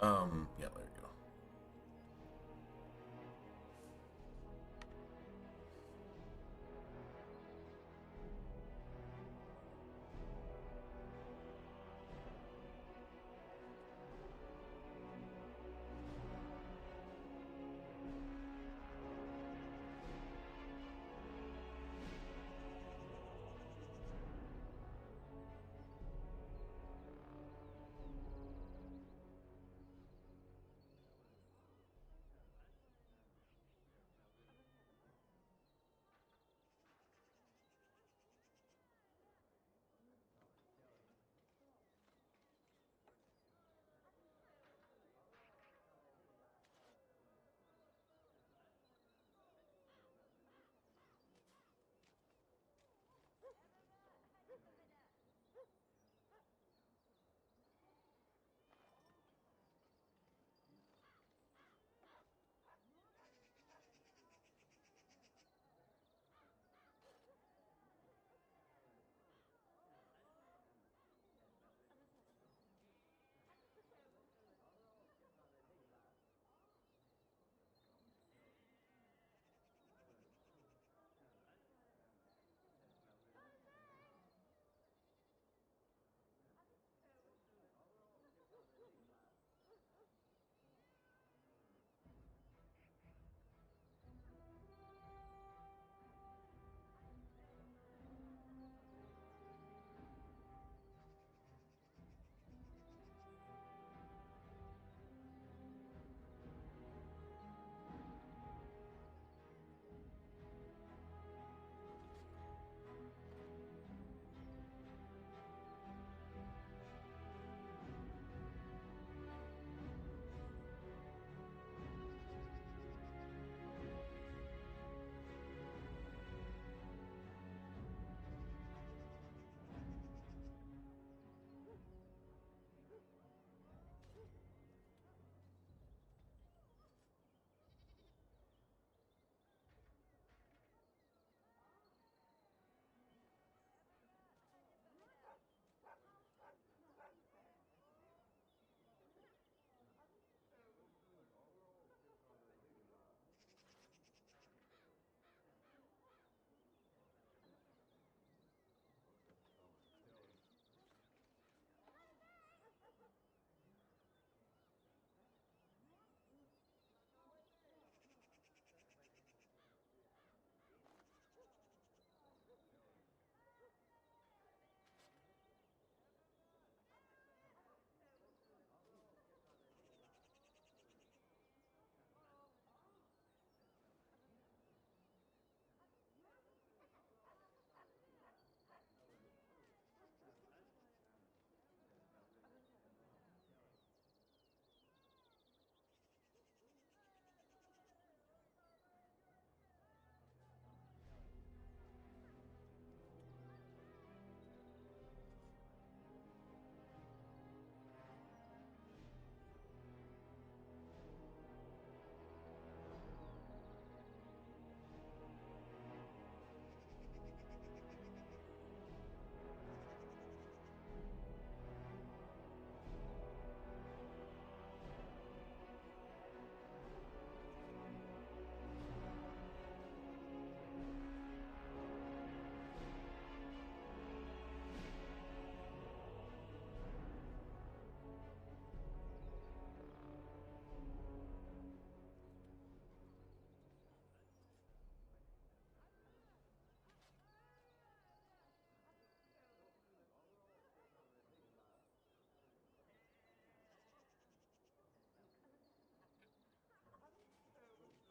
Yeah, there you go.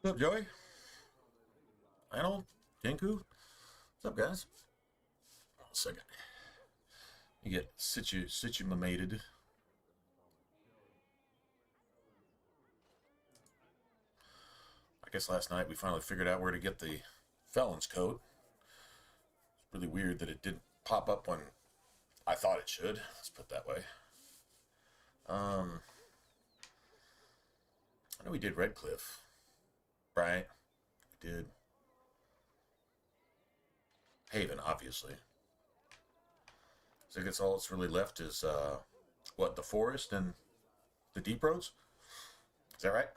What's up, Joey? Lionel? Kenku? What's up, guys? One second. You get situated. I guess last night we finally figured out where to get the felon's coat. It's really weird that it didn't pop up when I thought it should. Let's put it that way. I know we did Redcliffe, right? We did Haven, obviously. So I guess all that's really left is, what, the forest and the deep roads. Is that right?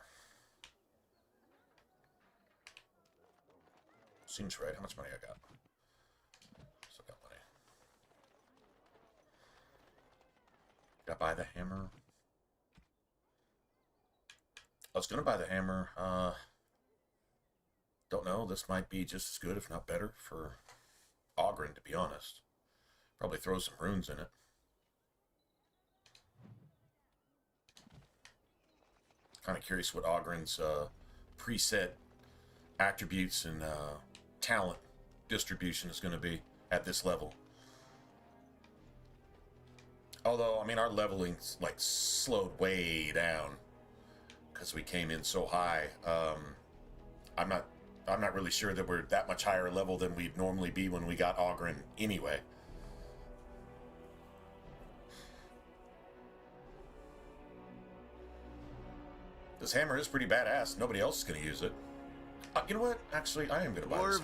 Seems right. How much money I got? Still got money. Did I buy the hammer? I was going to buy the hammer. Don't know. This might be just as good, if not better, for Oghren, to be honest. Probably throw some runes in it. Kind of curious what Oghren's preset attributes and talent distribution is going to be at this level. Although, I mean, our leveling's like slowed way down because we came in so high. I'm not really sure that we're that much higher level than we'd normally be when we got Oghren anyway. This hammer is pretty badass. Nobody else is going to use it. You know what? Actually, I am going to buy this.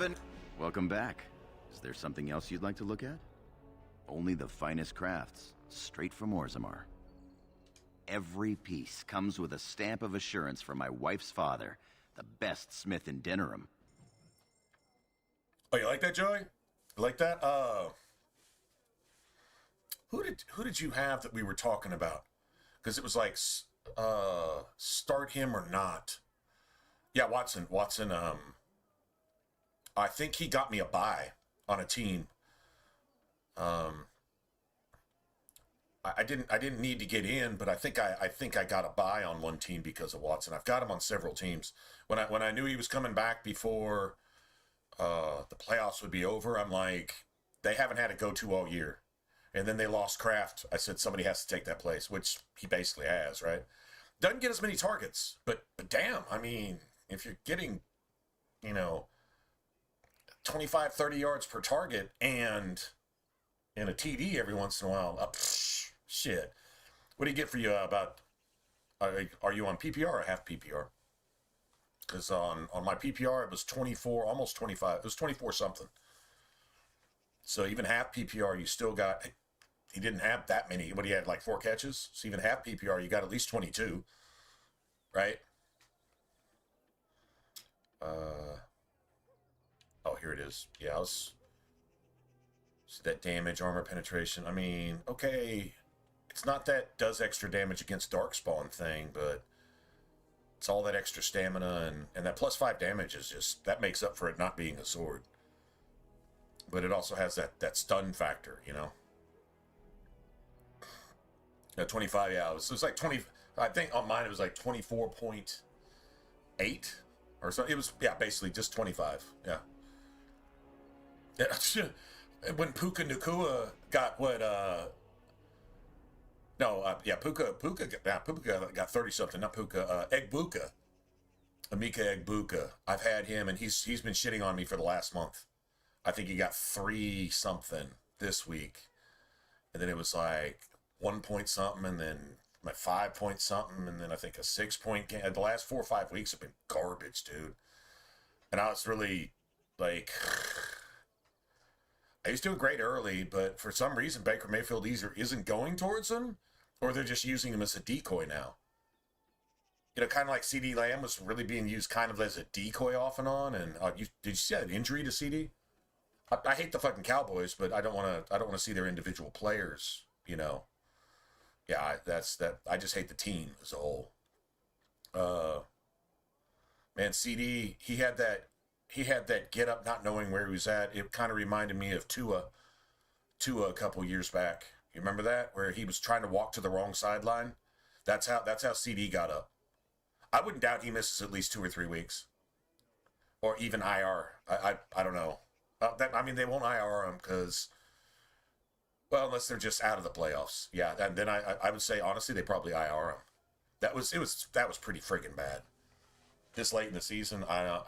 Welcome back. Is there something else you'd like to look at? Only the finest crafts, straight from Orzammar. Every piece comes with a stamp of assurance from my wife's father, the best smith in Denerim. Oh, you like that, Joey? You like that? Who did you have that we were talking about? Because it was like, start him or not. Yeah, Watson. I think he got me a buy on a team. I didn't need to get in, but I think I got a buy on one team because of Watson. I've got him on several teams. When I knew he was coming back before the playoffs would be over, I'm like, they haven't had a go-to all year. And then they lost Kraft. I said somebody has to take that place, which he basically has, right? Doesn't get as many targets, but damn, I mean, if you're getting, 25, 30 yards per target and in a TD every once in a while, shit. What do you get for you about, are you on PPR or half PPR? Because on my PPR, it was 24, almost 25. It was 24 something. So even half PPR, you still got, he didn't have that many. What, he had like 4 catches? So even half PPR, you got at least 22, right? Oh, here it is. Yeah, see that damage, armor penetration. I mean, okay, it's not that does extra damage against Darkspawn thing, but it's all that extra stamina, and that +5 damage is just, that makes up for it not being a sword. But it also has that stun factor, Yeah, 25, yeah, it was like 20, I think on mine it was like 24.8 or so. It was, yeah, basically just 25, yeah. When Puka Nakua got what, Puka got 30 something, not Puka, Egbuka, Amika Egbuka. I've had him, and he's been shitting on me for the last month. I think he got 3 something this week, and then it was like 1 point something, and then my 5 point something, and then I think a 6 point game. The last 4 or 5 weeks have been garbage, dude. And I was really like, he was doing great early, but for some reason Baker Mayfield either isn't going towards him, or they're just using him as a decoy now. Kind of like CD Lamb was really being used kind of as a decoy off and on. And did you see that injury to CD? I hate the fucking Cowboys, but I don't want to see their individual players. Yeah, I just hate the team as a whole. Man, CD, he had that get up not knowing where he was at. It kind of reminded me of Tua a couple years back. You remember that, where he was trying to walk to the wrong sideline? That's how CD got up. I wouldn't doubt he misses at least 2 or 3 weeks, or even IR. I don't know. They won't IR him because, well, unless they're just out of the playoffs. Yeah, and then I would say honestly they probably IR him. That was pretty friggin' bad. This late in the season, I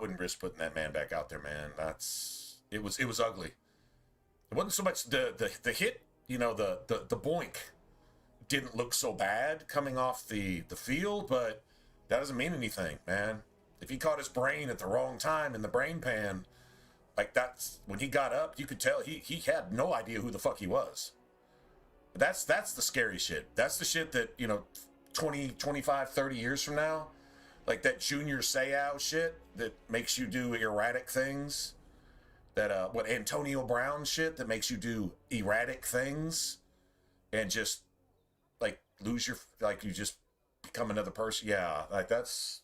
wouldn't risk putting that man back out there, man. It was ugly. It wasn't so much the hit, the boink didn't look so bad coming off the field, but that doesn't mean anything, man. If he caught his brain at the wrong time in the brain pan, like that's when he got up, you could tell he had no idea who the fuck he was. That's the scary shit. That's the shit that, 20, 25, 30 years from now. Like that Junior Seau shit that makes you do erratic things. That, what, Antonio Brown shit that makes you do erratic things. And just, like, lose your, like, you just become another person. Yeah, like, that's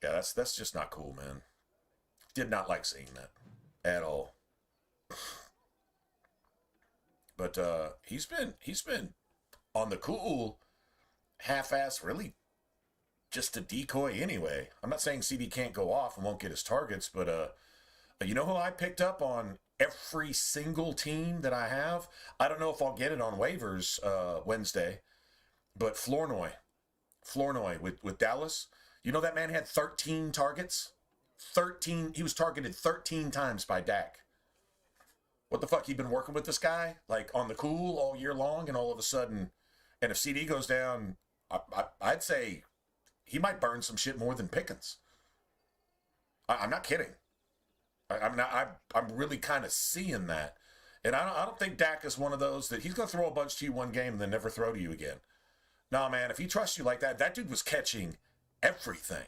just not cool, man. Did not like seeing that at all. But he's been on the cool, half-ass, really just a decoy anyway. I'm not saying CD can't go off and won't get his targets, but you know who I picked up on every single team that I have? I don't know if I'll get it on waivers Wednesday, but Flournoy with Dallas. You know that man had 13 targets? 13. He was targeted 13 times by Dak. What the fuck? He been working with this guy like on the cool all year long, and all of a sudden, and if CD goes down, I'd say he might burn some shit more than Pickens. I'm not kidding. I'm really kind of seeing that, and I don't think Dak is one of those that he's gonna throw a bunch to you one game and then never throw to you again. Nah, man, if he trusts you like that, that dude was catching everything.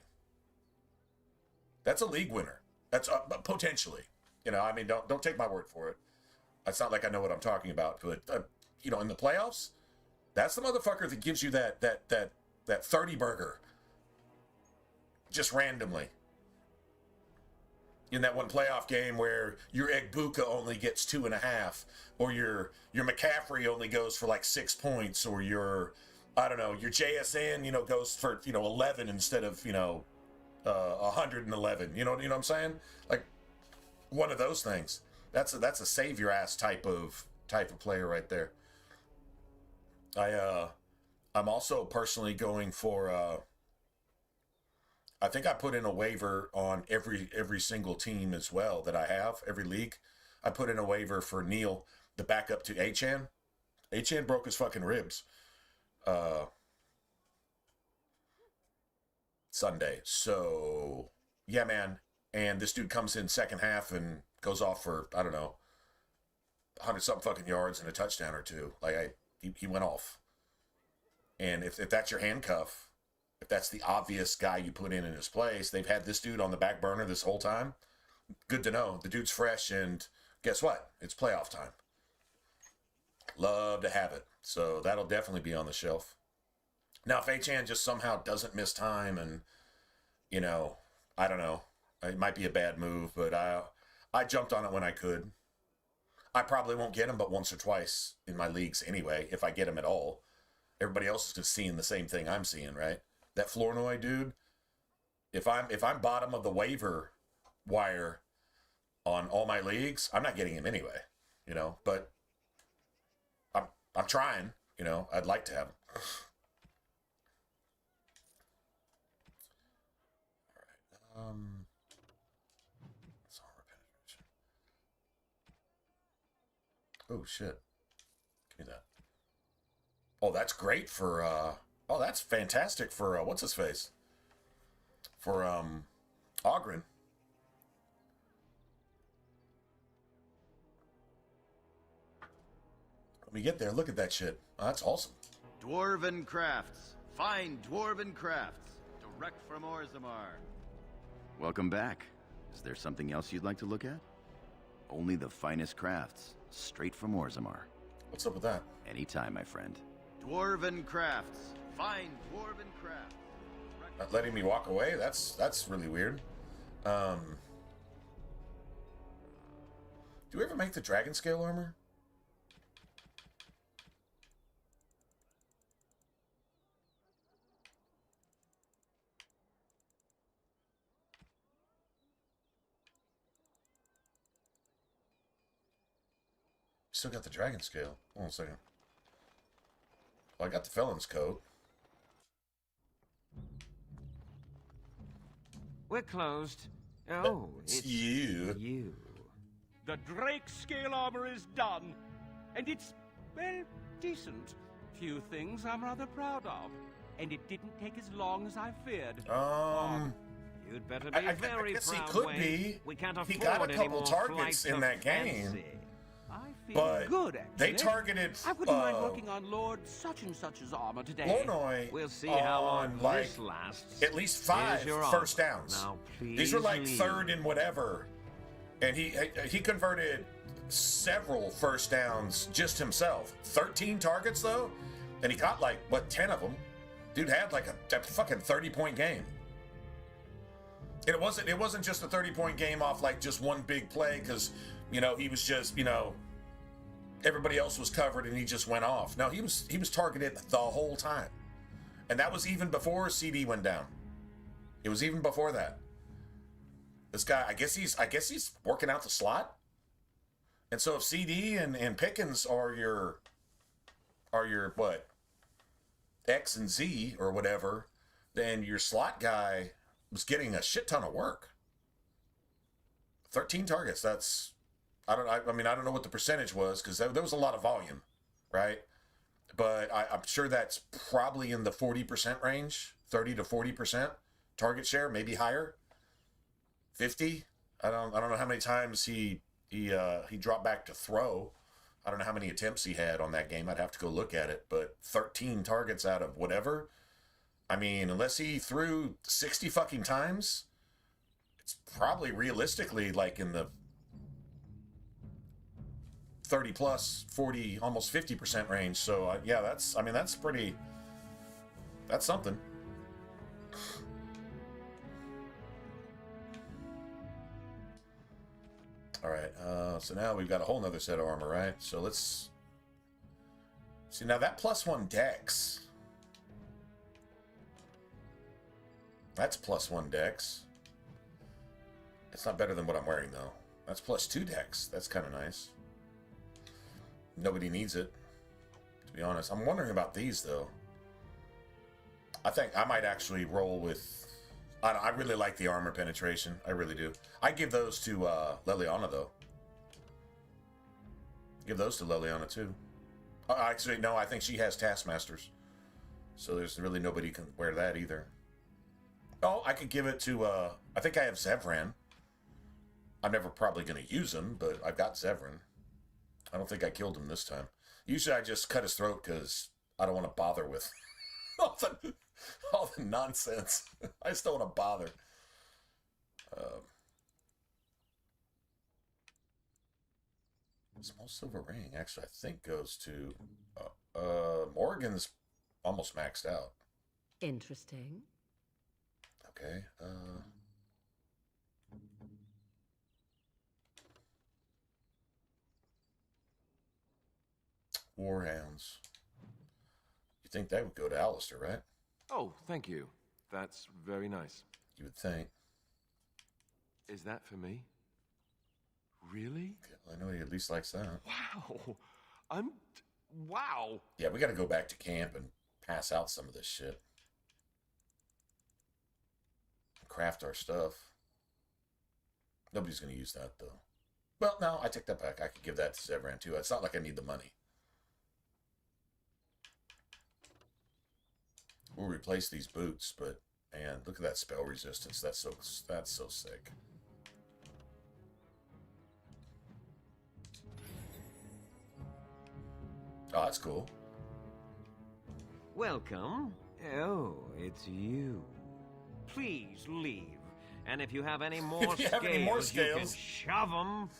That's a league winner. That's potentially. You know, I mean, don't take my word for it. It's not like I know what I'm talking about, but you know, in the playoffs, that's the motherfucker that gives you that 30 burger just randomly. In that one playoff game where your Egbuka only gets 2.5, or your McCaffrey only goes for like 6 points, or your, I don't know, your JSN, you know, goes for, you know, 11 instead of, you know, 111. You know what I'm saying? Like one of those things. That's a save your ass type of player right there. I'm also personally going for I think I put in a waiver on every single team as well that I have, every league. I put in a waiver for Neil, the backup to Achan. Achan broke his fucking ribs Sunday. So, yeah, man. And this dude comes in second half and goes off for, I don't know, 100-something fucking yards and a touchdown or two. Like, he went off. And if that's your handcuff, if that's the obvious guy you put in his place, they've had this dude on the back burner this whole time. Good to know. The dude's fresh, and guess what? It's playoff time. Love to have it. So that'll definitely be on the shelf. Now, if Achan just somehow doesn't miss time and, you know, I don't know. It might be a bad move, but I jumped on it when I could. I probably won't get him but once or twice in my leagues anyway, if I get him at all. Everybody else is just seeing the same thing I'm seeing, right? That Flournoy dude, if I'm bottom of the waiver wire on all my leagues, I'm not getting him anyway, you know, but I'm trying, you know, I'd like to have him. All right. Oh shit. Give me that. Oh, that's great for oh, that's fantastic for what's his face? For Ogren. Let me get there. Look at that shit. Oh, that's awesome. Dwarven crafts. Fine dwarven crafts. Direct from Orzammar. Welcome back. Is there something else you'd like to look at? Only the finest crafts. Straight from Orzammar. What's up with that? Anytime, my friend. Dwarven crafts. Fine dwarven crafts. Not letting me walk away? That's really weird. Do we ever make the dragon scale armor? Still got the dragon scale. Hold on a second. Well, I got the felon's coat. We're closed. Oh, it's you. The Drake scale armor is done, and it's, well, decent. Few things I'm rather proud of, and it didn't take as long as I feared. You'd better be very I guess proud, he could Wayne. be. We can't afford He got a couple any more targets flights in of that game. fancy. I feeling But good, actually. they targeted. I wouldn't mind working on Lord such and such's armor today. Lornoy We'll see how long like this lasts. at least 5 Here's your first offer. downs. Now, These were like please third and whatever, and he converted several first downs just himself. 13 targets though, and he got like 10 of them. Dude had like a fucking 30-point game. And it wasn't just a 30-point game off like just one big play because he was just everybody else was covered and he just went off. No, he was targeted the whole time, and that was even before CD went down. It was even before that. This guy, I guess he's working out the slot. And so if CD and Pickens are your what, X and Z or whatever, then your slot guy was getting a shit ton of work. 13 targets. That's I don't know what the percentage was because there was a lot of volume, right? But I'm sure that's probably in the 40% range, 30 to 40% target share, maybe higher. 50. I don't know how many times he dropped back to throw. I don't know how many attempts he had on that game. I'd have to go look at it. But 13 targets out of whatever. I mean, unless he threw 60 fucking times, it's probably realistically like in the 30 plus, 40, almost 50% range. So yeah, that's something. All right, so now we've got a whole nother set of armor, right? So let's see. Now that +1 dex, that's +1 dex. It's not better than what I'm wearing though. That's +2 dex. That's kind of nice. Nobody needs it, to be honest. I'm wondering about these though. I think I might actually roll with. I really like the armor penetration. I really do. I give those to Leliana though. Give those to Leliana too. Actually, no. I think she has Taskmasters, so there's really nobody can wear that either. Oh, I could give it to. I think I have Zevran. I'm never probably going to use him, but I've got Zevran. I don't think I killed him this time. Usually I just cut his throat because I don't want to bother with all the nonsense. I just don't want to bother. Small silver ring, actually, I think goes to... Morgan's almost maxed out. Interesting. Okay, Warhounds. You think that would go to Alistair, right? Oh, thank you. That's very nice. You would think. Is that for me? Really? I know he at least likes that. Wow. Wow. Yeah, we got to go back to camp and pass out some of this shit. Craft our stuff. Nobody's going to use that, though. Well, no, I take that back. I could give that to Zevran, too. It's not like I need the money. We'll replace these boots, but man, look at that spell resistance. That's so sick. Oh, that's cool. Welcome. Oh, it's you. Please leave. And if you have any more If you have any more you can scales. shove them.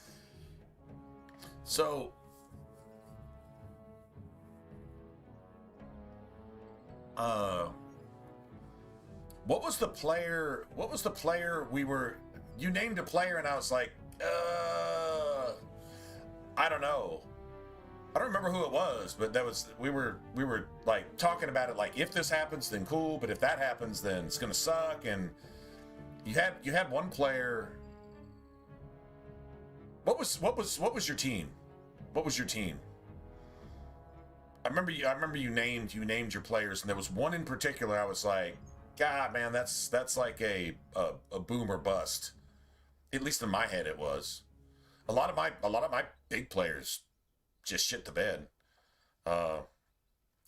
So, what was the player we were, you named a player and I was like, I don't know. I don't remember who it was, but we were like talking about it like, if this happens then cool, but if that happens then it's gonna suck. And you had one player. What was your team? What was your team? I remember you named your players, and there was one in particular I was like, God, man, that's like a boom or bust. At least in my head it was. A lot of my big players just shit the bed.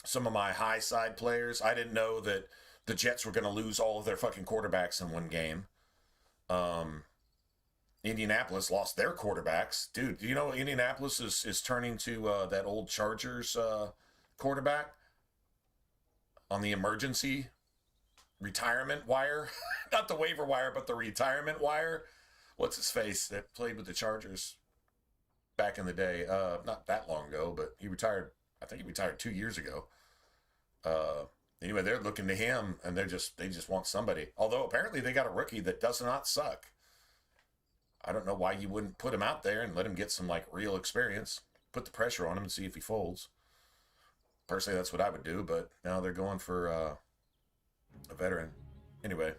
Some of my high side players, I didn't know that the Jets were going to lose all of their fucking quarterbacks in one game. Indianapolis lost their quarterbacks. Dude, do you know Indianapolis is turning to that old Chargers quarterback on the emergency retirement wire? Not the waiver wire, but the retirement wire. What's his face that played with the Chargers back in the day? Not that long ago, but he retired. I think he retired 2 years ago. Anyway, they're looking to him, and they just want somebody. Although apparently they got a rookie that does not suck. I don't know why you wouldn't put him out there and let him get some like real experience. Put the pressure on him and see if he folds. Personally, that's what I would do, but now they're going for a veteran. Anyway,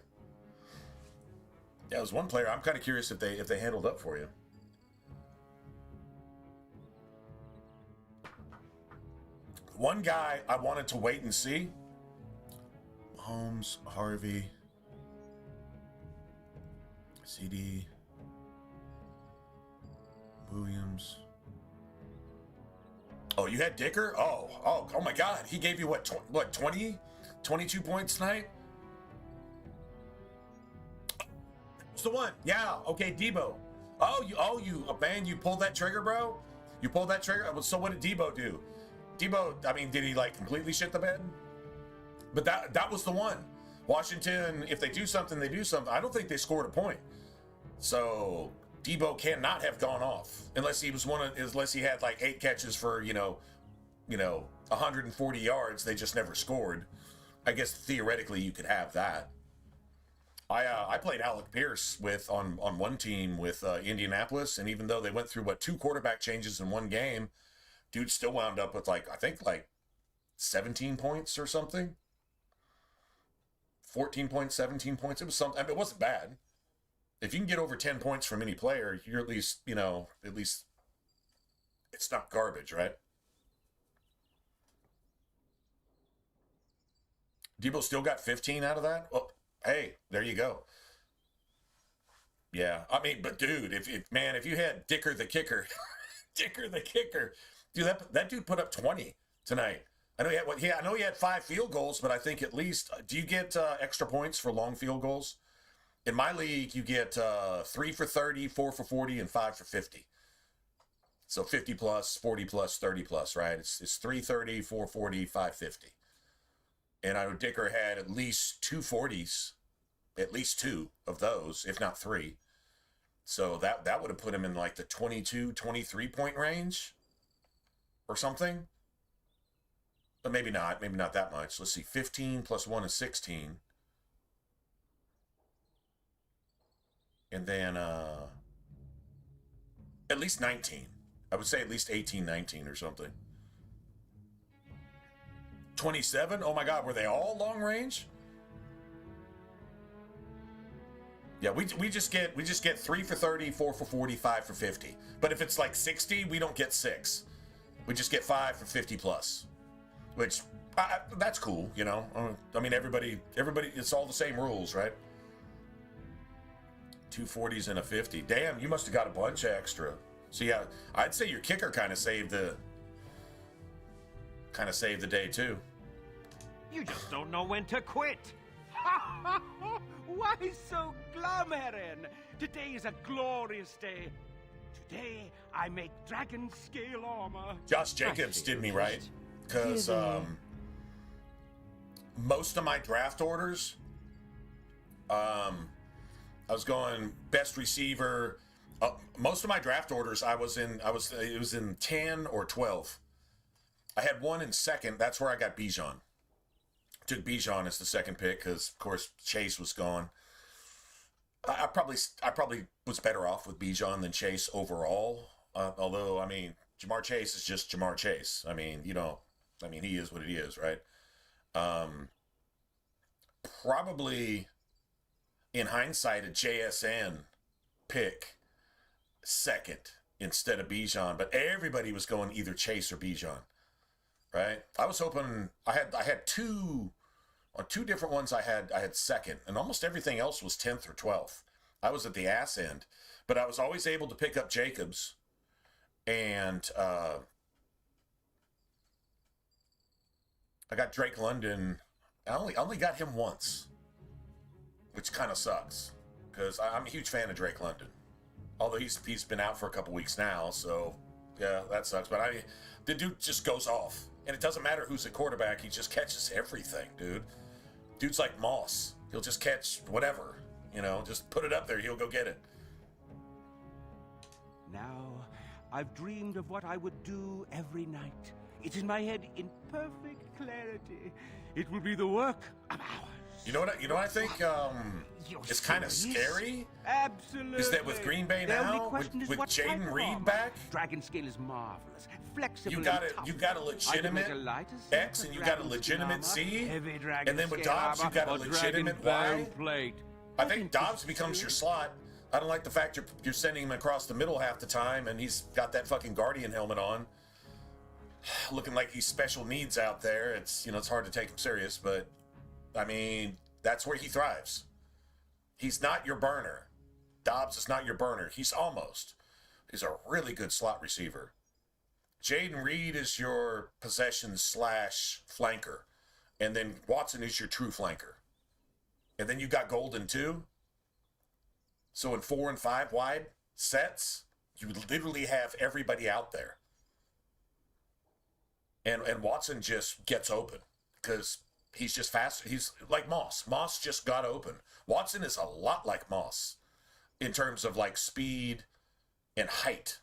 yeah, there's one player. I'm kind of curious if they handled up for you. One guy I wanted to wait and see. Holmes, Harvey, CD, Williams. Oh, you had Dicker? Oh my God. He gave you what 20? 22 points tonight? It's the one. Yeah. Okay, Debo. Man, you pulled that trigger, bro? You pulled that trigger? So what did Debo do? Debo, I mean, did he like completely shit the bed? But that was the one. Washington, if they do something, they do something. I don't think they scored a point. So Debo cannot have gone off unless he was unless he had like 8 catches for, 140 yards. They just never scored. I guess theoretically you could have that. I played Alec Pierce on one team with Indianapolis, and even though they went through 2 quarterback changes in one game, dude still wound up with I think 17 points or something. 14 points, 17 points. It was something. I mean, it wasn't bad. If you can get over 10 points from any player, you're at least it's not garbage, right? Debo still got 15 out of that? Well, hey, there you go. Yeah, I mean, but dude, if you had Dicker the kicker, dude, that dude put up 20 tonight. I know he had 5 field goals, but I think at least, do you get extra points for long field goals? In my league, you get 3 for 30, 4 for 40, and 5 for 50. So 50 plus, 40 plus, 30 plus, right? It's 330, 440, 550. And I know Dicker had at least 2 40s, at least 2 of those, if not 3. So that would have put him in like the 22, 23 point range or something. But maybe not that much. Let's see, 15 plus 1 is 16. And then at least 19. I would say at least 18, 19 or something. 27? Oh my God, were they all long range? Yeah, we just get 3 for 30, 4 for 40, 5 for 50. But if it's like 60, we don't get 6. We just get 5 for 50 plus. Which that's cool, I mean, everybody, it's all the same rules, right? 2 40s and a 50. Damn, you must have got a bunch of extra. So yeah, I'd say your kicker kind of saved the day too. You just don't know when to quit. Why so glum, Today is a glorious day. Today I make dragon scale armor. Josh Jacobs did me right. Because most of my draft orders, I was going best receiver. Most of my draft orders, it was in 10 or 12. I had one in second. That's where I got Bijan. Took Bijan as the second pick because, of course, Chase was gone. I probably was better off with Bijan than Chase overall. Although, I mean, Jamar Chase is just Jamar Chase. I mean, he is what he is, right? Probably, in hindsight, a JSN pick second instead of Bijan, but everybody was going either Chase or Bijan, right? I was hoping I had 2 on 2 different ones. I had second, and almost everything else was 10th or 12th. I was at the ass end, but I was always able to pick up Jacobs, and I got Drake London. I only got him once, which kind of sucks because I'm a huge fan of Drake London. Although he's been out for a couple weeks now, so yeah, that sucks. But the dude just goes off, and it doesn't matter who's the quarterback. He just catches everything, dude. Dude's like Moss. He'll just catch whatever, just put it up there. He'll go get it. Now, I've dreamed of what I would do every night. It's in my head in perfect clarity. It will be the work of hours. You know what I think is kind of scary? Absolutely. Is that with Green Bay now, with Jaden Reed back? Dragon scale is marvelous, flexible. You got a legitimate X and you got a legitimate C, and then with Dobbs you got a legitimate Y. I think Dobbs becomes your slot. I don't like the fact you're sending him across the middle half the time, and he's got that fucking Guardian helmet on, looking like he's special needs out there. It's it's hard to take him serious, but. I mean, that's where he thrives. He's not your burner. Dobbs is not your burner. He's almost. He's a really good slot receiver. Jaden Reed is your possession / flanker. And then Watson is your true flanker. And then you got Golden too. So in 4 and 5 wide sets, you literally have everybody out there. And Watson just gets open because he's just faster. He's like Moss. Moss just got open. Watson is a lot like Moss in terms of like speed and height.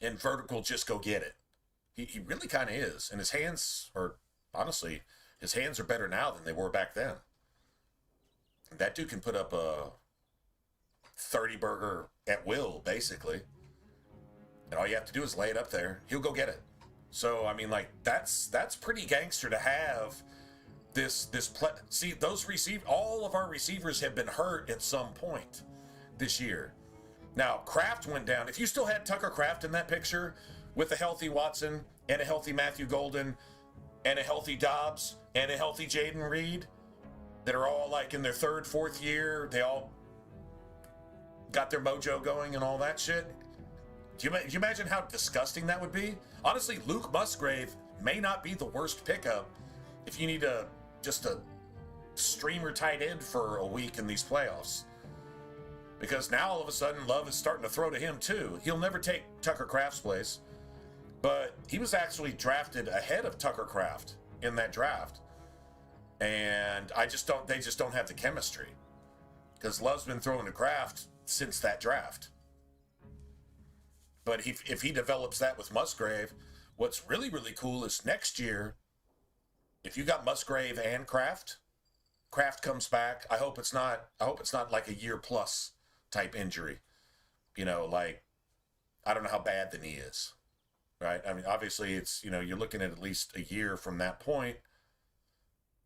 And vertical, just go get it. He really kind of is. And his hands are, honestly, his hands are better now than they were back then. That dude can put up a 30 burger at will, basically. And all you have to do is lay it up there. He'll go get it. So, I mean, like, that's pretty gangster to have see, those all of our receivers have been hurt at some point this year. Now, Kraft went down. If you still had Tucker Kraft in that picture with a healthy Watson and a healthy Matthew Golden and a healthy Dobbs and a healthy Jaden Reed that are all like in their 3rd, 4th year, they all got their mojo going and all that shit. Do you imagine how disgusting that would be? Honestly, Luke Musgrave may not be the worst pickup if you need just a streamer tight end for a week in these playoffs. Because now all of a sudden Love is starting to throw to him too. He'll never take Tucker Kraft's place, but he was actually drafted ahead of Tucker Kraft in that draft. And they just don't have the chemistry. Because Love's been throwing to Kraft since that draft. But if he develops that with Musgrave, what's really, really cool is next year, if you got Musgrave and Kraft comes back. I hope it's not like a year plus type injury. Like, I don't know how bad the knee is, right? I mean, obviously it's, you're looking at least a year from that point.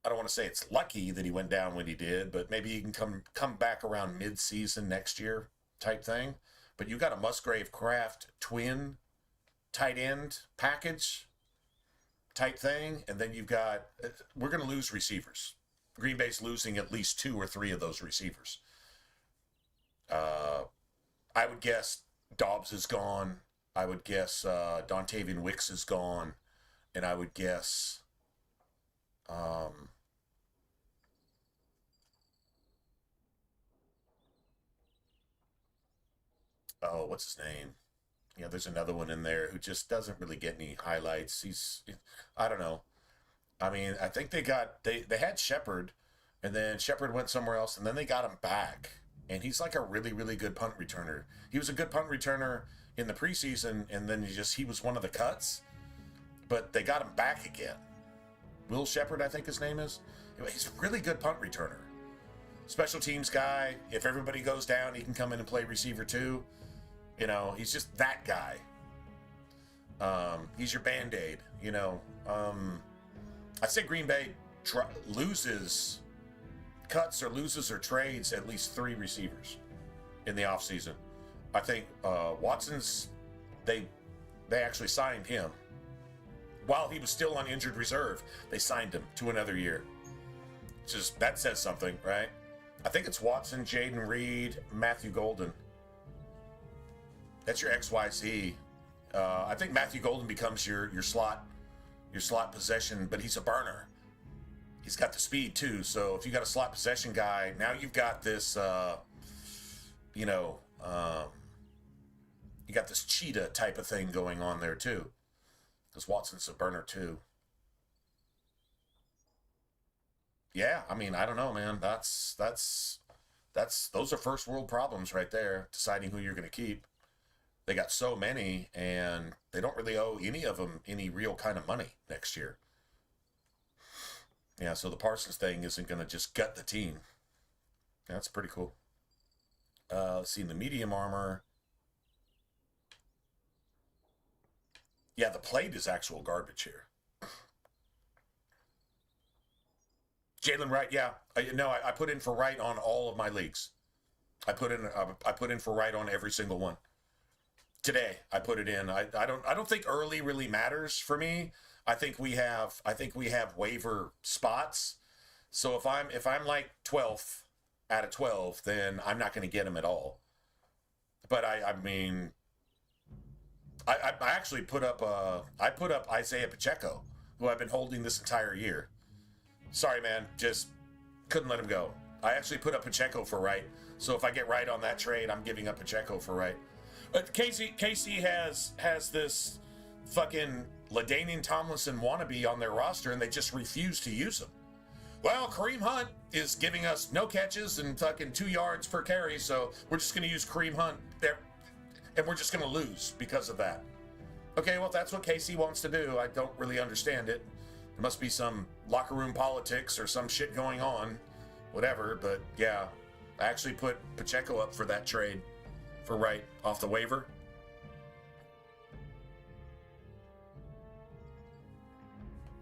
I don't want to say it's lucky that he went down when he did, but maybe he can come back around mid-season next year type thing. But you got a Musgrave Kraft twin tight end package type thing, and then you've got, we're going to lose receivers. Green Bay's losing at least 2 or 3 of those receivers. I would guess Dobbs is gone. I would guess Dontavian Wicks is gone. And I would guess what's his name? There's another one in there who just doesn't really get any highlights. I don't know. I mean, I think they had Shepard, and then Shepard went somewhere else, and then they got him back. And he's like a really, really good punt returner. He was a good punt returner in the preseason, and then he was one of the cuts. But they got him back again. Will Shepard, I think his name is. He's a really good punt returner. Special teams guy. If everybody goes down, he can come in and play receiver too. He's just that guy. He's your Band-Aid, I say Green Bay cuts or trades at least 3 receivers in the offseason. I think Watson's, they actually signed him. While he was still on injured reserve, they signed him to another year. That says something, right? I think it's Watson, Jaden Reed, Matthew Golden. That's your XYZ. I think Matthew Golden becomes your slot possession, but he's a burner. He's got the speed too. So if you got a slot possession guy, now you've got this, You got this cheetah type of thing going on there too, because Watson's a burner too. Yeah, I mean, I don't know, man. That's those are first world problems right there, deciding who you're going to keep. They got so many, and they don't really owe any of them any real kind of money next year. Yeah, so the Parsons thing isn't going to just gut the team. Yeah, that's pretty cool. Let's see, the medium armor. Yeah, the plate is actual garbage here. Jalen Wright, yeah. I put in for Wright on all of my leagues. I put in for Wright on every single one. Today, I put it in. I don't think early really matters for me. I think we have waiver spots. So if I'm like 12th out of 12, then I'm not going to get him at all. But I mean, I actually put up Isaiah Pacheco, who I've been holding this entire year. Sorry, man, just couldn't let him go. I actually put up Pacheco for Wright. So if I get Wright on that trade, I'm giving up Pacheco for Wright. But KC has this fucking LaDainian Tomlinson wannabe on their roster, and they just refuse to use him. Well, Kareem Hunt is giving us no catches and fucking 2 yards per carry, so we're just going to use Kareem Hunt there, and we're just going to lose because of that. Okay, well, if that's what KC wants to do, I don't really understand it. There must be some locker room politics or some shit going on, whatever, but yeah, I actually put Pacheco up for that trade for Wright off the waiver.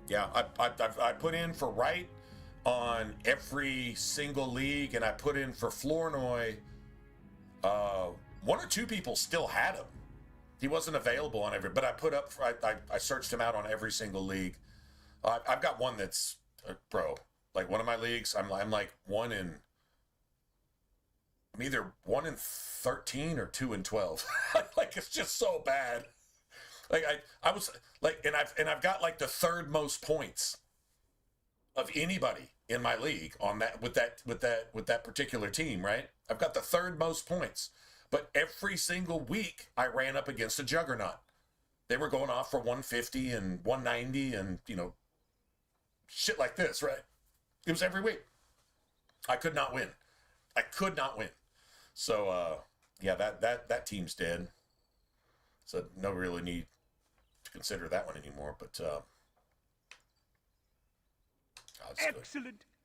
Yeah, I put in for Wright on every single league, and I put in for Flournoy. One or two people still had him. He wasn't available on every, but I searched him out on every single league. I've got one that's, bro, like one of my leagues, I'm like I'm either 1 in 13 or 2 in 12. Like, it's just so bad. Like I was like, and I've got like the third most points of anybody in my league on that with that particular team, right? I've got the third most points, but every single week I ran up against a juggernaut. They were going off for 150 and 190 and, shit like this, right? It was every week. I could not win. So, yeah, that team's dead. So no really need to consider that one anymore. But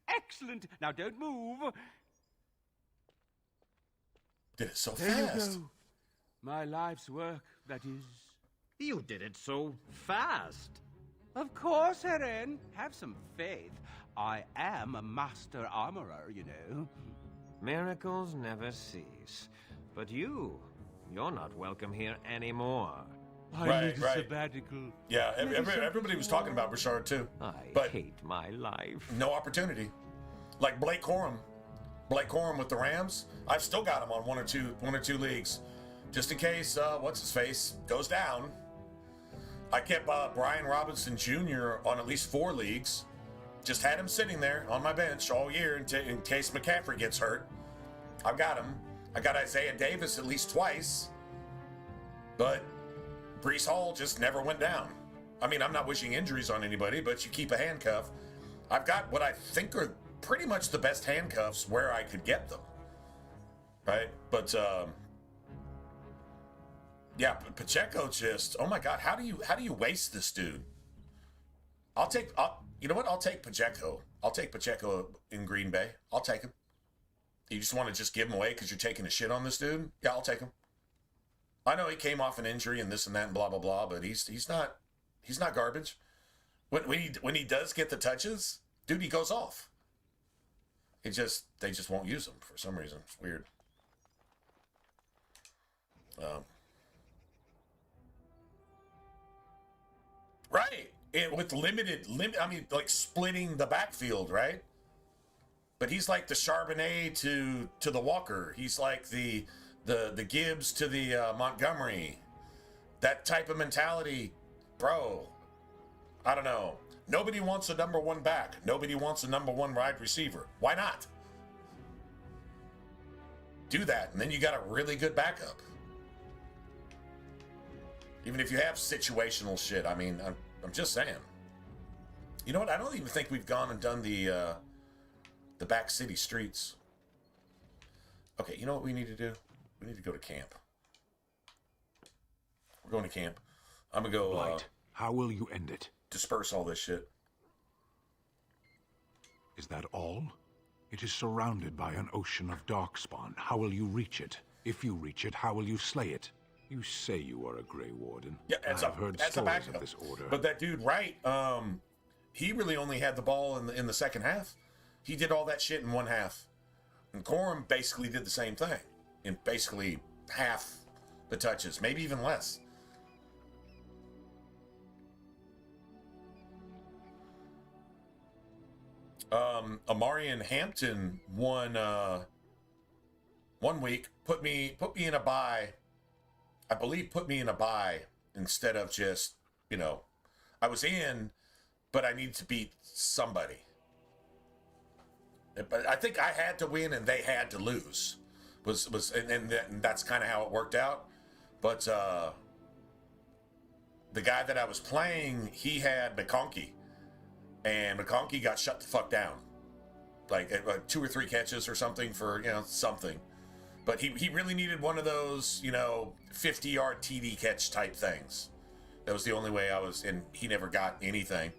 Excellent. Now don't move. Did it so There fast. you go. My life's work, that is. You did it so fast. Of course, Eren. Have some faith. I am a master armorer, you know. Miracles never cease. But you're not welcome here anymore. I need a Right. sabbatical. Yeah, everybody was talking about Bouchard too. I hate my life. No opportunity. Like Blake Corum with the Rams. I've still got him on one or two leagues, just in case what's his face goes down. I kept Brian Robinson Jr. on at least 4 leagues. Just had him sitting there on my bench all year in case McCaffrey gets hurt. I've got him. I got Isaiah Davis at least twice, but Breece Hall just never went down. I mean, I'm not wishing injuries on anybody, but you keep a handcuff. I've got what I think are pretty much the best handcuffs where I could get them, right? But yeah, Pacheco just, oh my God, how do you waste this dude? You know what? I'll take Pacheco. I'll take Pacheco in Green Bay. I'll take him. You just want to just give him away because you're taking a shit on this dude? Yeah, I'll take him. I know he came off an injury and this and that and blah blah blah, but he's not garbage. When he does get the touches, dude, he goes off. They just won't use him for some reason. It's weird. Right. With limited, I mean, like splitting the backfield, right? But he's like the Charbonnet to the Walker. He's like the Gibbs to the Montgomery. That type of mentality, bro. I don't know. Nobody wants a number 1 back. Nobody wants a number 1 wide receiver. Why not? do that, and then you got a really good backup. Even if you have situational shit, I mean, I'm just saying. You know what? I don't even think we've gone and done the back city streets. Okay, you know what we need to do? We need to go to camp. We're going to camp. I'm gonna go. Blight, how will you end it? Disperse all this shit. Is that all? It is surrounded by an ocean of darkspawn. How will you reach it? If you reach it, how will you slay it? You say you are a Grey Warden. Yeah, I've heard stories of this order. But that dude, right? He really only had the ball in the second half. He did all that shit in one half, and Corum basically did the same thing in basically half the touches, maybe even less. Amarian Hampton won 1 week, put me in a bye. I believe put me in a bye instead of just, I was in, but I needed to beat somebody. But I think I had to win and they had to lose. And that's kind of how it worked out. But the guy that I was playing, he had McConkey. And McConkey got shut the fuck down. Like 2 or 3 catches or something for, something. But he really needed one of those, 50-yard TD catch type things. That was the only way I was, and he never got anything.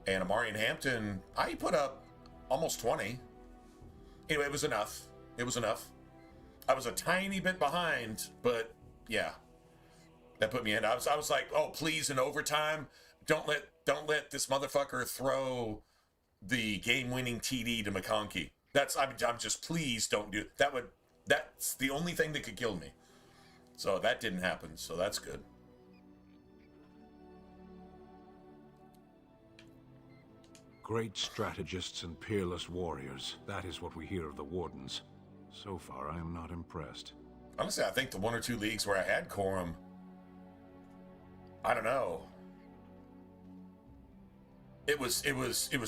And Amarian Hampton, he put up almost 20. Anyway, it was enough. It was enough. I was a tiny bit behind, but yeah. That put me in. I was like, oh, please, in overtime, don't let this motherfucker throw the game-winning TD to McConkey. I'm just, please don't do that. That's the only thing that could kill me. So that didn't happen. So that's good. Great strategists and peerless warriors. That is what we hear of the Wardens. So far, I am not impressed. Honestly, I think the 1 or 2 leagues where I had Corum, I don't know. It was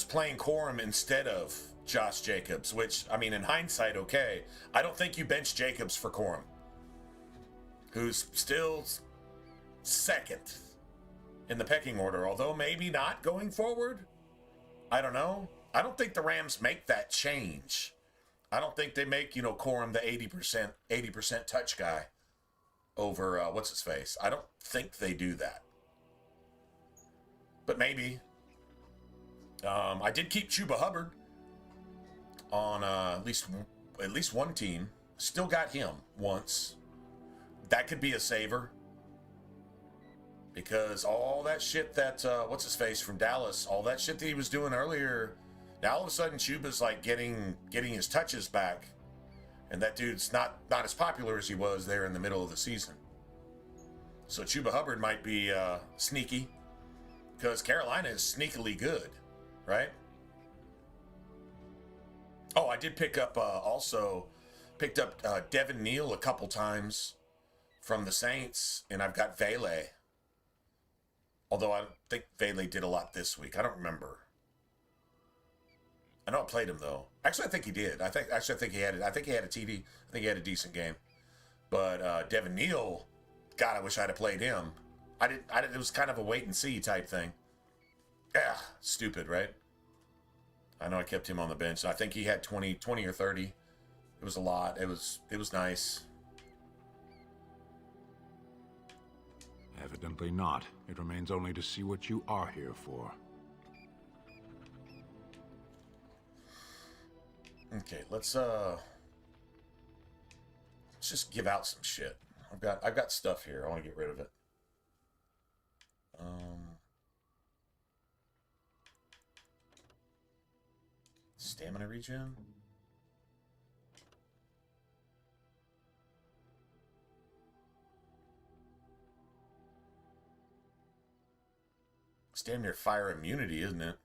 playing Corum instead of Josh Jacobs, which, I mean, in hindsight, okay. I don't think you bench Jacobs for Corum, who's still second in the pecking order, although maybe not going forward. I don't know. I don't think the Rams make that change. I don't think they make, Corum the 80% touch guy over, what's his face. I don't think they do that. But maybe. I did keep Chuba Hubbard on at least one team. Still got him once. That could be a saver. Because all that shit that, what's his face from Dallas, all that shit that he was doing earlier, now all of a sudden Chuba's like getting his touches back. And that dude's not as popular as he was there in the middle of the season. So Chuba Hubbard might be sneaky. Because Carolina is sneakily good, right? Oh, I did pick up, Devin Neal a couple times from the Saints, and I've got Vele. Although I think Vele did a lot this week. I don't remember. I know I played him, though. Actually, I think he did. I think he had it. I think he had a TD. I think he had a decent game. But Devin Neal, God, I wish I'd have played him. I didn't. It was kind of a wait and see type thing. Yeah, stupid, right? I know I kept him on the bench. I think he had 20 or 30. It was a lot. It was nice. Evidently not. It remains only to see what you are here for. Okay, let's just give out some shit. I've got stuff here. I want to get rid of it. Stamina regen. It's damn near fire immunity, isn't it?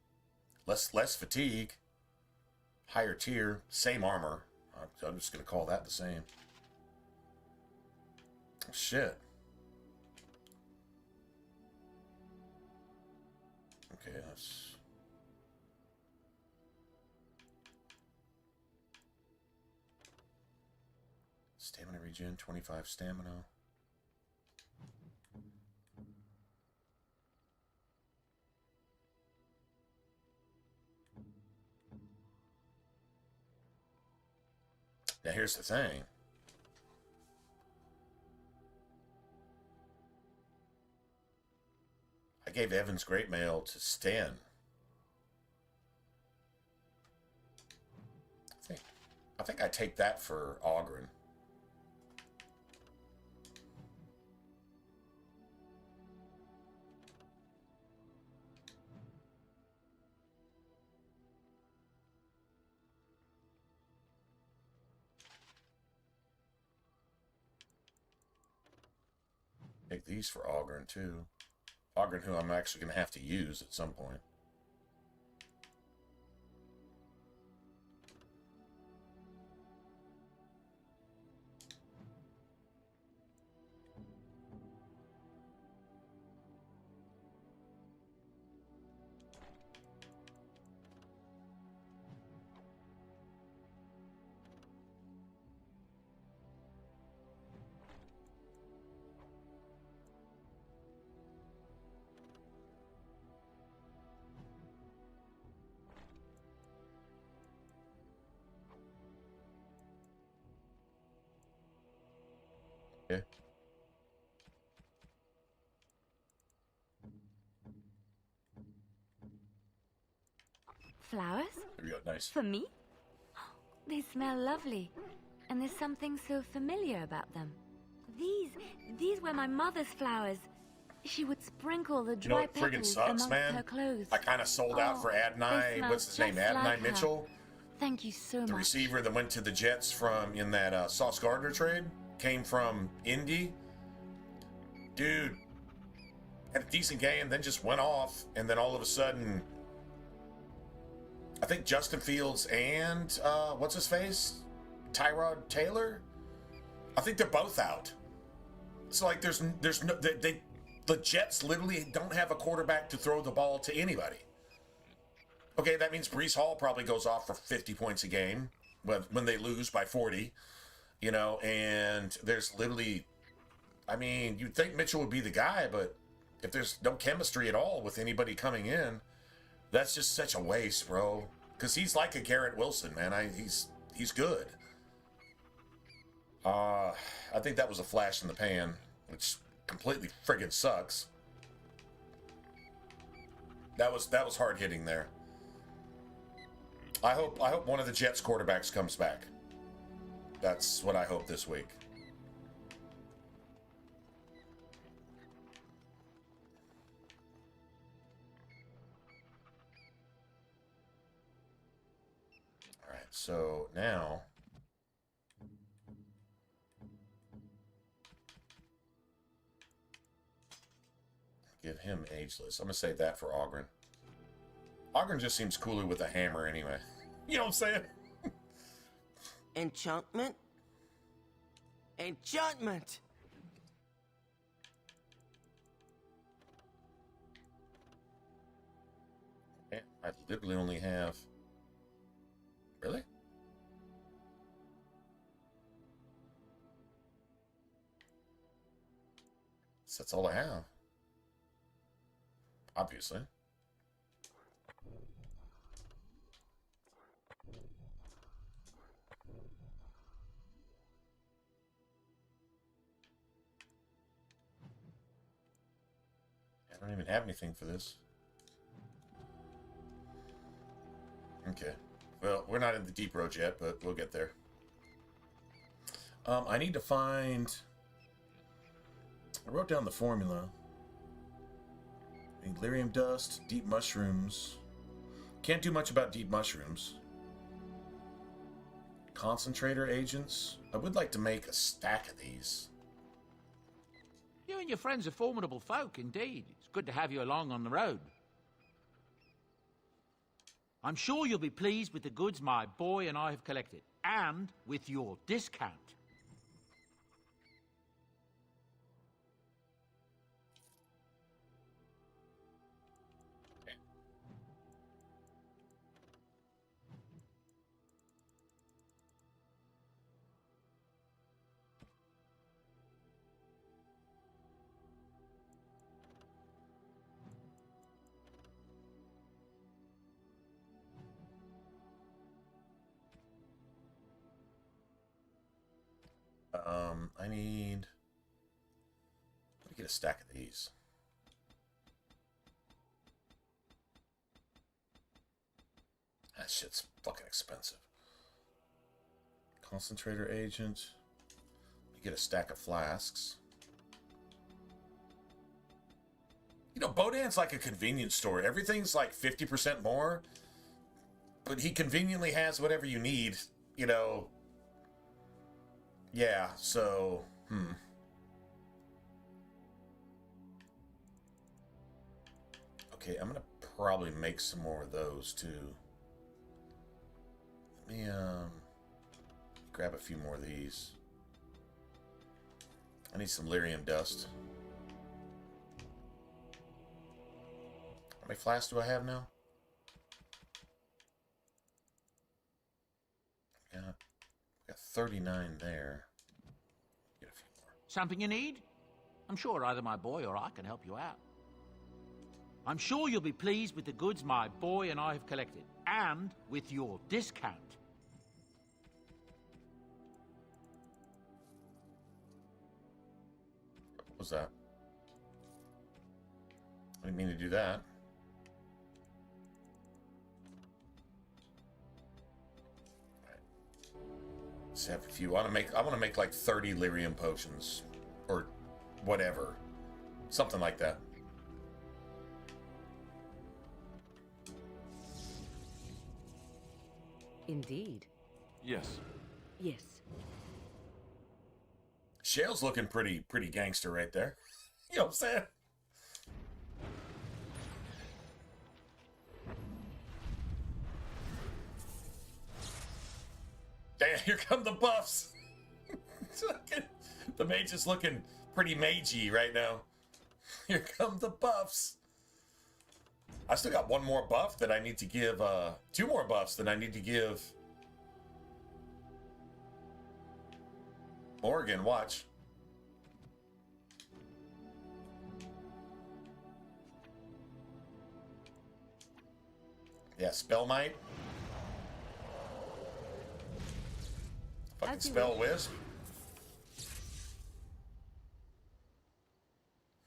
Less fatigue. Higher tier, same armor. I'm just gonna call that the same. Shit. Okay, that's... Regen, 25 stamina. Now here's the thing. I gave Evan's Great Mail to Sten. I think I take that for Ogren. Take these for Ogren too. Ogren, who I'm actually going to have to use at some point. Okay. Flowers? There we go. Nice. For me? They smell lovely. And there's something so familiar about them. These were my mother's flowers. She would sprinkle the You know dry what friggin' petals sucks, amongst man? her clothes. I kind of sold out for they Adonai. smell What's his name? just Adonai like her. Mitchell? Thank you so The much. receiver that went to the Jets from in that Sauce Gardner trade came from Indy. Dude, had a decent game, then just went off, and then all of a sudden, I think Justin Fields and what's his face, Tyrod Taylor, I think they're both out. So like, there's no the Jets literally don't have a quarterback to throw the ball to anybody. Okay, that means Breece Hall probably goes off for 50 points a game when they lose by 40, you know, and there's literally, I mean, you'd think Mitchell would be the guy, but if there's no chemistry at all with anybody coming in, that's just such a waste, bro. Because he's like a Garrett Wilson, man. He's good. I think that was a flash in the pan, which completely friggin' sucks. That was hard hitting there. I hope one of the Jets quarterbacks comes back. That's what I hope this week. All right, so now give him ageless. I'm gonna save that for Ogren. Ogren just seems cooler with a hammer anyway. You know what I'm saying? Enchantment? Enchantment! Yeah, I literally only have... Really? So that's all I have. Obviously. I don't even have anything for this. Okay. Well, we're not in the deep road yet, but we'll get there. I need to find... I wrote down the formula. I need lyrium dust, deep mushrooms. Can't do much about deep mushrooms. Concentrator agents. I would like to make a stack of these. You and your friends are formidable folk, indeed. It's good to have you along on the road. I'm sure you'll be pleased with the goods my boy and I have collected, and with your discount. I need... Let me get a stack of these. That shit's fucking expensive. Concentrator agent. You get a stack of flasks. You know, Bodan's like a convenience store. Everything's like 50% more. But he conveniently has whatever you need, you know. Yeah, so, Okay, I'm gonna probably make some more of those too. Let me grab a few more of these. I need some lyrium dust. How many flasks do I have now? Got 39 there. Get a few more. Something you need? I'm sure either my boy or I can help you out. I'm sure you'll be pleased with the goods my boy and I have collected, and with your discount. What was that? I didn't mean to do that. Let's have a few. I want to make like 30 lyrium potions, or whatever, something like that. Indeed. Yes. Yes. Shale's looking pretty gangster right there. You know what I'm saying? Damn, here come the buffs. The mage is looking pretty magey right now. Here come the buffs. I still got one more buff that I need to give, two more buffs that I need to give Morgan. Watch. Yeah, Spell Might. Fucking Spell Wisp.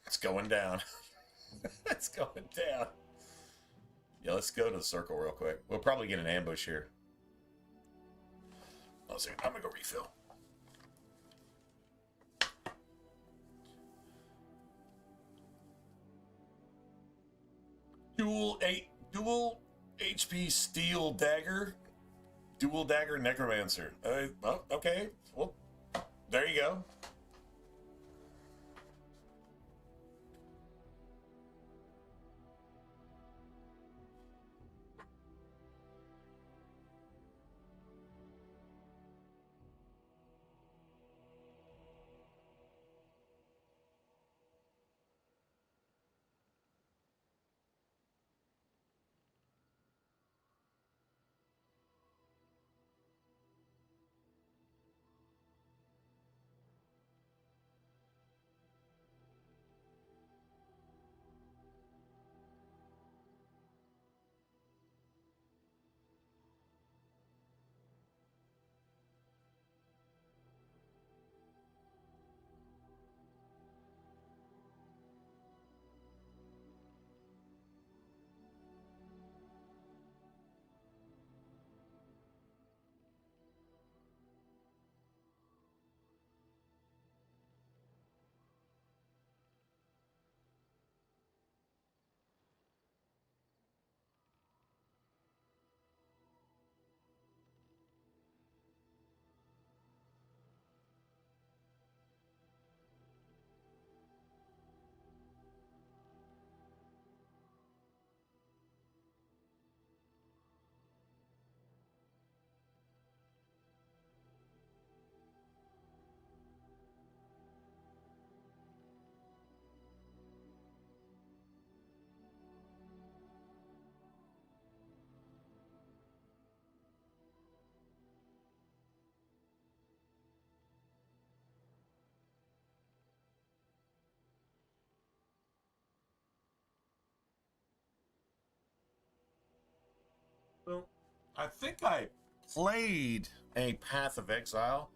It's going down. It's going down. Yeah, let's go to the circle real quick. We'll probably get an ambush here. Oh, second. I'm gonna go refill. Dual HP steel dagger. Dual dagger necromancer. Well, okay. Well, there you go. Well, I think I played a Path of Exile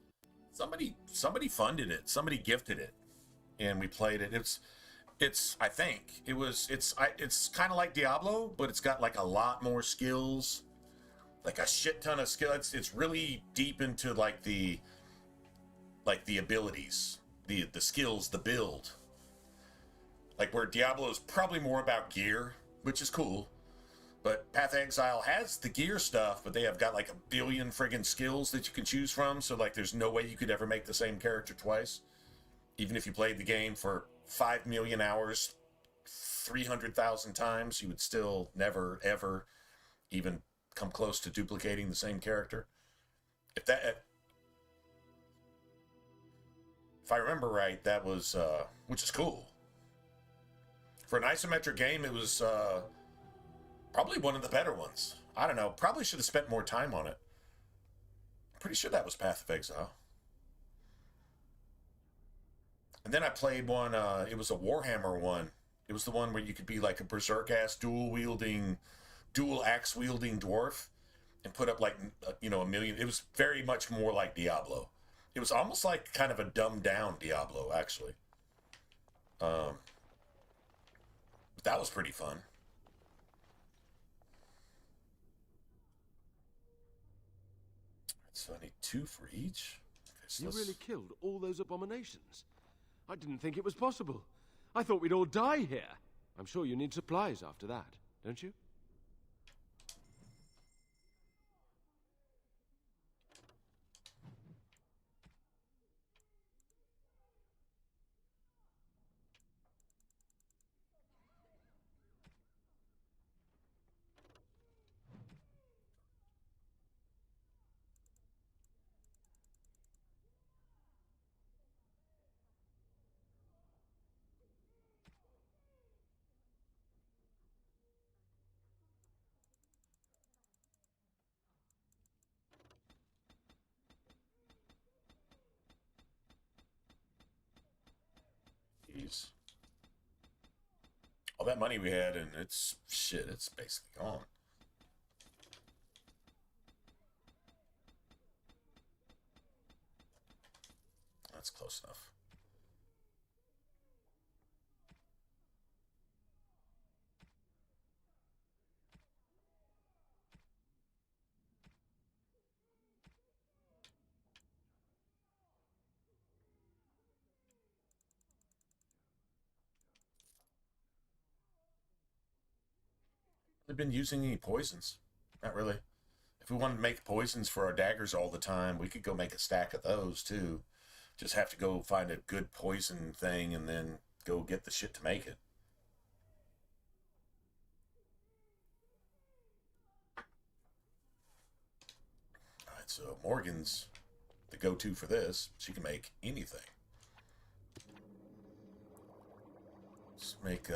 Somebody funded it. Somebody gifted it, and we played it. I think it's kind of like Diablo, but it's got like a lot more skills, like a shit ton of skills. It's really deep into like the abilities, the skills, the build. Like where Diablo is probably more about gear, which is cool. But Path of Exile has the gear stuff, but they have got like a billion friggin' skills that you can choose from. So like there's no way you could ever make the same character twice. Even if you played the game for 5 million hours, 300,000 times, you would still never, ever even come close to duplicating the same character. If I remember right, that was, which is cool. For an isometric game, it was probably one of the better ones. I don't know, probably should have spent more time on it. I'm pretty sure that was Path of Exile. And then I played one, it was a Warhammer one. It was the one where you could be like a berserk-ass dual axe-wielding dwarf and put up like, a million. It was very much more like Diablo. It was almost like kind of a dumbed-down Diablo, actually. But that was pretty fun. So I need 2 for each. Okay, so You really killed all those abominations? I didn't think it was possible. I thought we'd all die here. I'm sure you need supplies after that, don't you? Jeez. All that money we had, and it's basically gone. That's close enough. We've been using any poisons? Not really. If we wanted to make poisons for our daggers all the time, we could go make a stack of those too. Just have to go find a good poison thing and then go get the shit to make it. Alright, so Morgan's the go-to for this. She can make anything. Let's make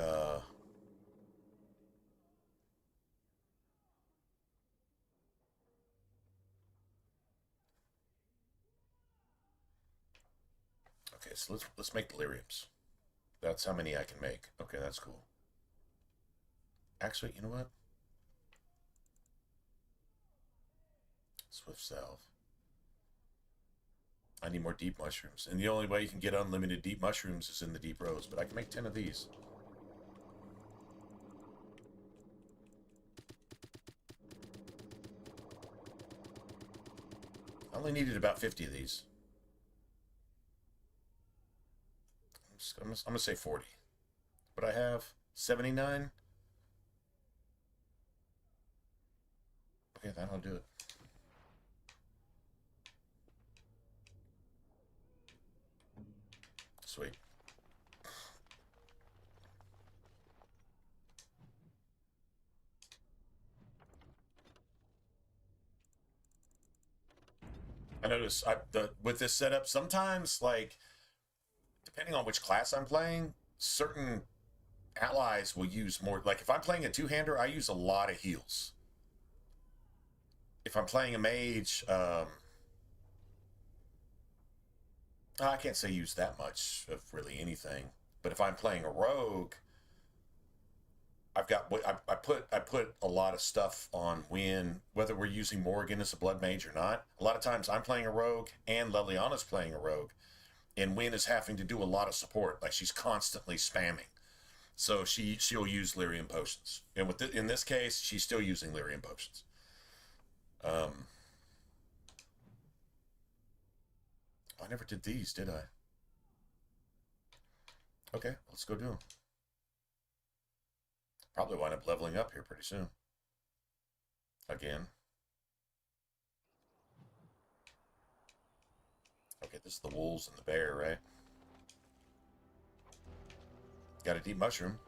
okay, so let's make deliriums. That's how many I can make. Okay, that's cool. Actually, you know what? Swift salve. I need more deep mushrooms. And the only way you can get unlimited deep mushrooms is in the deep rose, but I can make 10 of these. I only needed about 50 of these. I'm going to say 40. But I have 79. Okay, that'll do it. Sweet. I notice with this setup, sometimes, like, depending on which class I'm playing, certain allies will use more. Like, if I'm playing a two-hander, I use a lot of heals. If I'm playing a mage, I can't say use that much of really anything. But if I'm playing a rogue, I put a lot of stuff on when, whether we're using Morrigan as a blood mage or not. A lot of times I'm playing a rogue and Leliana's playing a rogue, and Wynn is having to do a lot of support. Like, she's constantly spamming. So she'll use lyrium potions. And in this case, she's still using lyrium potions. I never did these, did I? Okay, let's go do them. Probably wind up leveling up here pretty soon. Again. Okay, this is the wolves and the bear, right? Got a deep mushroom.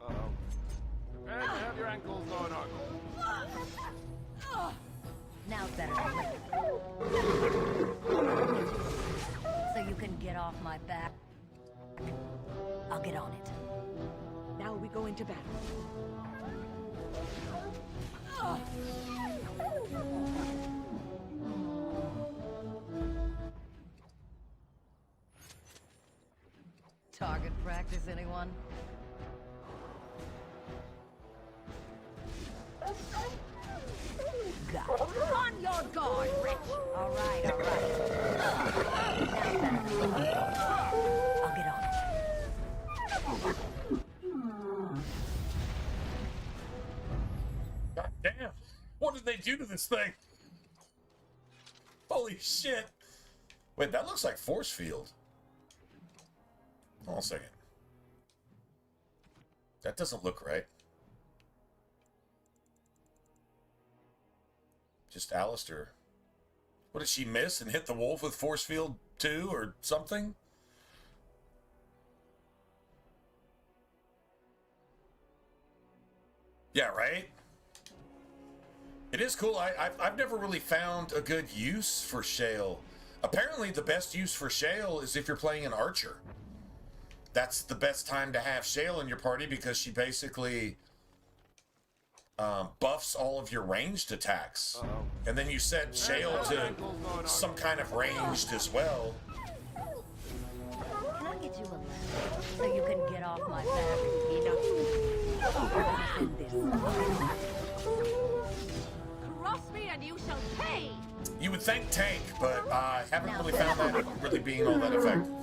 Uh-oh. Prepare to have your ankles going on. Now it's better. So you can get off my back. I'll get on it. Now we go into battle. Target practice, anyone? Got it. On your guard, Rich! All right, all right. Now better. I'll get on it. God damn! What did they do to this thing? Holy shit! Wait, that looks like force field. Hold on a second. That doesn't look right. Just Alistair. What did she miss and hit the wolf with force field 2 or something? Yeah, right? It is cool. I've never really found a good use for Shale. Apparently, the best use for Shale is if you're playing an archer. That's the best time to have Shale in your party because she basically buffs all of your ranged attacks. Uh-oh. And then you set Shale to some kind of ranged as well. Can I get you a lamp so you can get off my back? Cross me and you shall pay! You would think tank, but I haven't really found that really being all that effective.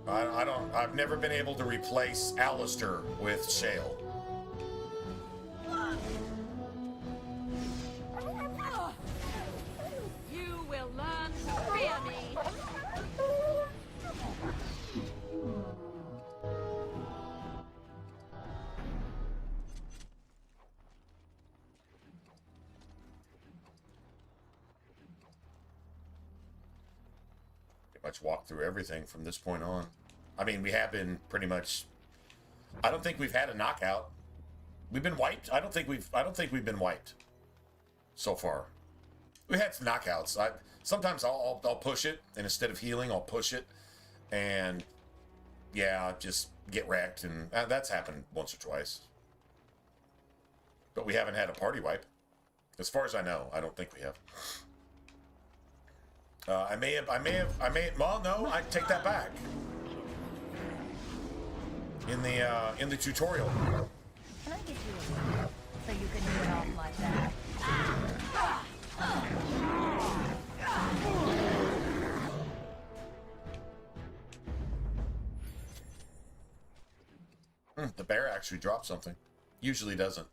I've never been able to replace Alistair with Shale. You will learn to fear me! Pretty much walk through everything from this point on. I mean, we have been pretty much. I don't think we've had a knockout. We've been wiped. I don't think we've been wiped so far. We had some knockouts. Sometimes I'll push it, and instead of healing, I'll push it, and yeah, just get wrecked, and that's happened once or twice. But we haven't had a party wipe, as far as I know. I don't think we have. I may have. Well, no, I take that back. In the tutorial. Can I get you a lamp so you can get off my back? The bear actually dropped something. Usually doesn't.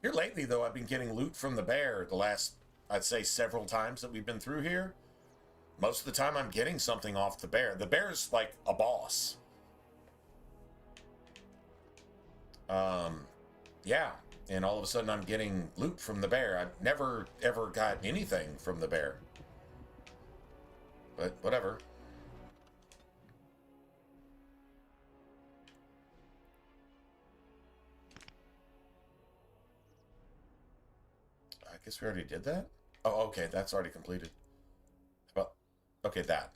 Here lately, though, I've been getting loot from the bear the last, I'd say, several times that we've been through here. Most of the time, I'm getting something off the bear. The bear's like a boss. Yeah, and all of a sudden I'm getting loot from the bear. I've never ever got anything from the bear, but whatever. I guess we already did that. Oh, okay, that's already completed. Well, okay, that.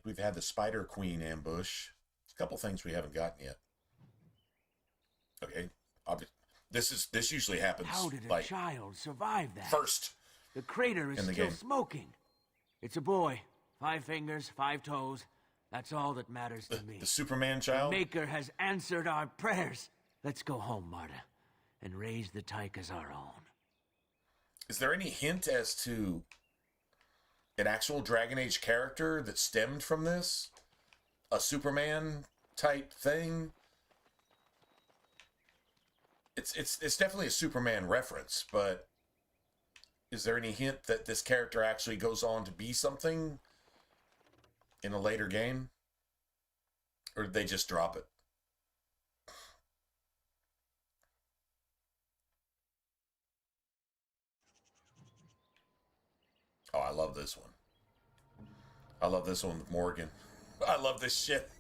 think we've had the Spider Queen ambush. A couple things we haven't gotten yet. Okay. This usually happens. How did a like child survive that? first The crater is in the still game. smoking. It's a boy. 5 fingers, 5 toes. That's all that matters to me. The Superman The child. Maker has answered our prayers. Let's go home, Marta, and raise the tyke as our own. Is there any hint as to an actual Dragon Age character that stemmed from this? A Superman type thing? It's definitely a Superman reference, but is there any hint that this character actually goes on to be something in a later game? Or did they just drop it? Oh, I love this one. I love this one with Morgan. I love this shit.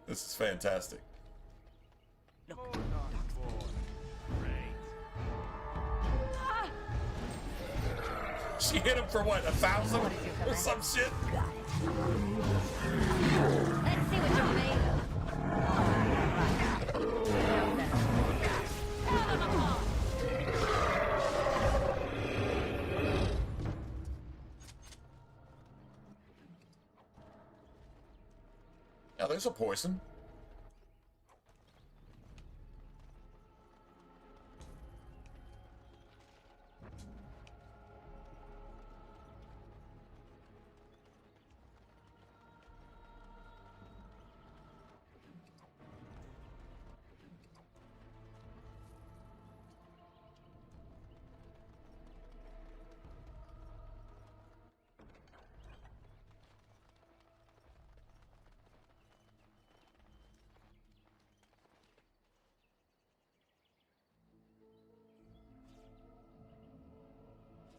This is fantastic. Look, She hit him for what, 1,000 or some shit? let's see what you're made of. Now there's a poison.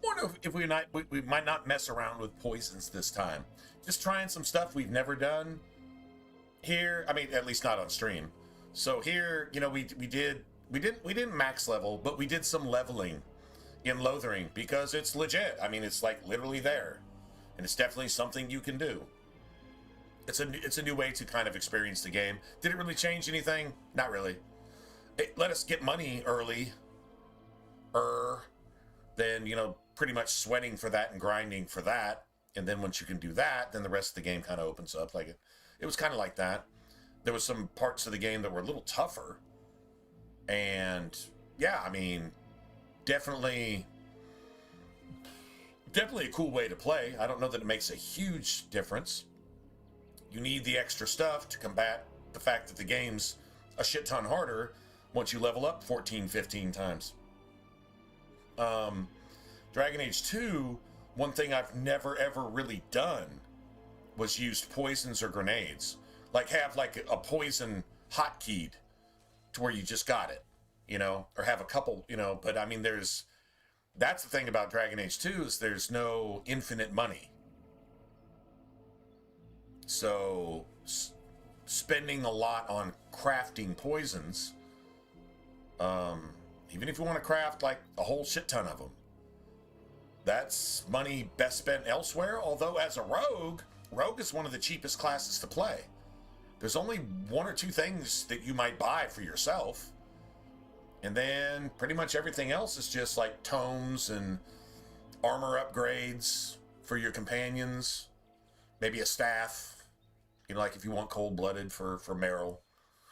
Wonder if we might not mess around with poisons this time. Just trying some stuff we've never done here. I mean, at least not on stream. So here, you know, we didn't max level, but we did some leveling in Lothering because it's legit. I mean, it's like literally there, and it's definitely something you can do. It's a new way to kind of experience the game. Did it really change anything? Not really. It let us get money early. Then, you know, pretty much sweating for that and grinding for that. And then once you can do that, then the rest of the game kind of opens up. Like it was kind of like that. There was some parts of the game that were a little tougher. And yeah, I mean, definitely a cool way to play. I don't know that it makes a huge difference. You need the extra stuff to combat the fact that the game's a shit ton harder once you level up 14, 15 times. Dragon Age 2, one thing I've never ever really done was used poisons or grenades. Like have like a poison hotkeyed to where you just got it, you know, or have a couple, you know, but I mean that's the thing about Dragon Age 2 is there's no infinite money. So spending a lot on crafting poisons, even if you want to craft like a whole shit ton of them, that's money best spent elsewhere. Although as a rogue is one of the cheapest classes to play. There's only 1 or 2 things that you might buy for yourself. And then pretty much everything else is just like tomes and armor upgrades for your companions. Maybe a staff, you know, like if you want cold-blooded for Meryl,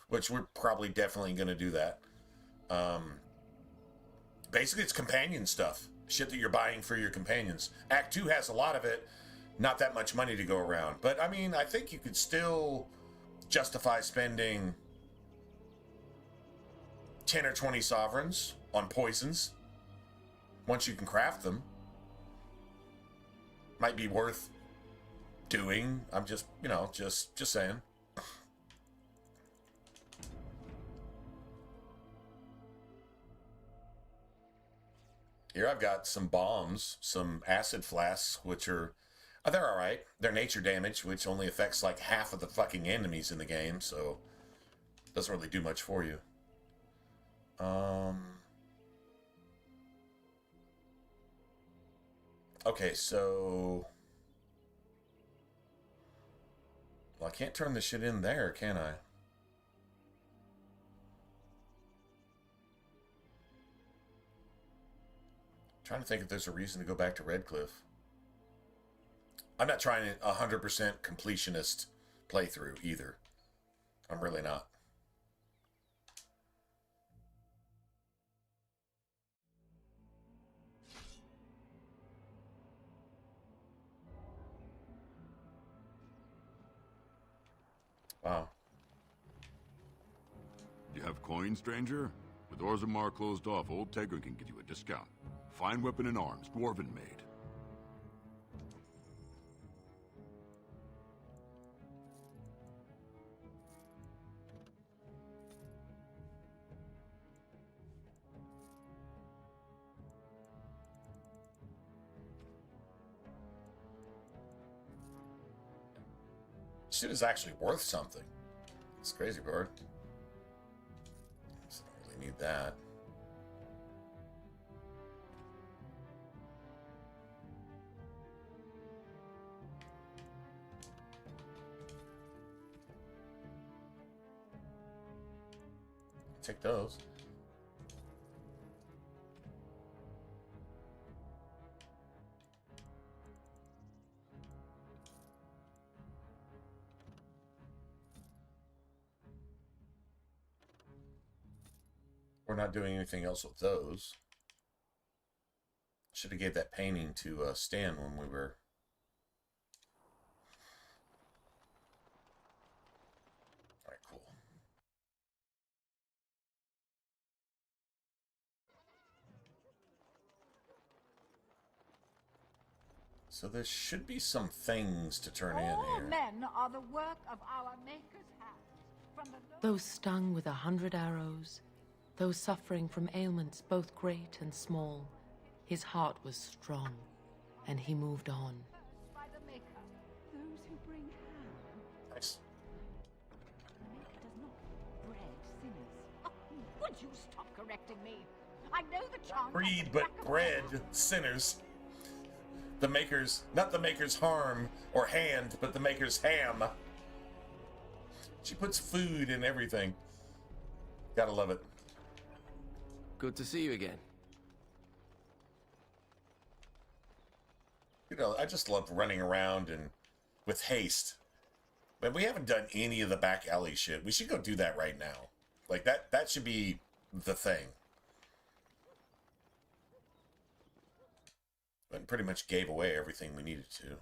which we're probably definitely going to do that. Basically, it's companion stuff. Shit that you're buying for your companions. Act 2 has a lot of it. Not that much money to go around. But, I mean, I think you could still justify spending 10 or 20 sovereigns on poisons once you can craft them. Might be worth doing. I'm just, you know, just saying. Here I've got some bombs, some acid flasks, which are, they're all right. They're nature damage, which only affects like half of the fucking enemies in the game, so doesn't really do much for you. Okay, so Well, I can't turn this shit in there, can I? Trying to think if there's a reason to go back to Redcliffe. I'm not trying a 100% completionist playthrough either. I'm really not. Wow. You have coin, stranger? With Orzammar closed off, old Tegra can get you a discount. Fine weapon and arms, dwarven made. Shit is actually worth something. It's crazy, bird. So I don't really need that. Take those. We're not doing anything else with those. Should have gave that painting to Stan when we were... Alright, cool. So there should be some things to turn in All here. men are the work of our Maker's hands. From the Those stung with 100 arrows, those suffering from ailments both great and small, his heart was strong, and he moved on. by the Maker, those who bring harm. Nice. The Maker does not breed sinners. Oh, would you stop correcting me? I know the chant. Breed, but bred sinners. The Maker's, not the Maker's harm or hand, but the Maker's ham. She puts food in everything. Gotta love it. Good to see you again. You know, I just love running around and with haste. But we haven't done any of the back alley shit. We should go do that right now. Like that should be the thing. And pretty much gave away everything we needed to.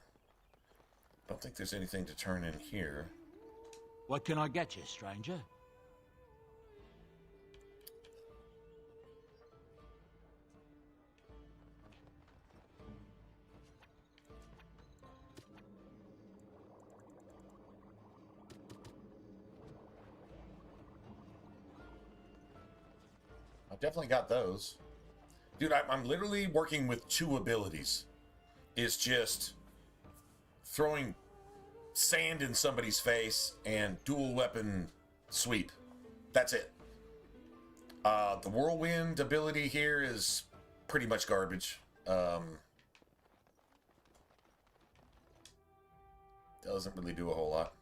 Don't think there's anything to turn in here. What can I get you, stranger? I've definitely got those. Dude, I'm literally working with 2 abilities. Is just throwing sand in somebody's face and dual weapon sweep. That's it. The whirlwind ability here is pretty much garbage. Doesn't really do a whole lot.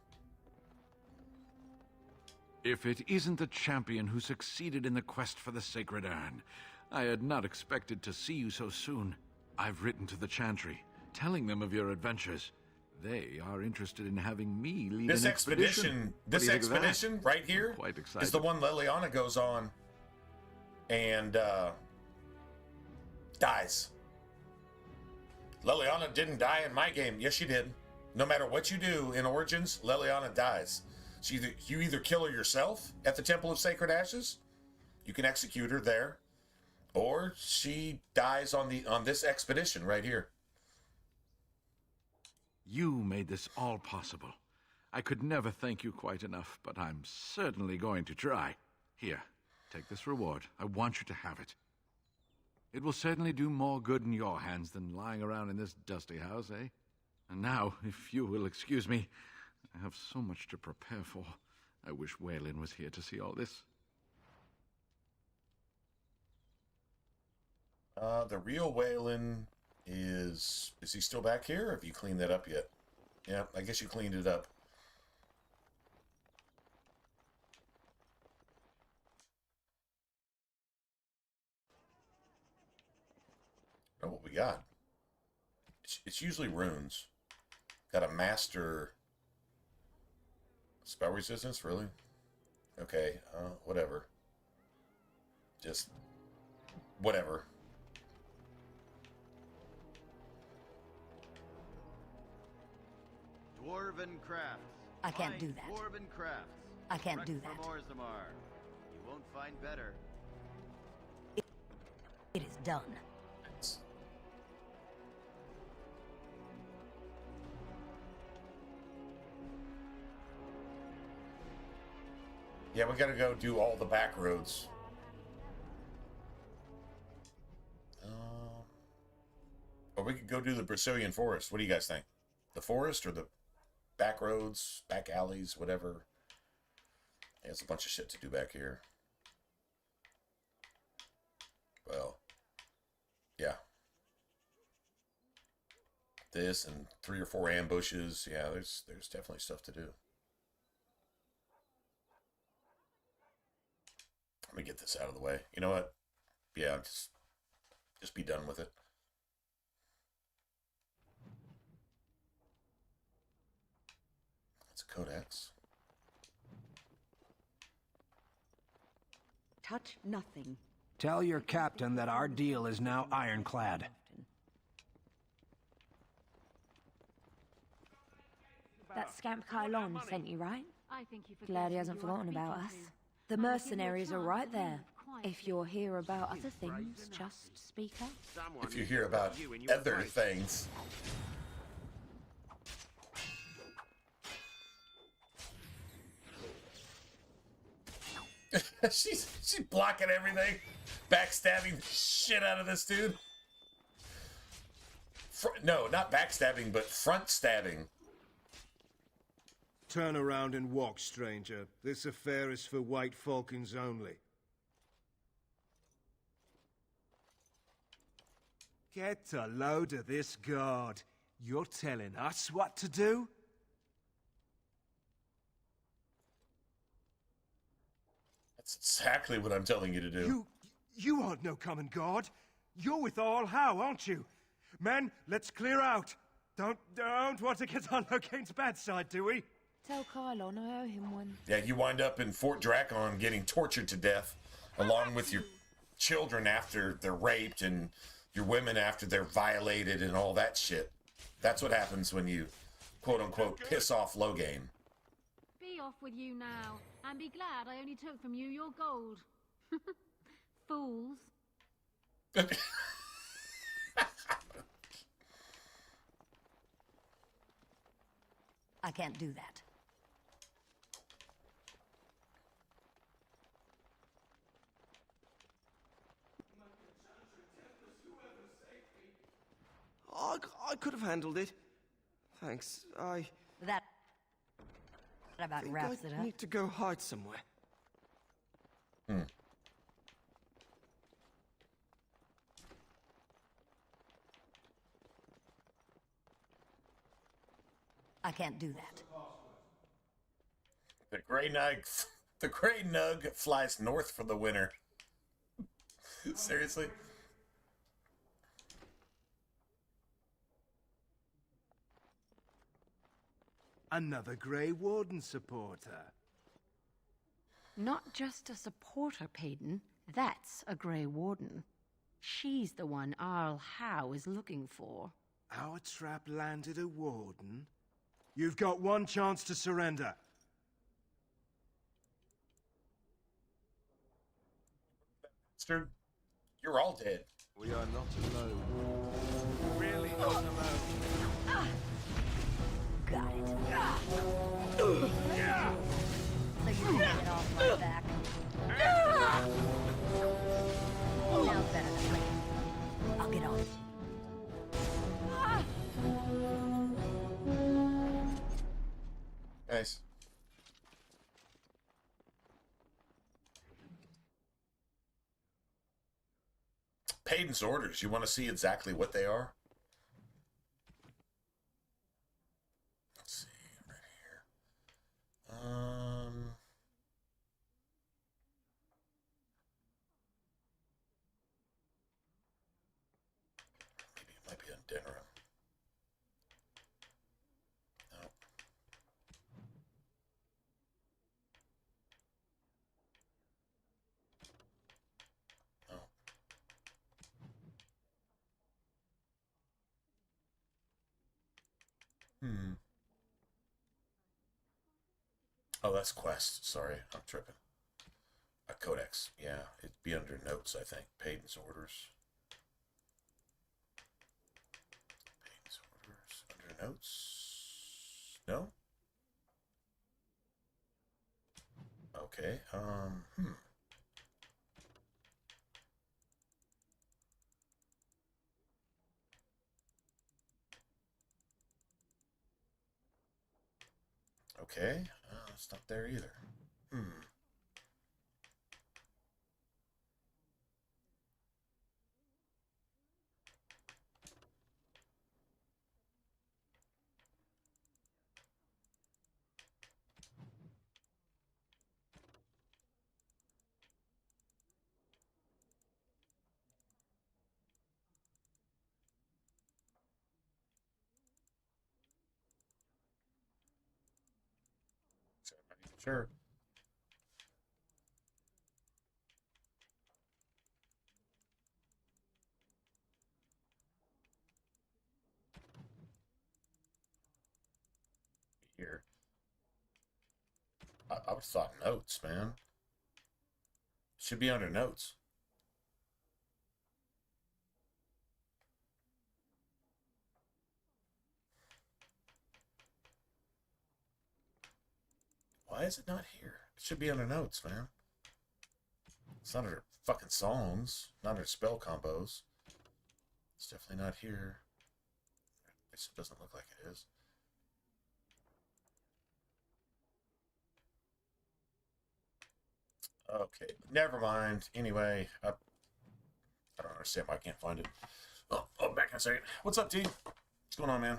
If it isn't the champion who succeeded in the quest for the Sacred Urn, I had not expected to see you so soon. I've written to the Chantry, telling them of your adventures. They are interested in having me lead This an expedition. This expedition right here Quite excited. is the one Liliana goes on and dies. Liliana didn't die in my game. Yes, she did. No matter what you do in Origins, Liliana dies. You either kill her yourself at the Temple of Sacred Ashes, you can execute her there, or she dies on this expedition right here. You made this all possible. I could never thank you quite enough, but I'm certainly going to try. Here, take this reward. I want you to have it. It will certainly do more good in your hands than lying around in this dusty house, eh? And now, if you will excuse me, I have so much to prepare for. I wish Waylon was here to see all this. The real Waylon is he still back here? Or have you cleaned that up yet? Yeah, I guess you cleaned it up. God. It's usually runes. Got a master spell resistance, really? Okay, whatever. Just whatever. Dwarven crafts. I can't do that. Dwarven crafts. I can't do that. From Orzammar. You won't find better. It is done. Yeah, we gotta go do all the back roads. Or we could go do the Brazilian forest. What do you guys think? The forest or the back roads, back alleys, whatever? There's a bunch of shit to do back here. Well, yeah. This and 3 or 4 ambushes. Yeah, there's definitely stuff to do. Let me get this out of the way. You know what? Yeah, just be done with it. It's a codex. Touch nothing. Tell your captain that our deal is now ironclad. That scamp Kylon sent you, right? I think you Glad he hasn't forgotten about us. The mercenaries are right there. If you're here about other things, just speak up. If you hear about other things. she's blocking everything, backstabbing the shit out of this dude. No, not backstabbing, but front stabbing. Turn around and walk, stranger. This affair is for White Falcons only. Get a load of this guard. You're telling us what to do? That's exactly what I'm telling you to do. You aren't no common guard. You're with All How, aren't you? Men, let's clear out. Don't want to get on Locane's bad side, do we? Tell Kylon I owe him one. Yeah, you wind up in Fort Dracon getting tortured to death, along with your children after they're raped and your women after they're violated and all that shit. That's what happens when you, quote-unquote, piss off Loghain. Be off with you now, and be glad I only took from you your gold. Fools. I can't do that. I could have handled it. Thanks. That about wraps it I up. need to go hide somewhere. I can't do that. The Grey Nug flies north for the winter. Seriously? Another Grey Warden supporter. Not just a supporter, Payton. That's a Grey Warden. She's the one Arl Howe is looking for. Our trap landed a Warden? You've got one chance to surrender. Bastard, you're all dead. We are not alone. Really not alone. Got it. So you can get off my back. Now better than later. I'll get on. Nice. Payton's orders. You want to see exactly what they are? Let's see, right here. Maybe Oh, that's quest. Sorry, I'm tripping. A codex. Yeah, it'd be under notes, I think. Payton's orders. Payton's orders. Under notes. No? Okay. Okay. It's not there either. Sure. Here. I would have thought notes, man. Should be under notes. Why is it not here? It should be under notes, man. It's not under fucking songs. Not under spell combos. It's definitely not here. It doesn't look like it is. Okay, never mind. Anyway, I don't understand why I can't find it. Oh, back in a second. What's up, T? What's going on, man?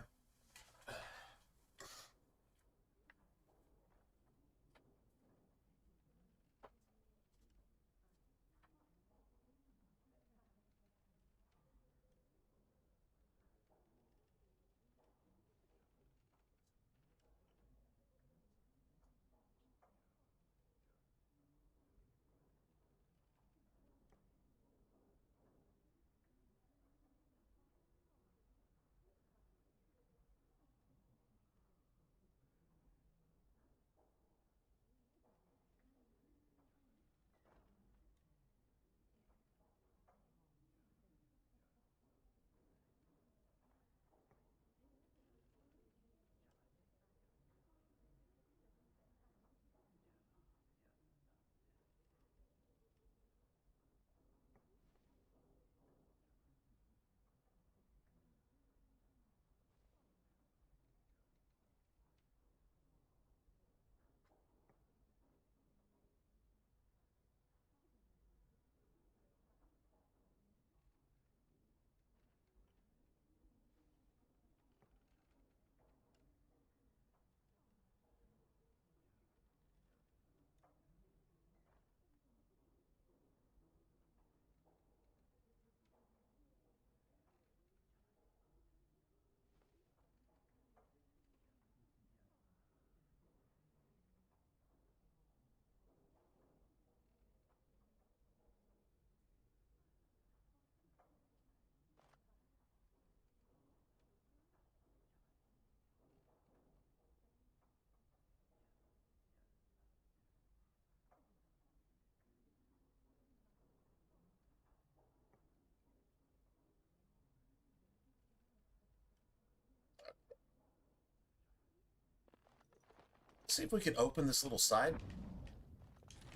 See if we can open this little side.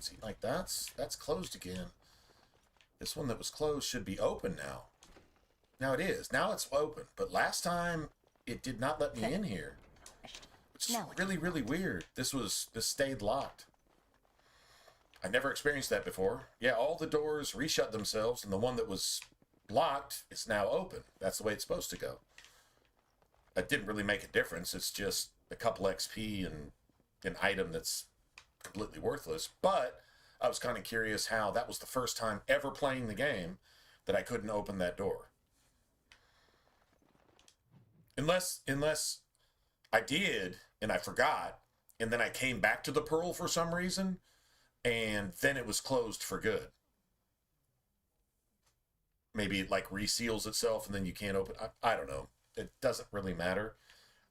See, like that's closed again. This one that was closed should be open now. Now it is. Now it's open. But last time it did not let me in here. Which is really, really weird. This stayed locked. I never experienced that before. Yeah, all the doors reshut themselves, and the one that was locked is now open. That's the way it's supposed to go. That didn't really make a difference. It's just a couple XP and an item that's completely worthless. But I was kind of curious how that was the first time ever playing the game that I couldn't open that door. Unless I did and I forgot, and then I came back to the pearl for some reason, and then it was closed for good. Maybe it like reseals itself and then you can't open. I don't know. It doesn't really matter.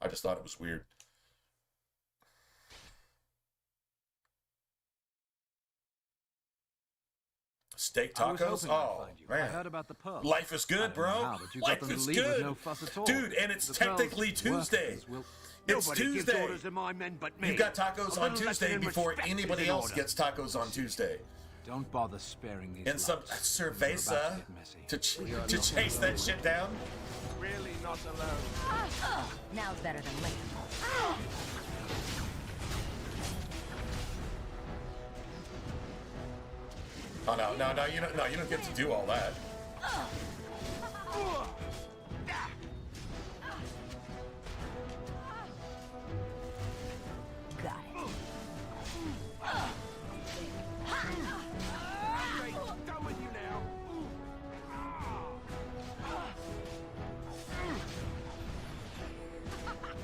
I just thought it was weird. Steak tacos? Oh, I man. heard about the pub. Life is good, bro. How, but you got Life them to is leave with good. no fuss at all. Dude, and it's The technically Pearl's Tuesday. workers will- It's Nobody gives Tuesday. orders to my men but me. You got tacos A on little Tuesday lesson in before respect is anybody in else order. gets tacos on Tuesday. Don't bother sparing these And some blokes. They're about to cerveza get messy. to chase that shit down. Really not alone. Now's better than later. Oh no, you don't get to do all that. Got it. Done with you now.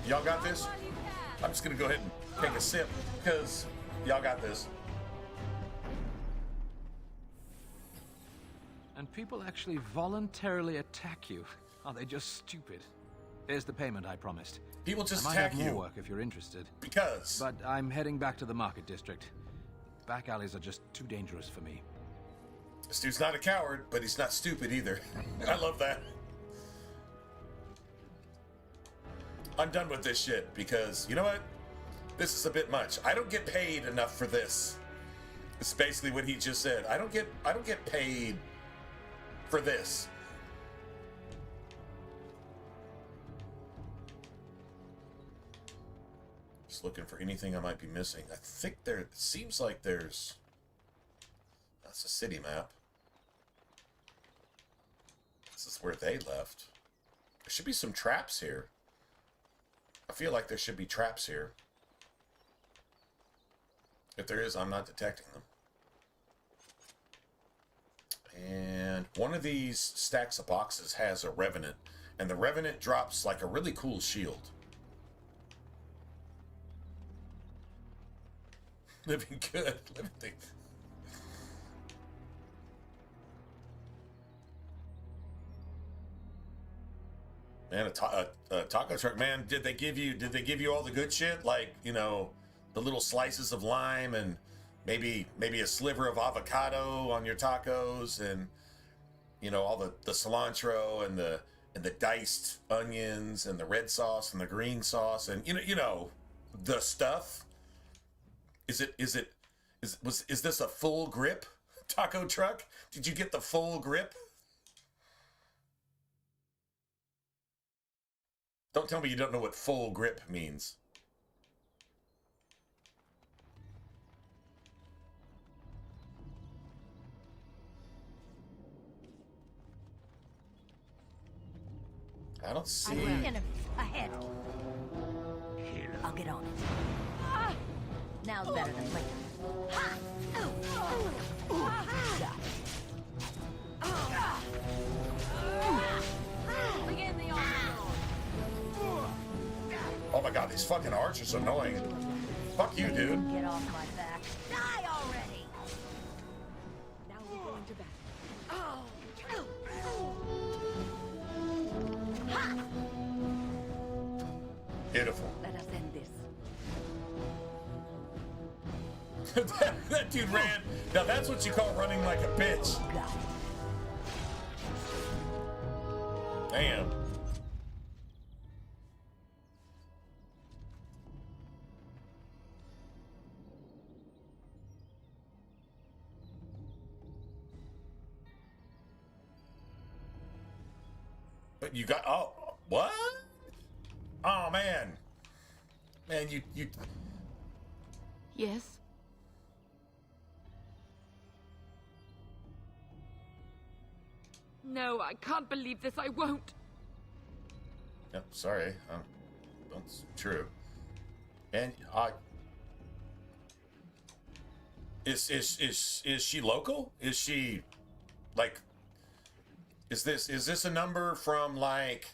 Y'all got this? I'm just gonna go ahead and take a sip because y'all got this. And people actually voluntarily attack you. Are they just stupid? Here's the payment I promised. People just I might attack have more you work if you're interested. because. But I'm heading back to the market district. Back alleys are just too dangerous for me. This dude's not a coward, but he's not stupid either. I love that. I'm done with this shit because, you know what? This is a bit much. I don't get paid enough for this. It's basically what he just said. I don't get paid for this. Just looking for anything I might be missing. I think there seems like there's. That's a city map. This is where they left. There should be some traps here. I feel like there should be traps here. If there is, I'm not detecting them. And one of these stacks of boxes has a Revenant, and the Revenant drops like a really cool shield. Living good. Living. Man, a taco truck. Man, did they give you all the good shit? Like, you know, the little slices of lime and maybe a sliver of avocado on your tacos, and you know, all the cilantro and the diced onions and the red sauce and the green sauce and you know the stuff. Is this a full grip taco truck? Did you get the full grip? Don't tell me you don't know what full grip means. I don't see. Enemies ahead. I'll get on it. Now's better than later. Begin the onslaught. Oh my god, these fucking archers are annoying. Fuck you, dude. Get off my back. Die already. Now we're going to battle. Beautiful. Let us end this. That dude ran. Now that's what you call running like a bitch. Got it. Damn. But you got, oh, what? Oh man. Man, you Yes? No, I can't believe this. I won't. Yep, sorry. That's true. And is she local? Is she like is this a number from like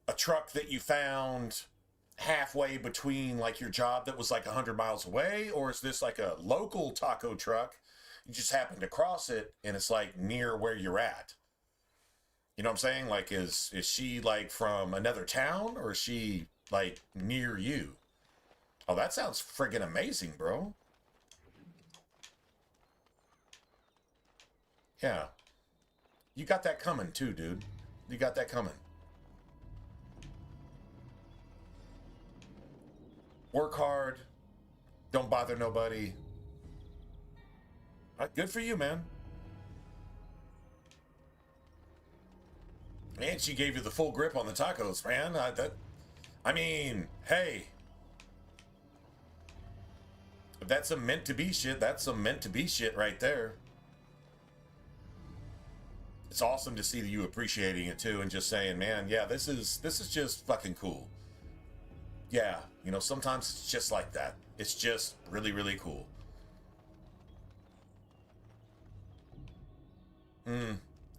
a truck that you found halfway between like your job that was like 100 miles away, or is this like a local taco truck? You just happened to cross it and it's like near where you're at. You know what I'm saying? Like, is she like from another town, or is she like, near you. Oh, that sounds friggin' amazing, bro. Yeah. You got that coming, too, dude. You got that coming. Work hard. Don't bother nobody. All right, good for you, man. And she gave you the full grip on the tacos, man. I mean, hey. If that's some meant to be shit, that's some meant to be shit right there. It's awesome to see you appreciating it too and just saying, man, yeah, this is just fucking cool. Yeah, you know, sometimes it's just like that. It's just really, really cool.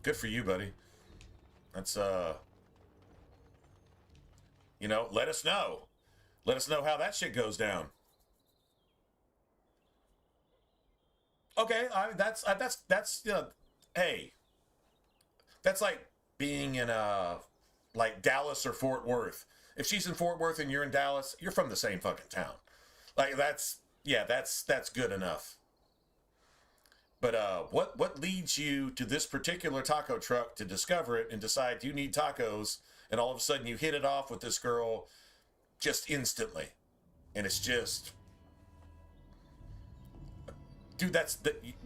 Good for you, buddy. That's, you know, let us know. Let us know how that shit goes down. Okay, that's you know, hey, that's like being in like Dallas or Fort Worth. If she's in Fort Worth and you're in Dallas, you're from the same fucking town. Like that's good enough. But what leads you to this particular taco truck to discover it and decide you need tacos, and all of a sudden you hit it off with this girl just instantly, and it's just, dude,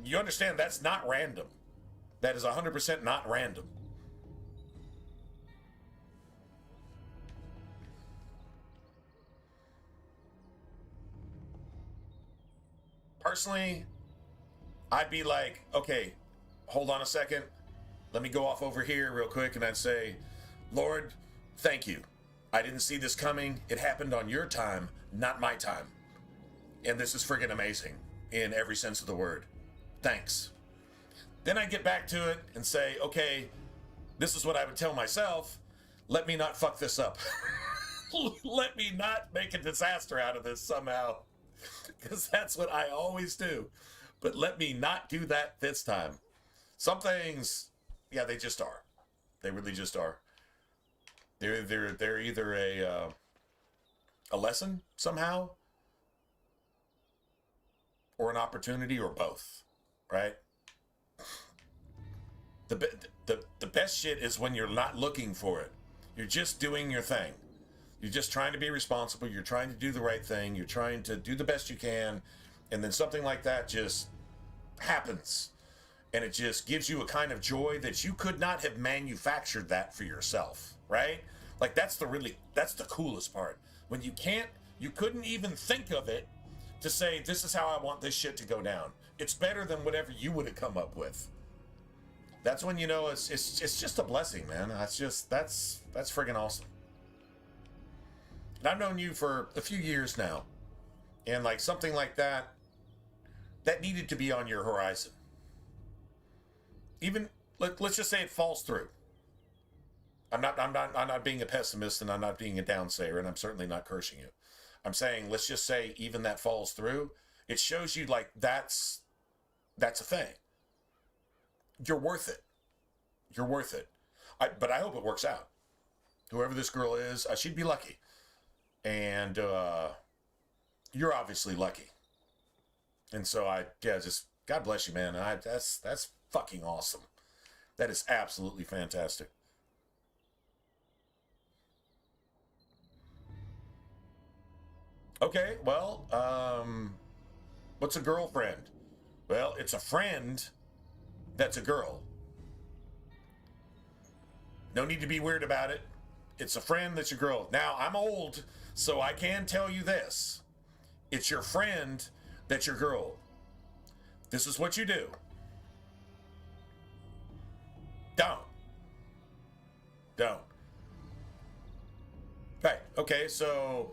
you understand that's not random. That is 100% not random. Personally, I'd be like, okay, hold on a second. Let me go off over here real quick, and I'd say, Lord, thank you. I didn't see this coming. It happened on your time, not my time. And this is friggin' amazing in every sense of the word. Thanks. Then I'd get back to it and say, okay, this is what I would tell myself. Let me not fuck this up. Let me not make a disaster out of this somehow. Because that's what I always do. But let me not do that this time. Some things, yeah, they just are. They really just are. They're either a lesson somehow, or an opportunity, or both, right? The best shit is when you're not looking for it. You're just doing your thing. You're just trying to be responsible. You're trying to do the right thing. You're trying to do the best you can. And then something like that just happens. And it just gives you a kind of joy that you could not have manufactured that for yourself, right? Like that's the coolest part. When you couldn't even think of it to say, this is how I want this shit to go down. It's better than whatever you would have come up with. That's when you know it's just a blessing, man. That's friggin' awesome. And I've known you for a few years now. And like something like that needed to be on your horizon. Even let's just say it falls through. I'm not being a pessimist, and I'm not being a downsayer, and I'm certainly not cursing you. I'm saying, let's just say even that falls through. It shows you like that's a thing. You're worth it. You're worth it. But I hope it works out. Whoever this girl is, she'd be lucky. And you're obviously lucky. And so just God bless you, man. That's fucking awesome. That is absolutely fantastic. Okay, well, what's a girlfriend? Well, it's a friend that's a girl. No need to be weird about it. It's a friend that's a girl. Now, I'm old, so I can tell you this. It's your friend that's your girl. This is what you do. Don't. Right, okay, so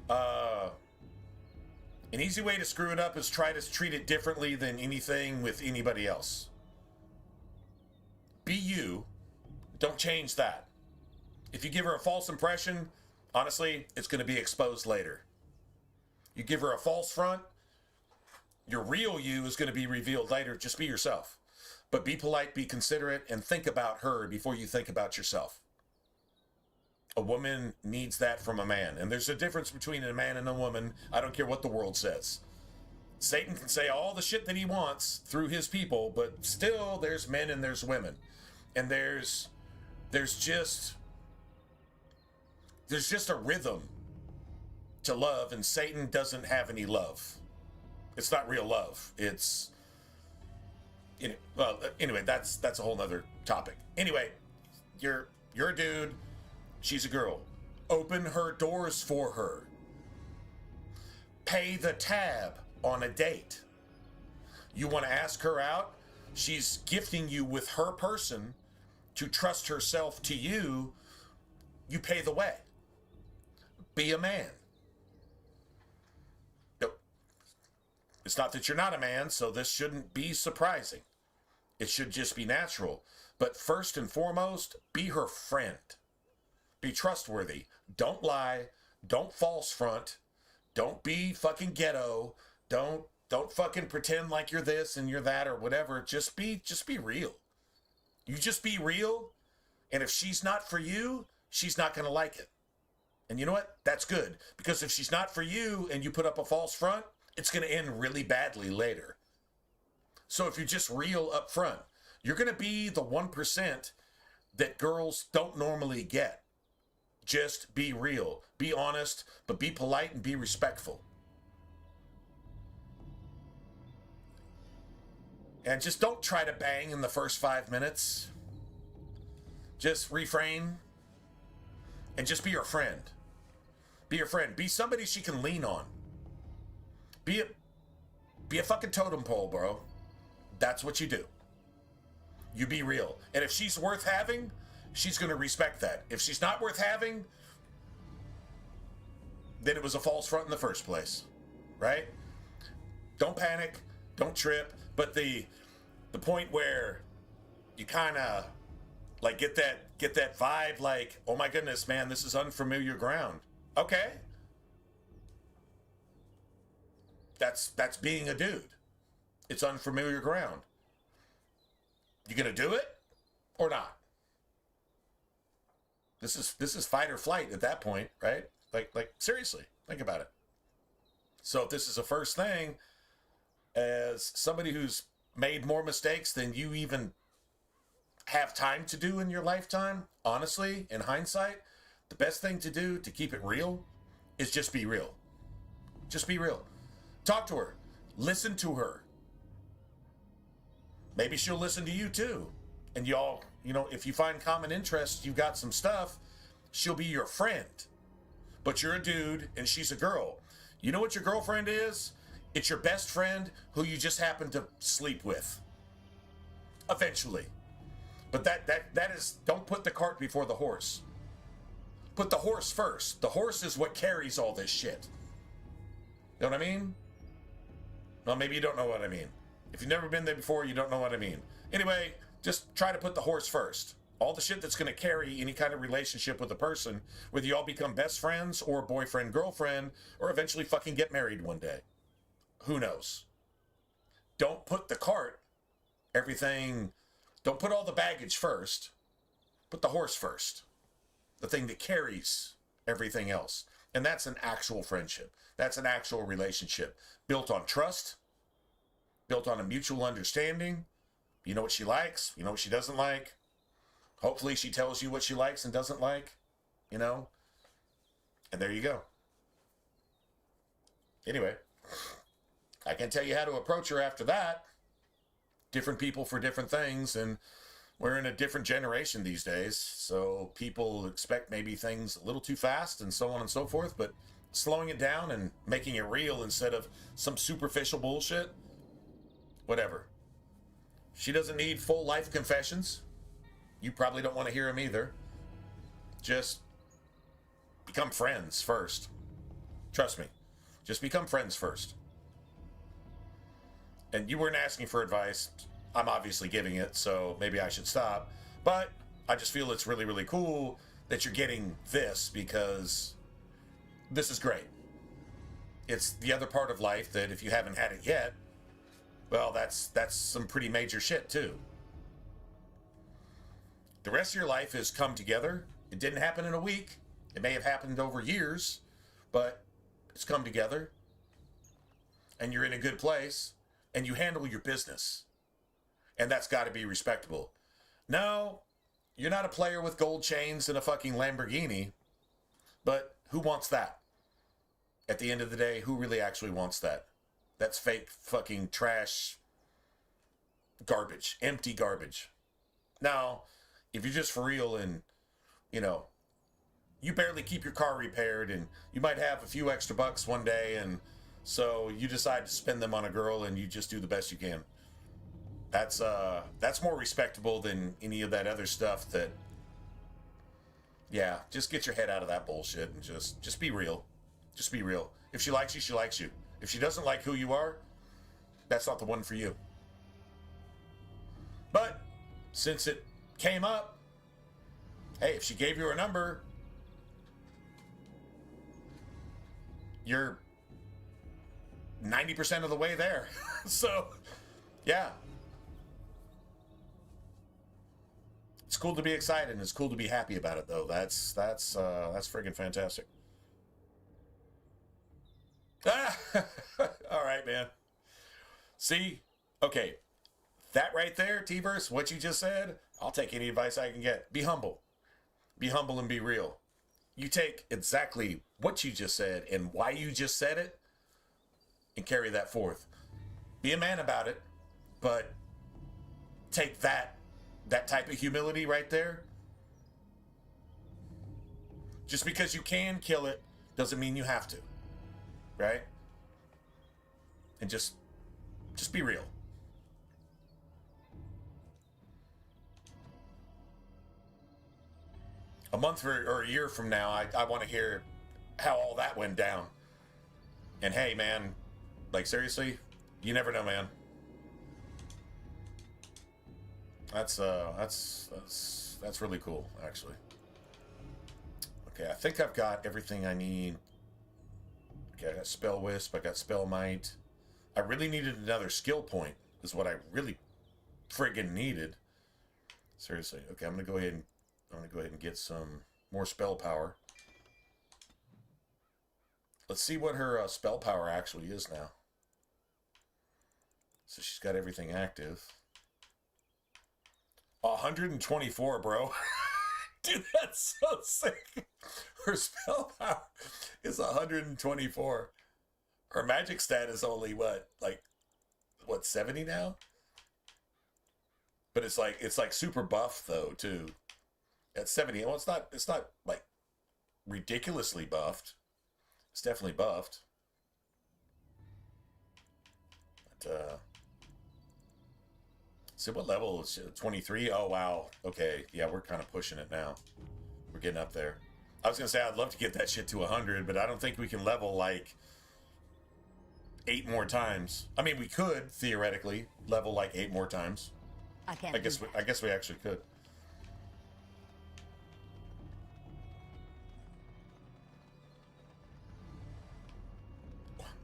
an easy way to screw it up is try to treat it differently than anything with anybody else. Be you. Don't change that. If you give her a false impression, honestly, it's going to be exposed later. You give her a false front, your real you is going to be revealed later. Just be yourself. But be polite, be considerate, and think about her before you think about yourself. A woman needs that from a man. And there's a difference between a man and a woman. I don't care what the world says. Satan can say all the shit that he wants through his people, but still there's men and there's women. And there's just a rhythm to love, and Satan doesn't have any love. It's not real love. It's, well, anyway, that's a whole nother topic. Anyway, you're a dude, she's a girl. Open her doors for her. Pay the tab on a date. You want to ask her out? She's gifting you with her person to trust herself to you. You pay the way. Be a man. No, it's not that you're not a man, so this shouldn't be surprising. It should just be natural. But first and foremost, be her friend. Be trustworthy. Don't lie. Don't false front. Don't be fucking ghetto. Don't fucking pretend like you're this and you're that or whatever. Just be real. You just be real. And if she's not for you, she's not going to like it. And you know what? That's good. Because if she's not for you and you put up a false front, it's going to end really badly later. So if you're just real up front, you're going to be the 1% that girls don't normally get. Just be real. Be honest, but be polite and be respectful. And just don't try to bang in the first 5 minutes. Just refrain. And just be her friend. Be her friend. Be somebody she can lean on. Be a fucking totem pole, bro. That's what you do. You be real. And if she's worth having, she's going to respect that. If she's not worth having, then it was a false front in the first place. Right? Don't panic. Don't trip. But the point where you kind of like get that vibe, like, oh my goodness, man, this is unfamiliar ground. Okay. That's being a dude. It's unfamiliar ground. You gonna do it or not? This is fight or flight at that point, right? Like seriously, think about it. So if this is a first thing, as somebody who's made more mistakes than you even have time to do in your lifetime, honestly, in hindsight, the best thing to do to keep it real is just be real. Just be real. Talk to her. Listen to her. Maybe she'll listen to you too. And y'all, if you find common interests, you've got some stuff, she'll be your friend. But you're a dude and she's a girl. You know what your girlfriend is? It's your best friend who you just happen to sleep with. Eventually. But that is, don't put the cart before the horse. Put the horse first. The horse is what carries all this shit. You know what I mean? Well, maybe you don't know what I mean. If you've never been there before, you don't know what I mean. Anyway, just try to put the horse first. All the shit that's going to carry any kind of relationship with a person, whether you all become best friends or boyfriend, girlfriend, or eventually fucking get married one day. Who knows? Don't put the cart, don't put all the baggage first. Put the horse first. The thing that carries everything else. And that's an actual friendship. That's an actual relationship. Built on trust. Built on a mutual understanding. You know what she likes. You know what she doesn't like. Hopefully she tells you what she likes and doesn't like. And there you go. Anyway. I can tell you how to approach her after that. Different people for different things, and we're in a different generation these days, so people expect maybe things a little too fast and so on and so forth, but slowing it down and making it real instead of some superficial bullshit, whatever. She doesn't need full life confessions. You probably don't want to hear them either. Just become friends first. Trust me. Just become friends first. And you weren't asking for advice. I'm obviously giving it, so maybe I should stop. But I just feel it's really, really cool that you're getting this, because this is great. It's the other part of life that if you haven't had it yet, well, that's some pretty major shit too. The rest of your life is come together It didn't happen in a week. It may have happened over years, but it's come together. And you're in a good place, and you handle your business. And that's got to be respectable. No, you're not a player with gold chains and a fucking Lamborghini, but who wants that? At the end of the day, who really actually wants that? That's fake fucking trash garbage, empty garbage. Now, if you're just for real and, you know, you barely keep your car repaired and you might have a few extra bucks one day and so you decide to spend them on a girl and you just do the best you can. That's more respectable than any of that other stuff that, yeah, just get your head out of that bullshit and just be real. Just be real. If she likes you, she likes you. If she doesn't like who you are, that's not the one for you. But since it came up, hey, if she gave you her number, you're 90% of the way there. So, yeah. It's cool to be excited and it's cool to be happy about it though. That's friggin' fantastic. All right, man. See? Okay. That right there, T-Verse, what you just said, I'll take any advice I can get. Be humble. Be humble and be real. You take exactly what you just said and why you just said it and carry that forth. Be a man about it, but take that type of humility right there. Just because you can kill it doesn't mean you have to. Right? And just be real. A month or a year from now, I want to hear how all that went down. And hey, man, like seriously, you never know, man. That's really cool, actually. Okay, I think I've got everything I need. Okay, I got Spell Wisp, I got Spell Might. I really needed another skill point, is what I really friggin' needed. Seriously. Okay, I'm gonna go ahead and get some more spell power. Let's see what her spell power actually is now. So she's got everything active. 124, bro. Dude, that's so sick. Her spell power is 124. Her magic stat is only what 70 now? But it's like super buff though, too. At 70. Well, it's not like ridiculously buffed. It's definitely buffed. But so what level is 23? Oh wow. Okay. Yeah, we're kind of pushing it now. We're getting up there. I was gonna say I'd love to get that shit to 100, but I don't think we can level like 8 more times. I mean, we could theoretically level like 8 more times. I guess we actually could.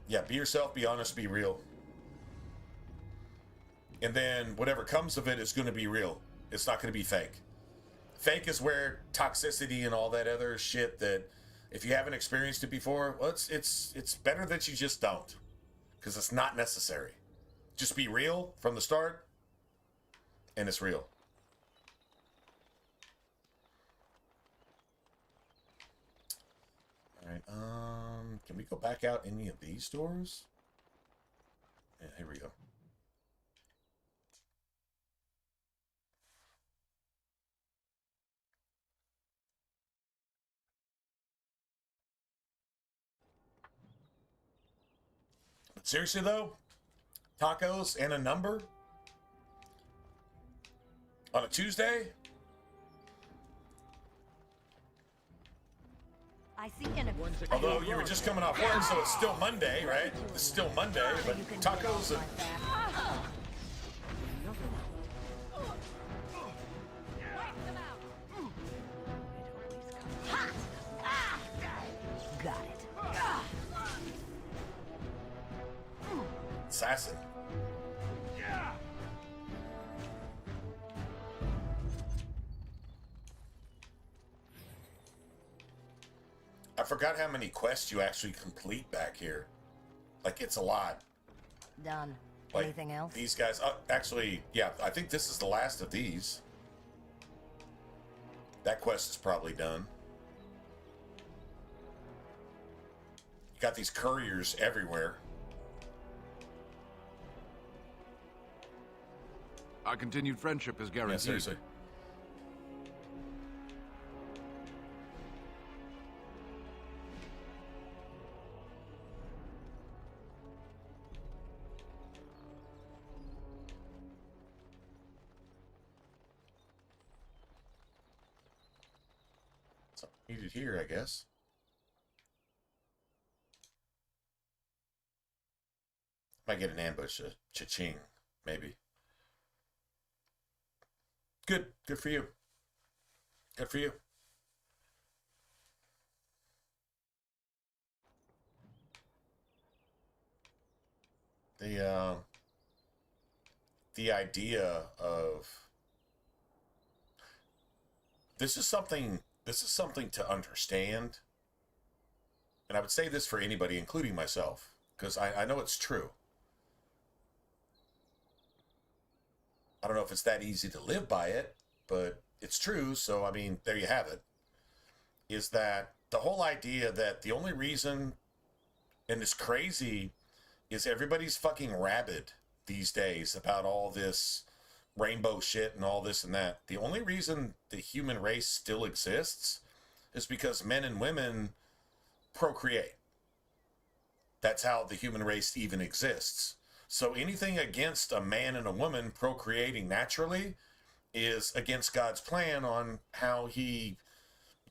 Yeah, be yourself, be honest, be real. And then whatever comes of it is going to be real. It's not going to be fake. Fake is where toxicity and all that other shit that if you haven't experienced it before, well, it's better that you just don't. Because it's not necessary. Just be real from the start, and it's real. All right, can we go back out any of these doors? Yeah, here we go. But seriously though, tacos and a number on a Tuesday? I see enemies. Although you were just coming off work, so it's still Monday, right? It's still Monday, but tacos and... Got it. Assassin. forgot how many quests you actually complete back here. Like, it's a lot. Done. Like, Anything else? these guys, actually, yeah, I think this is the last of these. That quest is probably done. You got these couriers everywhere. Our continued friendship is guaranteed. Yeah, seriously. Something needed here, I guess. Might get an ambush, a cha-ching, maybe. Good. Good for you. Good for you. The idea of this is something to understand, and I would say this for anybody, including myself, because I know it's true. I don't know if it's that easy to live by it, but it's true. So, I mean, there you have it. Is that the whole idea that the only reason, and it's crazy, is everybody's fucking rabid these days about all this rainbow shit and all this and that. The only reason the human race still exists is because men and women procreate. That's how the human race even exists. So anything against a man and a woman procreating naturally is against God's plan on how he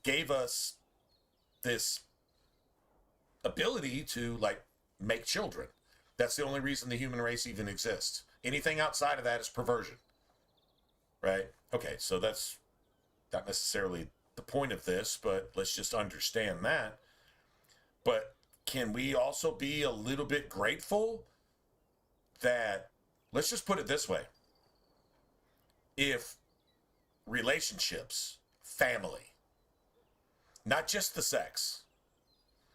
gave us this ability to, like, make children. That's the only reason the human race even exists. Anything outside of that is perversion. Right? Okay, so that's not necessarily the point of this, but let's just understand that. But can we also be a little bit grateful that, let's just put it this way, if relationships, family, not just the sex,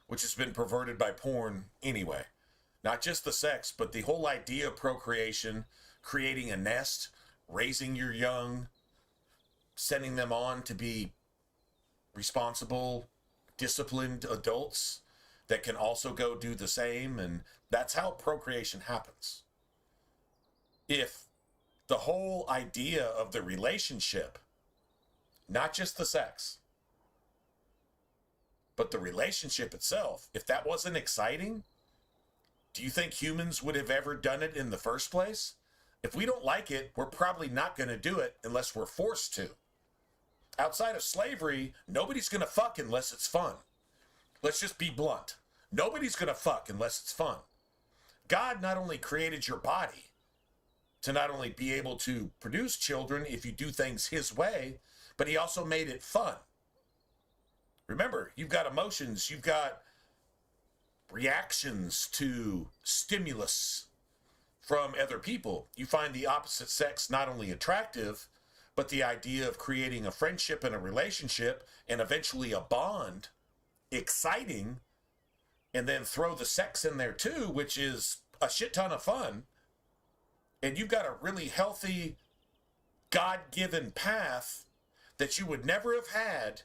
which has been perverted by porn anyway, not just the sex, but the whole idea of procreation, creating a nest, raising your young, sending them on to be responsible, disciplined adults that can also go do the same, and that's how procreation happens. If the whole idea of the relationship, not just the sex, but the relationship itself, if that wasn't exciting, do you think humans would have ever done it in the first place? If we don't like it, we're probably not going to do it unless we're forced to. Outside of slavery, nobody's going to fuck unless it's fun. Let's just be blunt. Nobody's going to fuck unless it's fun. God not only created your body to not only be able to produce children if you do things his way, but he also made it fun. Remember, you've got emotions, you've got reactions to stimulus from other people. You find the opposite sex not only attractive, but the idea of creating a friendship and a relationship and eventually a bond exciting, and then throw the sex in there too, which is a shit ton of fun. And you've got a really healthy, God-given path that you would never have had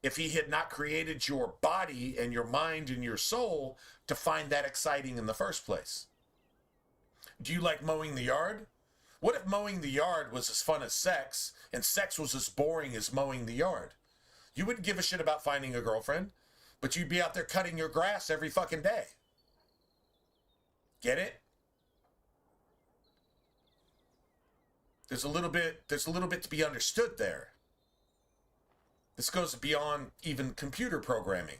if he had not created your body and your mind and your soul to find that exciting in the first place. Do you like mowing the yard? What if mowing the yard was as fun as sex, and sex was as boring as mowing the yard? You wouldn't give a shit about finding a girlfriend, but you'd be out there cutting your grass every fucking day. Get it? There's a little bit to be understood there. This goes beyond even computer programming.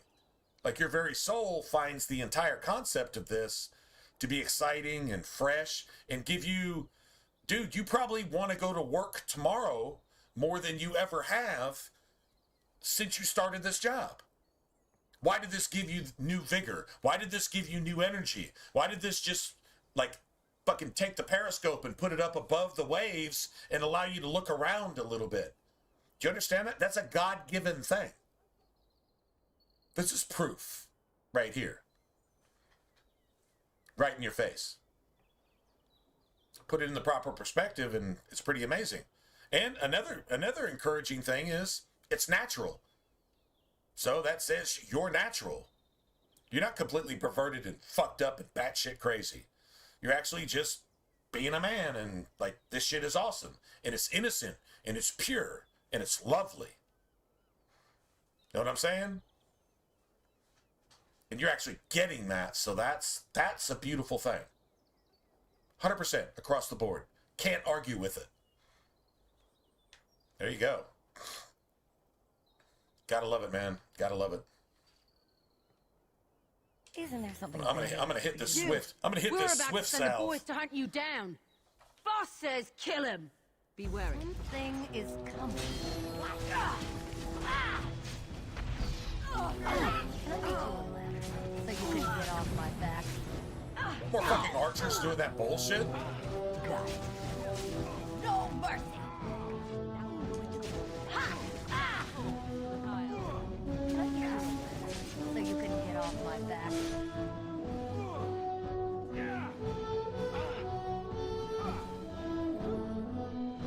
Like, your very soul finds the entire concept of this to be exciting and fresh and give you, dude, you probably want to go to work tomorrow more than you ever have since you started this job. Why did this give you new vigor? Why did this give you new energy? Why did this just, like, fucking take the periscope and put it up above the waves and allow you to look around a little bit? Do you understand that? That's a God-given thing. This is proof right here. Right in your face. Put it in the proper perspective and it's pretty amazing. And another encouraging thing is it's natural. So that says you're natural. You're not completely perverted and fucked up and batshit crazy. You're actually just being a man, and like, this shit is awesome, and it's innocent, and it's pure, and it's lovely. Know what I'm saying? And you're actually getting that, so that's a beautiful thing. 100% across the board. Can't argue with it. There you go. Gotta love it, man. Gotta love it. Isn't there something? I'm gonna hit this swift. I'm gonna hit We're this about swift to send the salve. boys to hunt you down. Boss says kill him. Be wary. Something is coming. So you can get off my back. More fucking archers doing that bullshit. Got it. No mercy. So you can get off my back.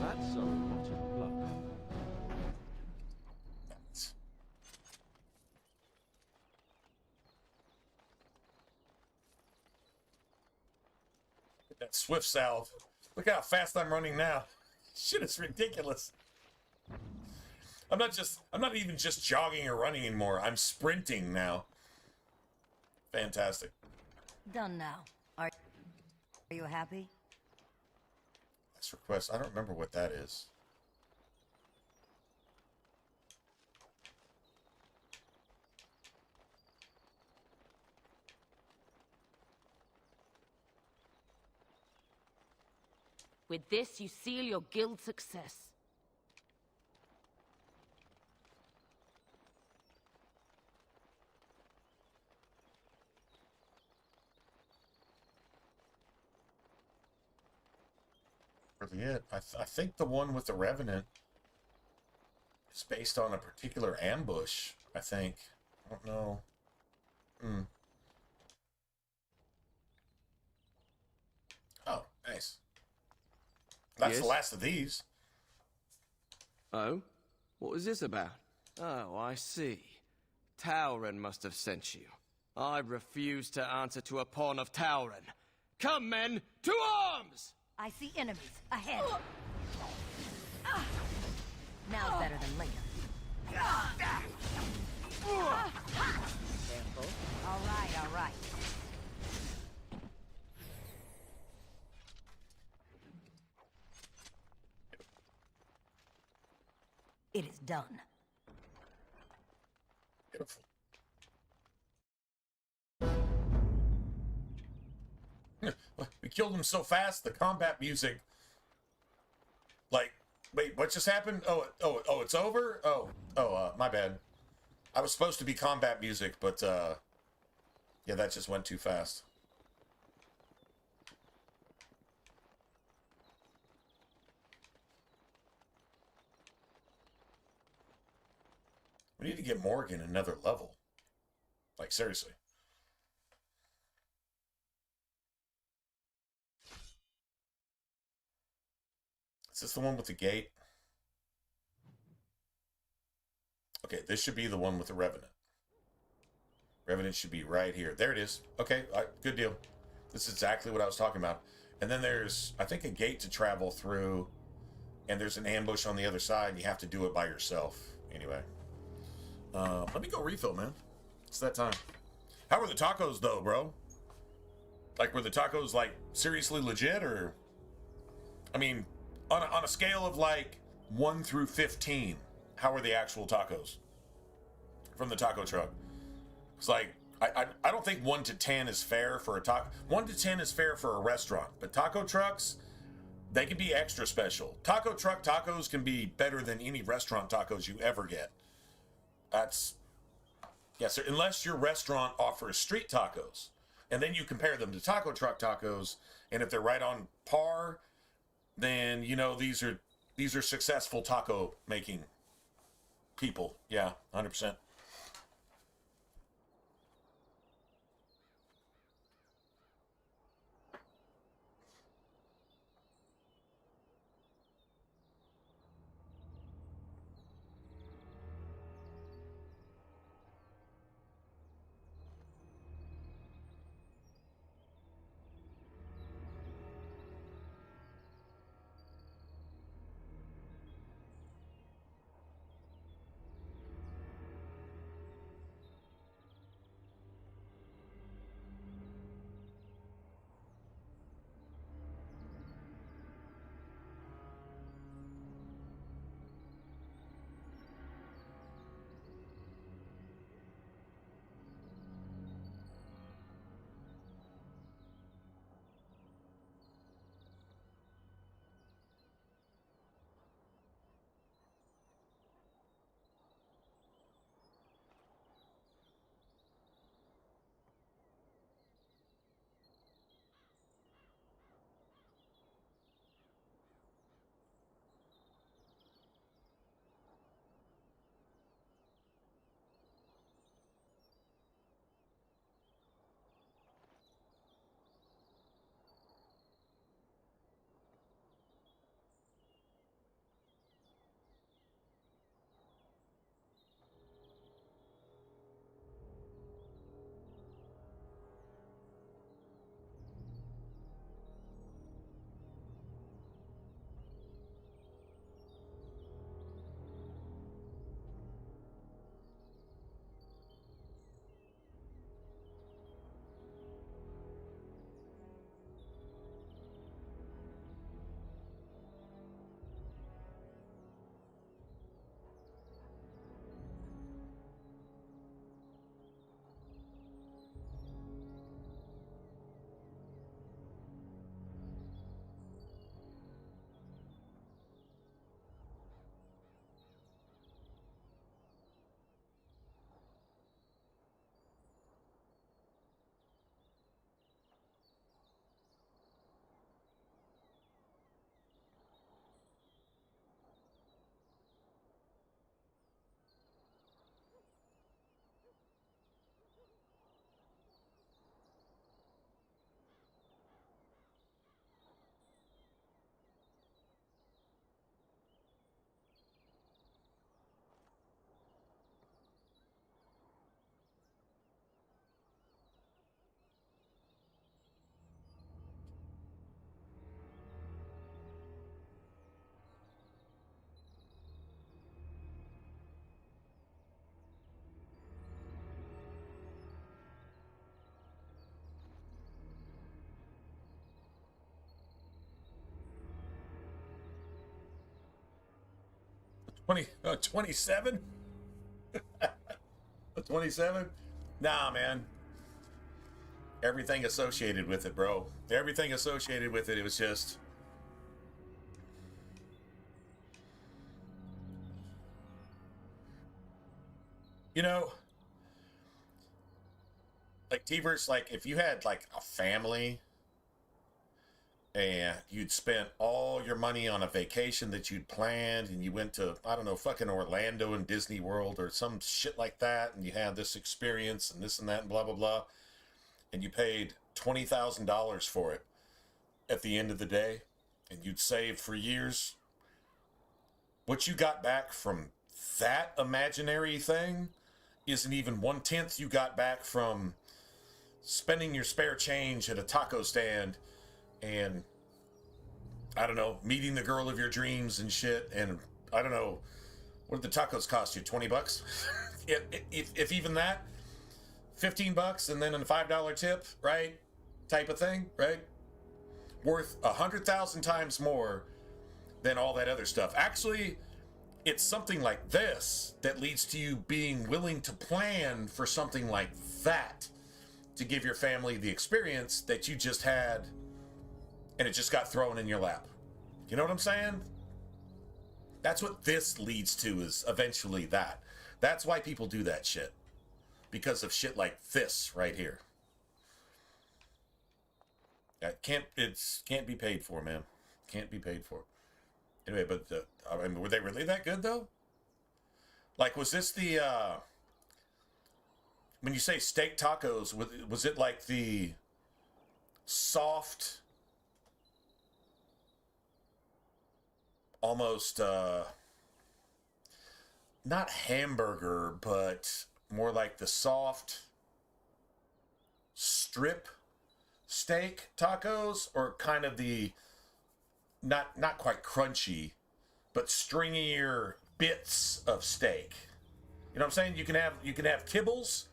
That's a lot of blood. That swift salve. Look how fast I'm running now. Shit is ridiculous. I'm not even just jogging or running anymore. I'm sprinting now. Fantastic. Done now. Are you happy? This request, I don't remember what that is. With this, you seal your guild success. Really it. I think the one with the Revenant is based on a particular ambush, I think. I don't know. Oh, nice. That's Yes? the last of these. Oh? What was this about? Oh, I see. Tauren must have sent you. I refuse to answer to a pawn of Tauren. Come, men, to arms! I see enemies ahead. Now's better than later. Careful. All right, all right. It is done. Beautiful. We killed him so fast, the combat music. Like, wait, what just happened? Oh, it's over? My bad. I was supposed to be combat music, but, yeah, that just went too fast. We need to get Morgan another level. Like, seriously. Is this the one with the gate? Okay, this should be the one with the Revenant. Revenant should be right here. There it is. Okay, good deal. This is exactly what I was talking about. And then there's, I think, a gate to travel through, and there's an ambush on the other side, and you have to do it by yourself. Anyway. Let me go refill, man. It's that time. How were the tacos, though, bro? Like, were the tacos, like, seriously legit, or... I mean... On a scale of like 1 through 15, how are the actual tacos from the taco truck? It's like, I don't think 1 to 10 is fair for a taco. 1 to 10 is fair for a restaurant, but taco trucks, they can be extra special. Taco truck tacos can be better than any restaurant tacos you ever get. That's, yes, sir, unless your restaurant offers street tacos. And then you compare them to taco truck tacos, and if they're right on par, then, you know, these are successful taco making people. Yeah, 100%. 27? 27? Nah, man. Everything associated with it, bro. Everything associated with it. It was just... You know, like T-Verse, like if you had like a family and you'd spent all your money on a vacation that you'd planned and you went to, I don't know, fucking Orlando and Disney World or some shit like that, and you had this experience and this and that and blah, blah, blah, and you paid $20,000 for it at the end of the day, and you'd saved for years, what you got back from that imaginary thing isn't even 1/10 you got back from spending your spare change at a taco stand and, I don't know, meeting the girl of your dreams and shit. And I don't know, what did the tacos cost you? $20? if even that, $15 and then a $5 tip, right? Type of thing, right? Worth 100,000 times more than all that other stuff. Actually, it's something like this that leads to you being willing to plan for something like that to give your family the experience that you just had and it just got thrown in your lap. You know what I'm saying? That's what this leads to, is eventually that. That's why people do that shit. Because of shit like this right here. It can't be paid for, man. Can't be paid for. Anyway, but I mean, were they really that good though? Like, was this the when you say steak tacos, was it like the soft, almost not hamburger, but more like the soft strip steak tacos, or kind of the not quite crunchy, but stringier bits of steak? You know what I'm saying? You can have kibbles,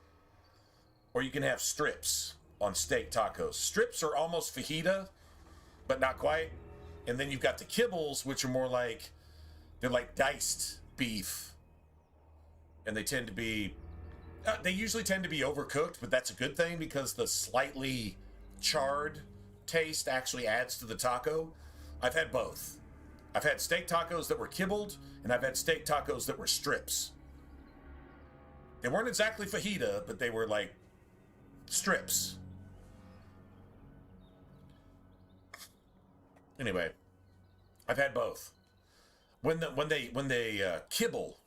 or you can have strips on steak tacos. Strips are almost fajita, but not quite. And then you've got the kibbles, which are more like, they're like diced beef, and they tend to be, they usually tend to be overcooked, but that's a good thing because the slightly charred taste actually adds to the taco. I've had both. I've had steak tacos that were kibbled, and I've had steak tacos that were strips. They weren't exactly fajita, but they were like strips. Anyway, I've had both. When they kibble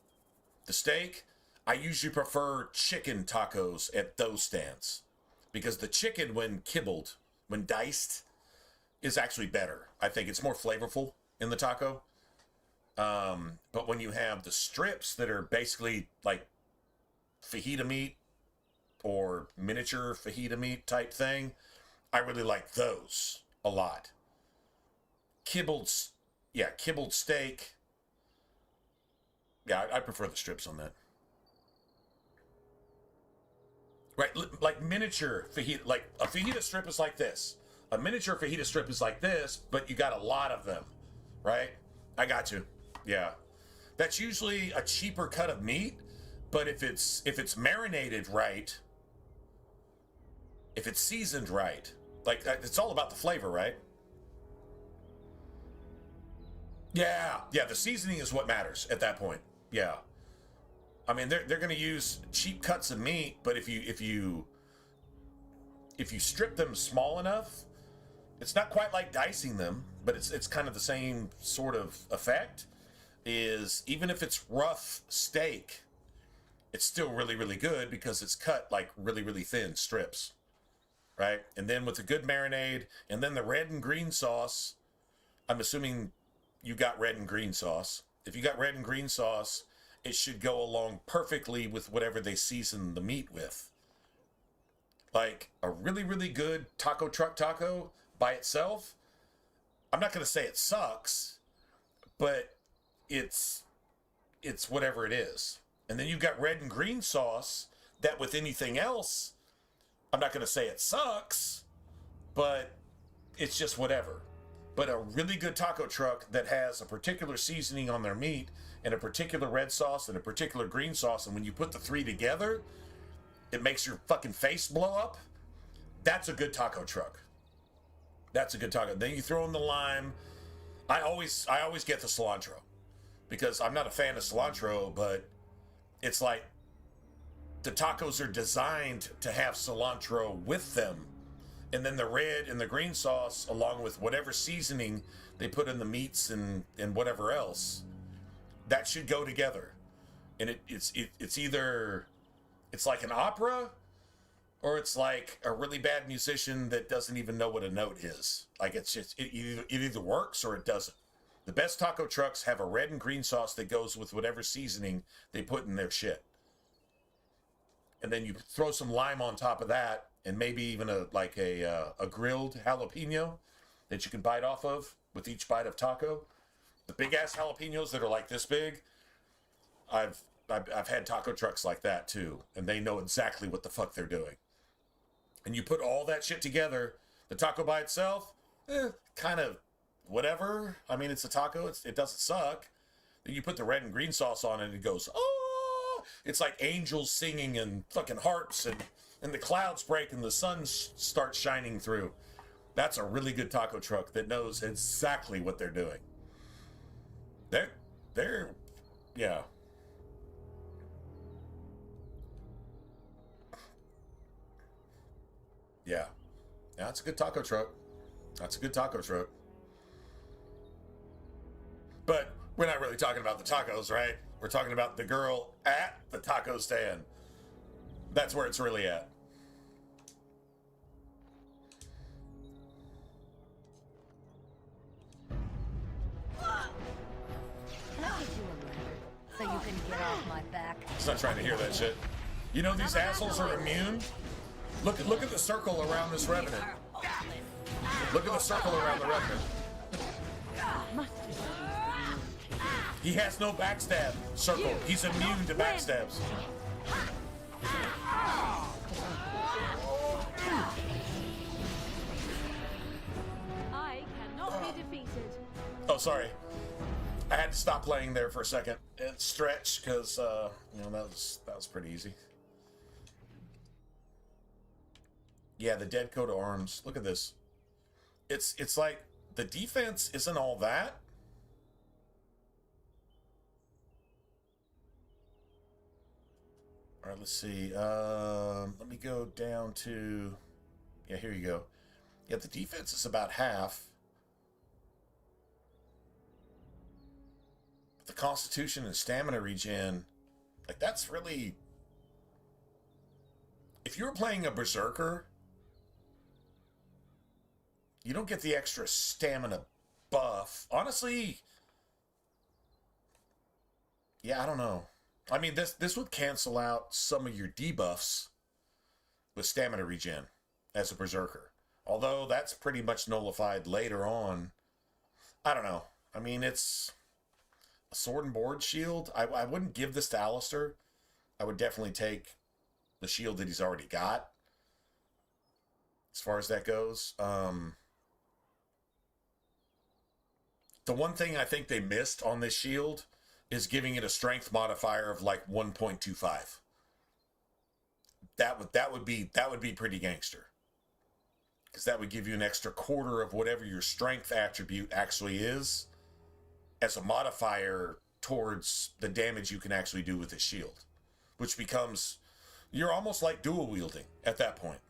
the steak, I usually prefer chicken tacos at those stands, because the chicken, when kibbled, when diced, is actually better. I think it's more flavorful in the taco. But when you have the strips that are basically like fajita meat or miniature fajita meat type thing, I really like those a lot. Kibbled steak. Yeah, I prefer the strips on that. Right, like miniature fajita, like a fajita strip is like this. A miniature fajita strip is like this, but you got a lot of them, right? I got you. Yeah. That's usually a cheaper cut of meat, but if it's marinated right, if it's seasoned right, like, it's all about the flavor, right? Yeah, the seasoning is what matters at that point. Yeah. I mean, they're going to use cheap cuts of meat, but if you strip them small enough, it's not quite like dicing them, but it's kind of the same sort of effect. Is even if it's rough steak, it's still really, really good because it's cut like really, really thin strips, right? And then with a good marinade, and then the red and green sauce, I'm assuming you got red and green sauce. If you got red and green sauce, it should go along perfectly with whatever they season the meat with. Like a really, really good taco truck taco by itself, I'm not going to say it sucks, but it's whatever it is. And then you've got red and green sauce that with anything else, I'm not going to say it sucks, but it's just whatever. But a really good taco truck that has a particular seasoning on their meat and a particular red sauce and a particular green sauce, and when you put the three together, it makes your fucking face blow up. That's a good taco truck. That's a good taco. Then you throw in the lime. I always get the cilantro because I'm not a fan of cilantro, but it's like the tacos are designed to have cilantro with them. And then the red and the green sauce, along with whatever seasoning they put in the meats and whatever else, that should go together. And it's either it's like an opera, or it's like a really bad musician that doesn't even know what a note is. Like it either works or it doesn't. The best taco trucks have a red and green sauce that goes with whatever seasoning they put in their shit. And then you throw some lime on top of that, and maybe even a grilled jalapeno that you can bite off of with each bite of taco. The big ass jalapenos that are like this big, I've had taco trucks like that too, and they know exactly what the fuck they're doing. And you put all that shit together, the taco by itself, kind of whatever. I mean, it's a taco, it doesn't suck. Then you put the red and green sauce on it, and it goes, oh! It's like angels singing and fucking harps, and the clouds break and the sun starts shining through. That's a really good taco truck that knows exactly what they're doing. They're yeah. Yeah. Yeah, that's a good taco truck. That's a good taco truck. But we're not really talking about the tacos, right? We're talking about the girl at the taco stand. That's where it's really at. So you can get off my back. He's not trying to hear that shit. You know these assholes are immune? Look at the circle around this revenant. Look at the circle around the revenant. He has no backstab circle. He's immune to backstabs. I cannot be defeated. Oh, sorry. I had to stop playing there for a second and stretch because that was pretty easy. Yeah, the dead coat of arms. Look at this. It's like the defense isn't all that. All right, let's see. Let me go down to. Yeah, here you go. Yeah, the defense is about half. The constitution and stamina regen, like that's really. If you were playing a berserker, you don't get the extra stamina buff. Honestly, yeah, I don't know. I mean, this would cancel out some of your debuffs with stamina regen as a berserker. Although that's pretty much nullified later on. I don't know. I mean, it's a sword and board shield. I wouldn't give this to Alistair. I would definitely take the shield that he's already got. As far as that goes. The one thing I think they missed on this shield is giving it a strength modifier of like 1.25. That would be pretty gangster. Because that would give you an extra quarter of whatever your strength attribute actually is as a modifier towards the damage you can actually do with the shield. Which becomes, you're almost like dual wielding at that point.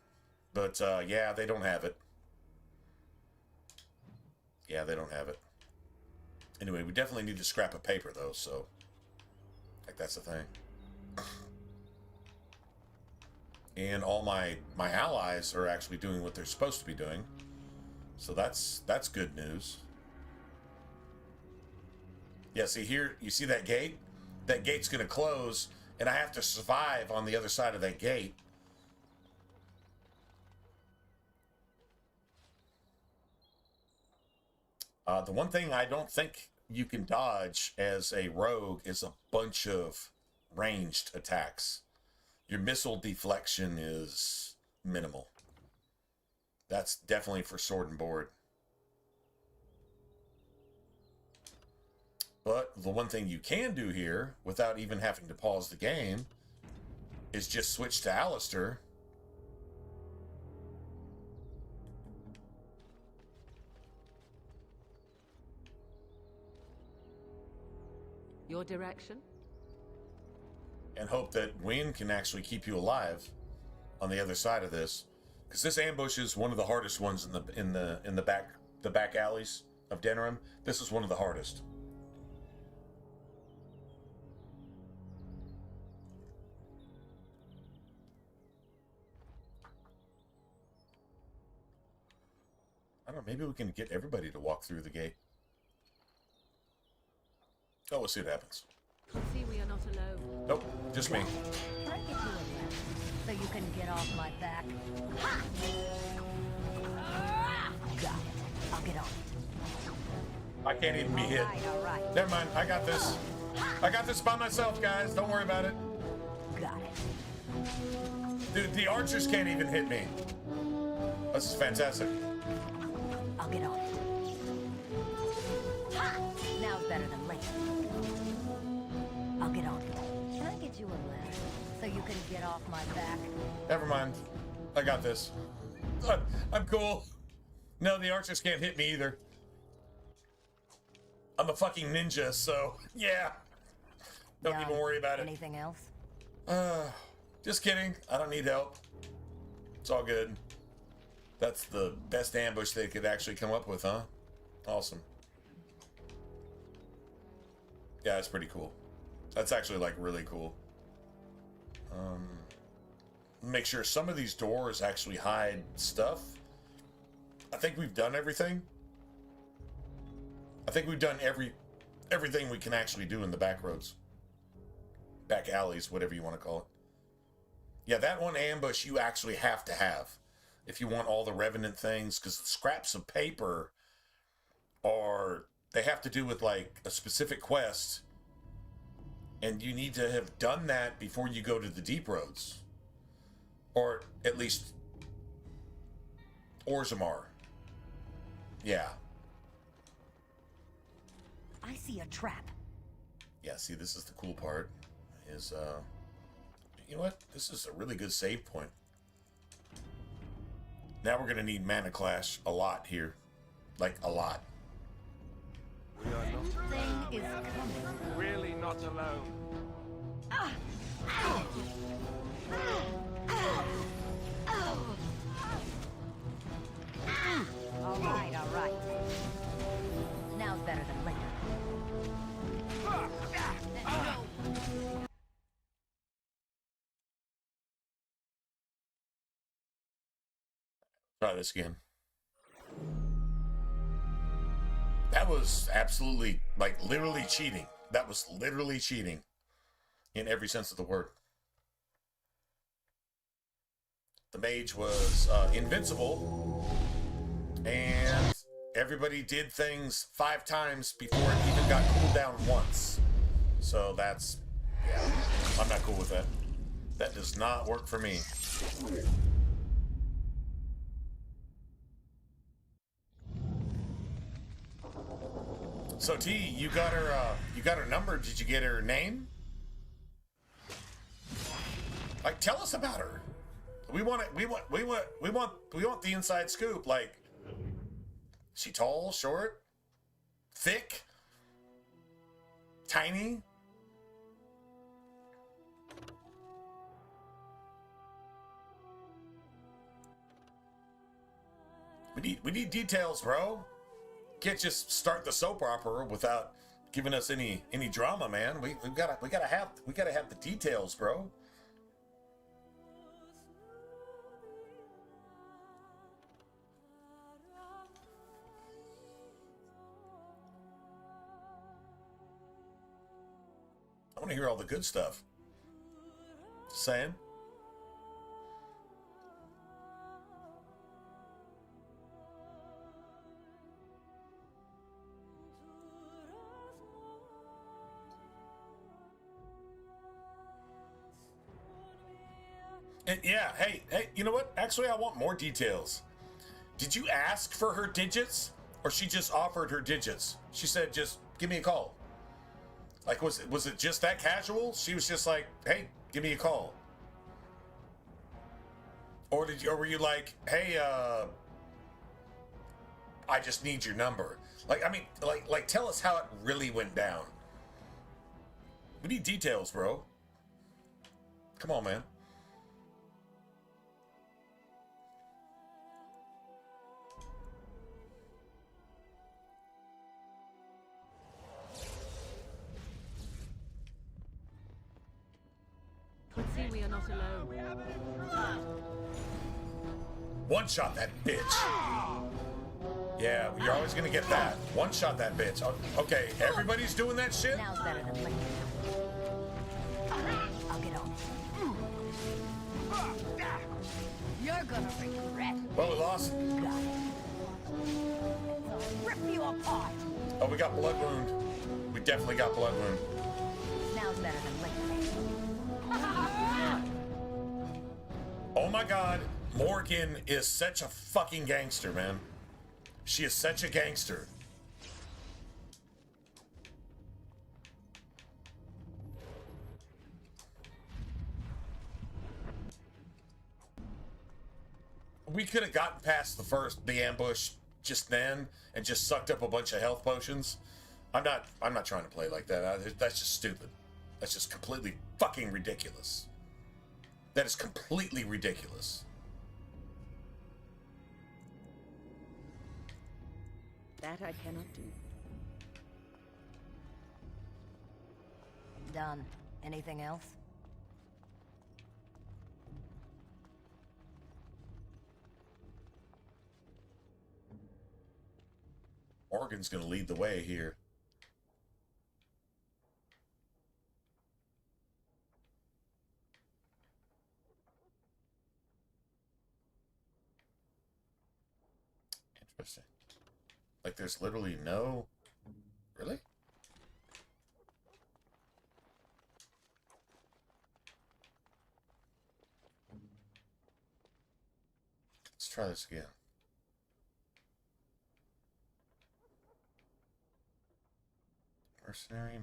But yeah, they don't have it. Yeah, they don't have it. Anyway, we definitely need to scrap a paper though, so like that's the thing. And all my allies are actually doing what they're supposed to be doing. So that's good news. Yeah, see here, you see that gate? That gate's gonna close, and I have to survive on the other side of that gate. The one thing I don't think you can dodge as a rogue is a bunch of ranged attacks. Your missile deflection is minimal. That's definitely for sword and board. But the one thing you can do here, without even having to pause the game, is just switch to Alistair. Your direction? And hope that Wynn can actually keep you alive on the other side of this, because this ambush is one of the hardest ones in the back alleys of Denerim. This is one of the hardest. I don't know, maybe we can get everybody to walk through the gate. Oh, we'll see what happens. See, we are not alone. Nope, just me. Can I get you a lift so you can get off my back? Ha! Got it. I'll get on it. I can't even be hit. All right. Never mind, I got this. I got this by myself, guys. Don't worry about it. Got it. Dude, the archers can't even hit me. This is fantastic. I'll get on it. Ha! Now's better than later. I'll get on it. Can I get you a lift so you can get off my back? Never mind. I got this. I'm cool. No, the archers can't hit me either. I'm a fucking ninja, so yeah. Don't even worry about it. Anything else? Just kidding. I don't need help. It's all good. That's the best ambush they could actually come up with, huh? Awesome. Yeah, it's pretty cool. That's actually like really cool. Make sure some of these doors actually hide stuff. I think we've done everything. I think we've done everything we can actually do in the back roads. Back alleys, whatever you want to call it. Yeah, that one ambush you actually have to have if you want all the Revenant things, because the scraps of paper are, they have to do with like a specific quest, and you need to have done that before you go to the deep roads, or at least Orzammar. Yeah. I see a trap. Yeah, see, this is the cool part. Is you know what? This is a really good save point. Now we're gonna need Mana Clash a lot here, like a lot. We are not Thing is coming. really not alone. All right. Now's better than later. Try this again. That was absolutely, like, literally cheating. That was literally cheating in every sense of the word. The mage was invincible, and everybody did things 5 times before it even got cooled down once. So that's, yeah, I'm not cool with that. That does not work for me. So T, you got her number. Did you get her name? Like, tell us about her. We want it. We want the inside scoop. Like, is she tall, short, thick, tiny? We need details, bro. Can't just start the soap opera without giving us any drama, man. We gotta have the details, bro. I want to hear all the good stuff. Just saying. And yeah, hey, you know what? Actually, I want more details. Did you ask for her digits, or she just offered her digits? She said, just give me a call. Like, was it just that casual? She was just like, hey, give me a call. Or were you like, hey, I just need your number? Like, I mean, like tell us how it really went down. We need details, bro. Come on, man. Good see we are not alone. One shot that bitch. Yeah, you're always gonna get that. One shot that bitch. Okay, everybody's doing that shit? Now's better than later. I'll get on. You're gonna regret. Well, we lost. Got it. I'll rip you apart. Oh, we got blood wound. We definitely got blood wound. Now's better than later. Oh my god, Morgan is such a fucking gangster, man. She is such a gangster. We could have gotten past the ambush just then and just sucked up a bunch of health potions. I'm not trying to play like that. That's just stupid. That's just completely fucking ridiculous. That is completely ridiculous. That I cannot do. Done. Anything else? Morgan's gonna lead the way here. Interesting. Like there's literally no... Really? Let's try this again.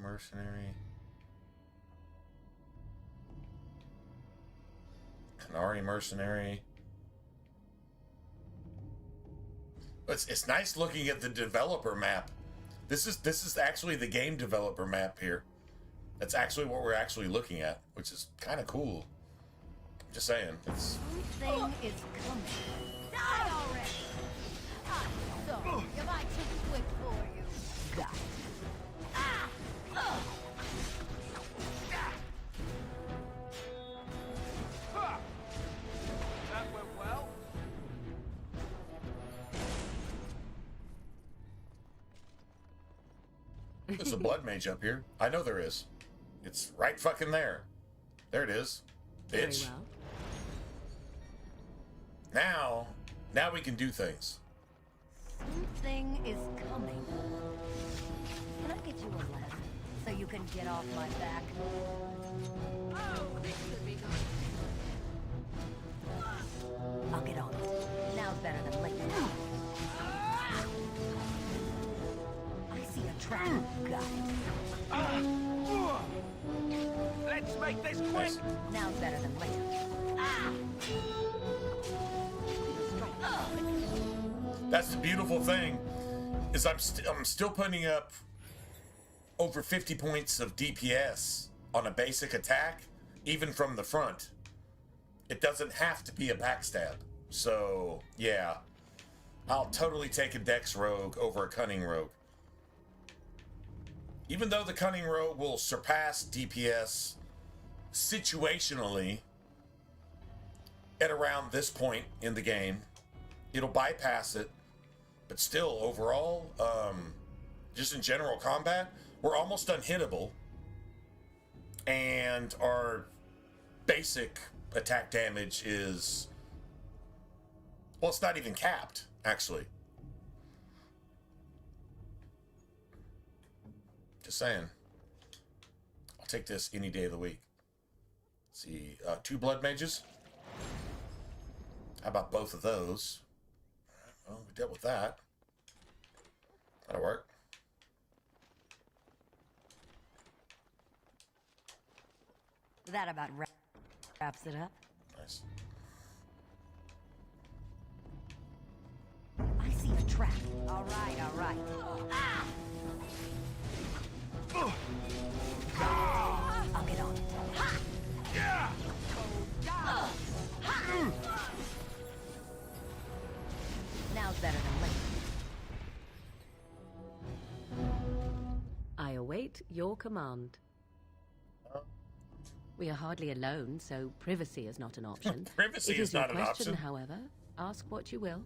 Mercenary. Canary mercenary. It's nice looking at the developer map. This is actually the game developer map here. That's actually what we're actually looking at, which is kind of cool. I'm just saying. It's... Something is coming. Die already! I'm sorry if I too quick for you. Got it. That went well. There's a blood mage up here. I know there is. It's right fucking there. There it is. Bitch. Very well. Now we can do things. Something is coming. Can I get you a ladder so you can get off my back? Oh, this could be good. I'll get on it. Now's better than later. I see a trap. Got it. Let's make this quick. Now's better than later. That's the beautiful thing, is I'm still putting up over 50 points of DPS on a basic attack, even from the front. It doesn't have to be a backstab. So, yeah. I'll totally take a Dex Rogue over a Cunning Rogue. Even though the Cunning Rogue will surpass DPS situationally at around this point in the game, it'll bypass it. But still, overall, just in general combat, we're almost unhittable. And our basic attack damage is... Well, it's not even capped, actually. Just saying. I'll take this any day of the week. Let's see, 2 blood mages. How about both of those? Well, we dealt with that. That'll work. That about wraps it up. Nice. I see a trap. All right, all right. I'll get on it. Now's better than later. I await your command. We are hardly alone, so privacy is not an option. Privacy It is not your an question, option. however. Ask what you will.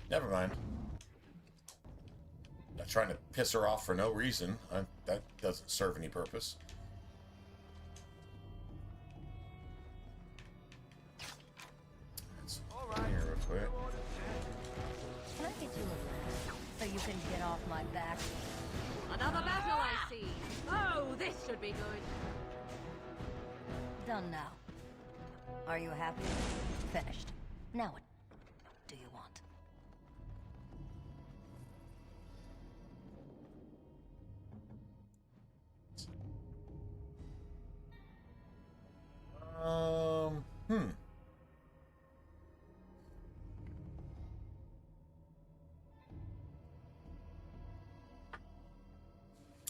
Never mind. Not trying to piss her off for no reason. That doesn't serve any purpose. Let's here real quick. Can I get you a lift so you can get off my back? Another battle, I see. Oh, this should be good. Done now. Are you happy? Finished. Now what do you want?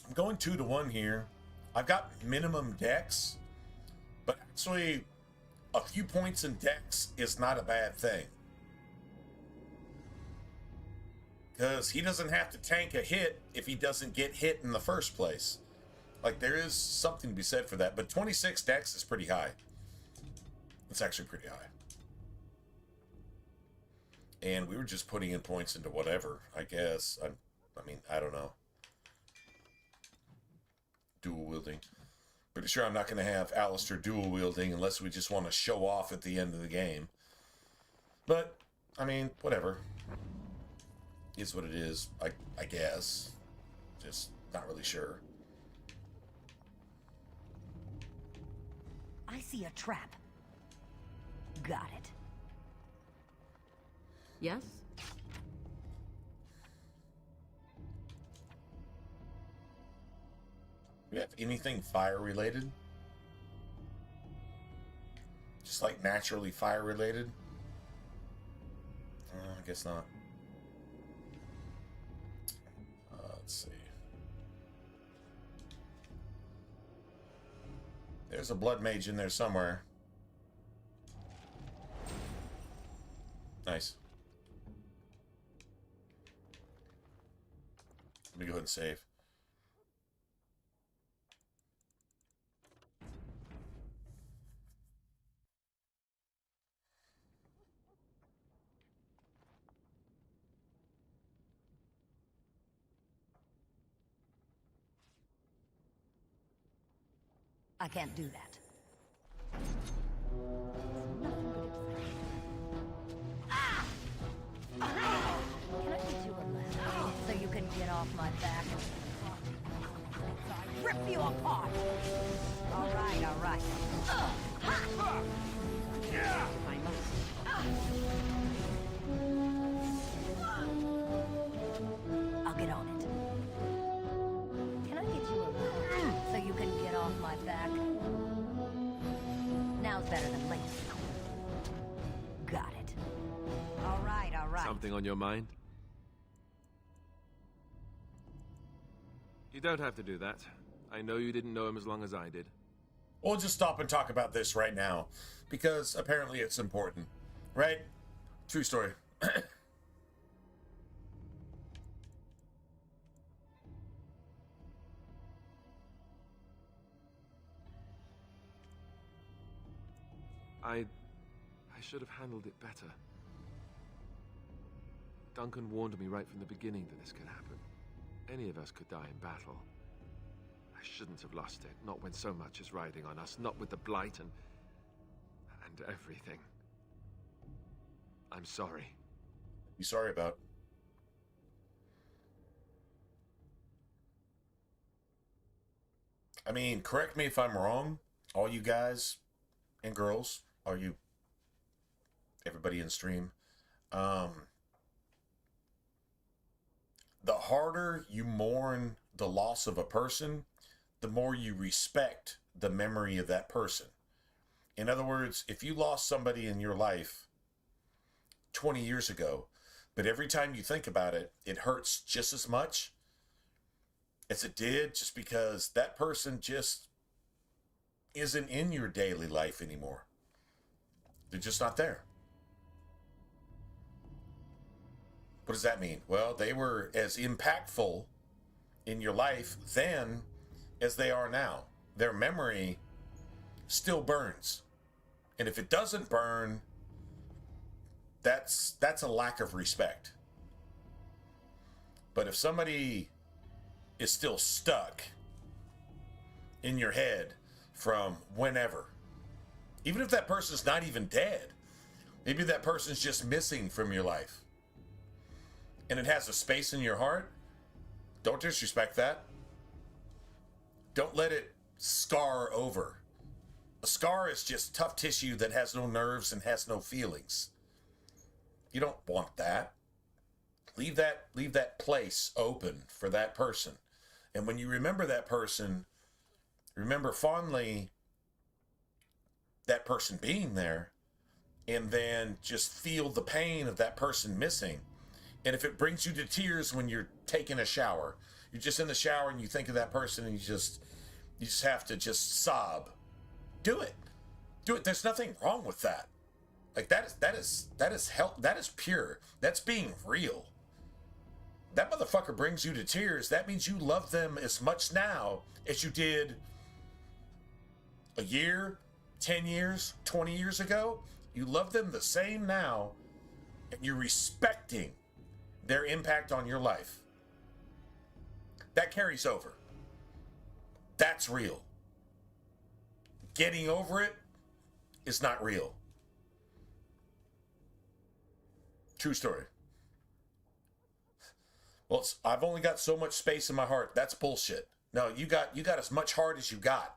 I'm going 2-1 here. I've got minimum dex, but actually a few points in dex is not a bad thing. Because he doesn't have to tank a hit if he doesn't get hit in the first place. Like, there is something to be said for that. But 26 dex is pretty high. It's actually pretty high. And we were just putting in points into whatever, I guess. I mean, I don't know. Dual wielding. Pretty sure I'm not going to have Alistair dual wielding unless we just want to show off at the end of the game. But, I mean, whatever. Is what it is, I guess. Just not really sure. I see a trap. Got it. Yes? Do you have anything fire related? Just like naturally fire related? I guess not. Let's see. There's a blood mage in there somewhere. Nice. Let me go ahead and save. I can't do that. Can I get you a lift so you can get off my back? Rip you apart! All right, all right. I must. I'll get on it. Can I get you a lift so you can get off my back? Now's better than later. Got it. All right, all right. Something on your mind? You don't have to do that. I know you didn't know him as long as I did. We'll just stop and talk about this right now, because apparently it's important, right? True story. I should have handled it better. Duncan warned me right from the beginning that this could happen. Any of us could die in battle. I shouldn't have lost it, not when so much is riding on us, not with the Blight and everything. I'm sorry. You sorry about? I mean, correct me if I'm wrong, all you guys and girls, all you, everybody in stream. the harder you mourn the loss of a person, the more you respect the memory of that person. In other words, if you lost somebody in your life 20 years ago, but every time you think about it, it hurts just as much as it did just because that person just isn't in your daily life anymore. They're just not there. What does that mean? Well, they were as impactful in your life then as they are now. Their memory still burns. And if it doesn't burn, that's a lack of respect. But if somebody is still stuck in your head from whenever, even if that person's not even dead, maybe that person's just missing from your life, and it has a space in your heart, don't disrespect that. Don't let it scar over. A scar is just tough tissue that has no nerves and has no feelings. You don't want that. Leave that place open for that person. And when you remember that person, remember fondly that person being there, and then just feel the pain of that person missing. And if it brings you to tears when you're taking a shower, you're just in the shower and you think of that person and you just have to just sob. Do it. Do it. There's nothing wrong with that. Like that is help. That is pure. That's being real. That motherfucker brings you to tears. That means you love them as much now as you did a year, 10 years, 20 years ago. You love them the same now, and you're respecting their impact on your life. That carries over. That's real. Getting over it is not real. True story. Well, I've only got so much space in my heart. That's bullshit. No, you got as much heart as you got.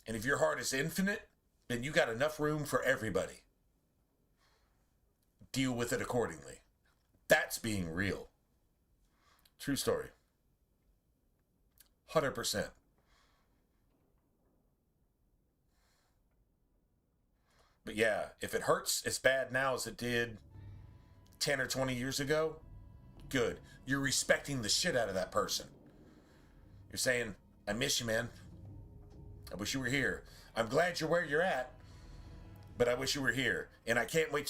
And if your heart is infinite, then you got enough room for everybody. Deal with it accordingly. That's being real. True story. 100%. But yeah, if it hurts as bad now as it did 10 or 20 years ago, good. You're respecting the shit out of that person. You're saying, I miss you, man. I wish you were here. I'm glad you're where you're at, but I wish you were here. And I can't wait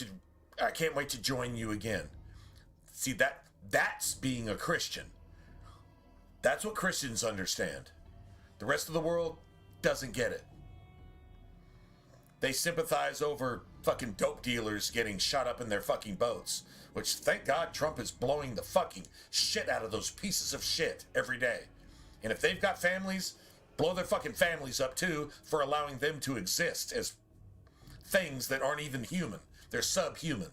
to join you again. See, that's being a Christian. That's what Christians understand. The rest of the world doesn't get it. They sympathize over fucking dope dealers getting shot up in their fucking boats, which thank God Trump is blowing the fucking shit out of those pieces of shit every day. And if they've got families, blow their fucking families up too for allowing them to exist as things that aren't even human. They're subhuman.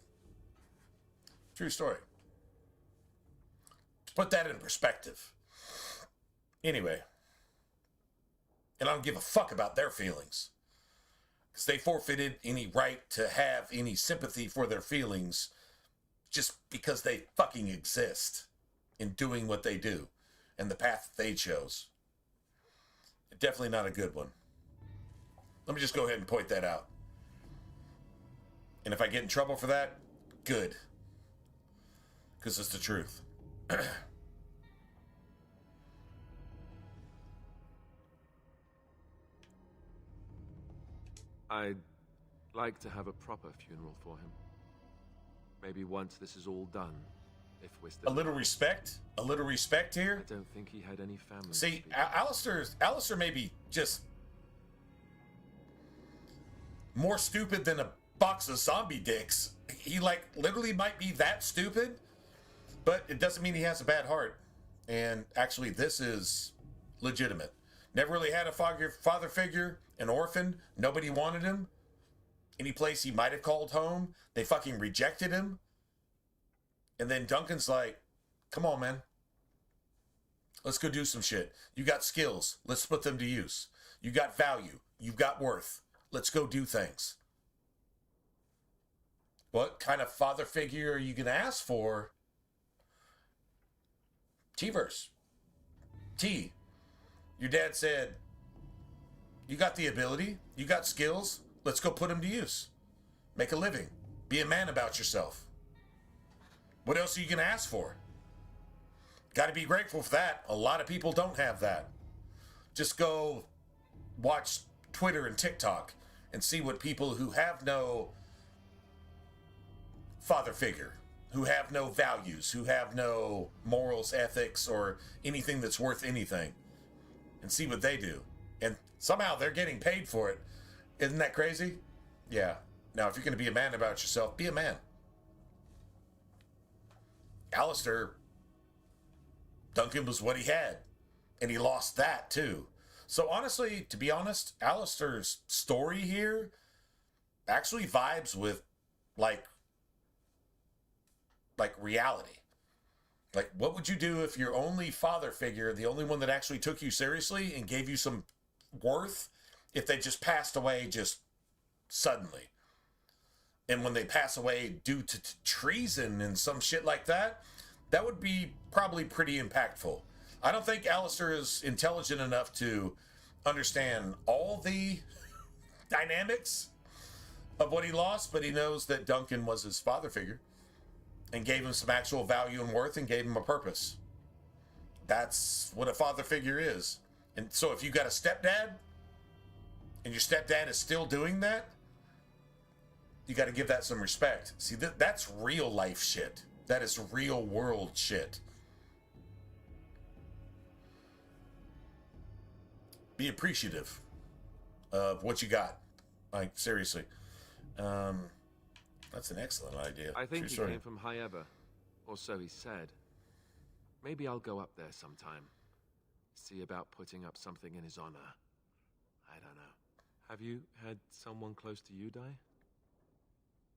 True story. To put that in perspective. Anyway. And I don't give a fuck about their feelings. Because they forfeited any right to have any sympathy for their feelings just because they fucking exist in doing what they do and the path that they chose. Definitely not a good one. Let me just go ahead and point that out. And if I get in trouble for that, good. Because it's the truth. I'd like to have a proper funeral for him. Maybe once this is all done, if we're still... A little respect? A little respect here? I don't think he had any family. See, Alistair may be just more stupid than a box of zombie dicks. He, like, literally might be that stupid, but it doesn't mean he has a bad heart. And actually, this is legitimate. Never really had a father figure, an orphan. Nobody wanted him. Any place he might have called home, they fucking rejected him. And then Duncan's like, come on, man. Let's go do some shit. You got skills. Let's put them to use. You got value. You've got worth. Let's go do things. What kind of father figure are you going to ask for T-verse. T. Your dad said, you got the ability, you got skills, let's go put them to use. Make a living. Be a man about yourself. What else are you going to ask for? Got to be grateful for that. A lot of people don't have that. Just go watch Twitter and TikTok and see what people who have no father figure, who have no values, who have no morals, ethics, or anything that's worth anything, and see what they do. And somehow they're getting paid for it. Isn't that crazy? Yeah. Now, if you're going to be a man about yourself, be a man. Alistair, Duncan was what he had, and he lost that too. So honestly, to be honest, Alistair's story here actually vibes with like reality. Like, what would you do if your only father figure, the only one that actually took you seriously and gave you some worth, if they just passed away just suddenly? And when they pass away due to treason and some shit like that, that would be probably pretty impactful. I don't think Alistair is intelligent enough to understand all the dynamics of what he lost, but he knows that Duncan was his father figure and gave him some actual value and worth and gave him a purpose. That's what a father figure is. And so if you got a stepdad and your stepdad is still doing that, you got to give that some respect. See, that's real life shit. That is real world shit. Be appreciative of what you got. Like, seriously. That's an excellent idea. I think True he story. came from Hyeba, or so he said. Maybe I'll go up there sometime. See about putting up something in his honor. I don't know. Have you had someone close to you die?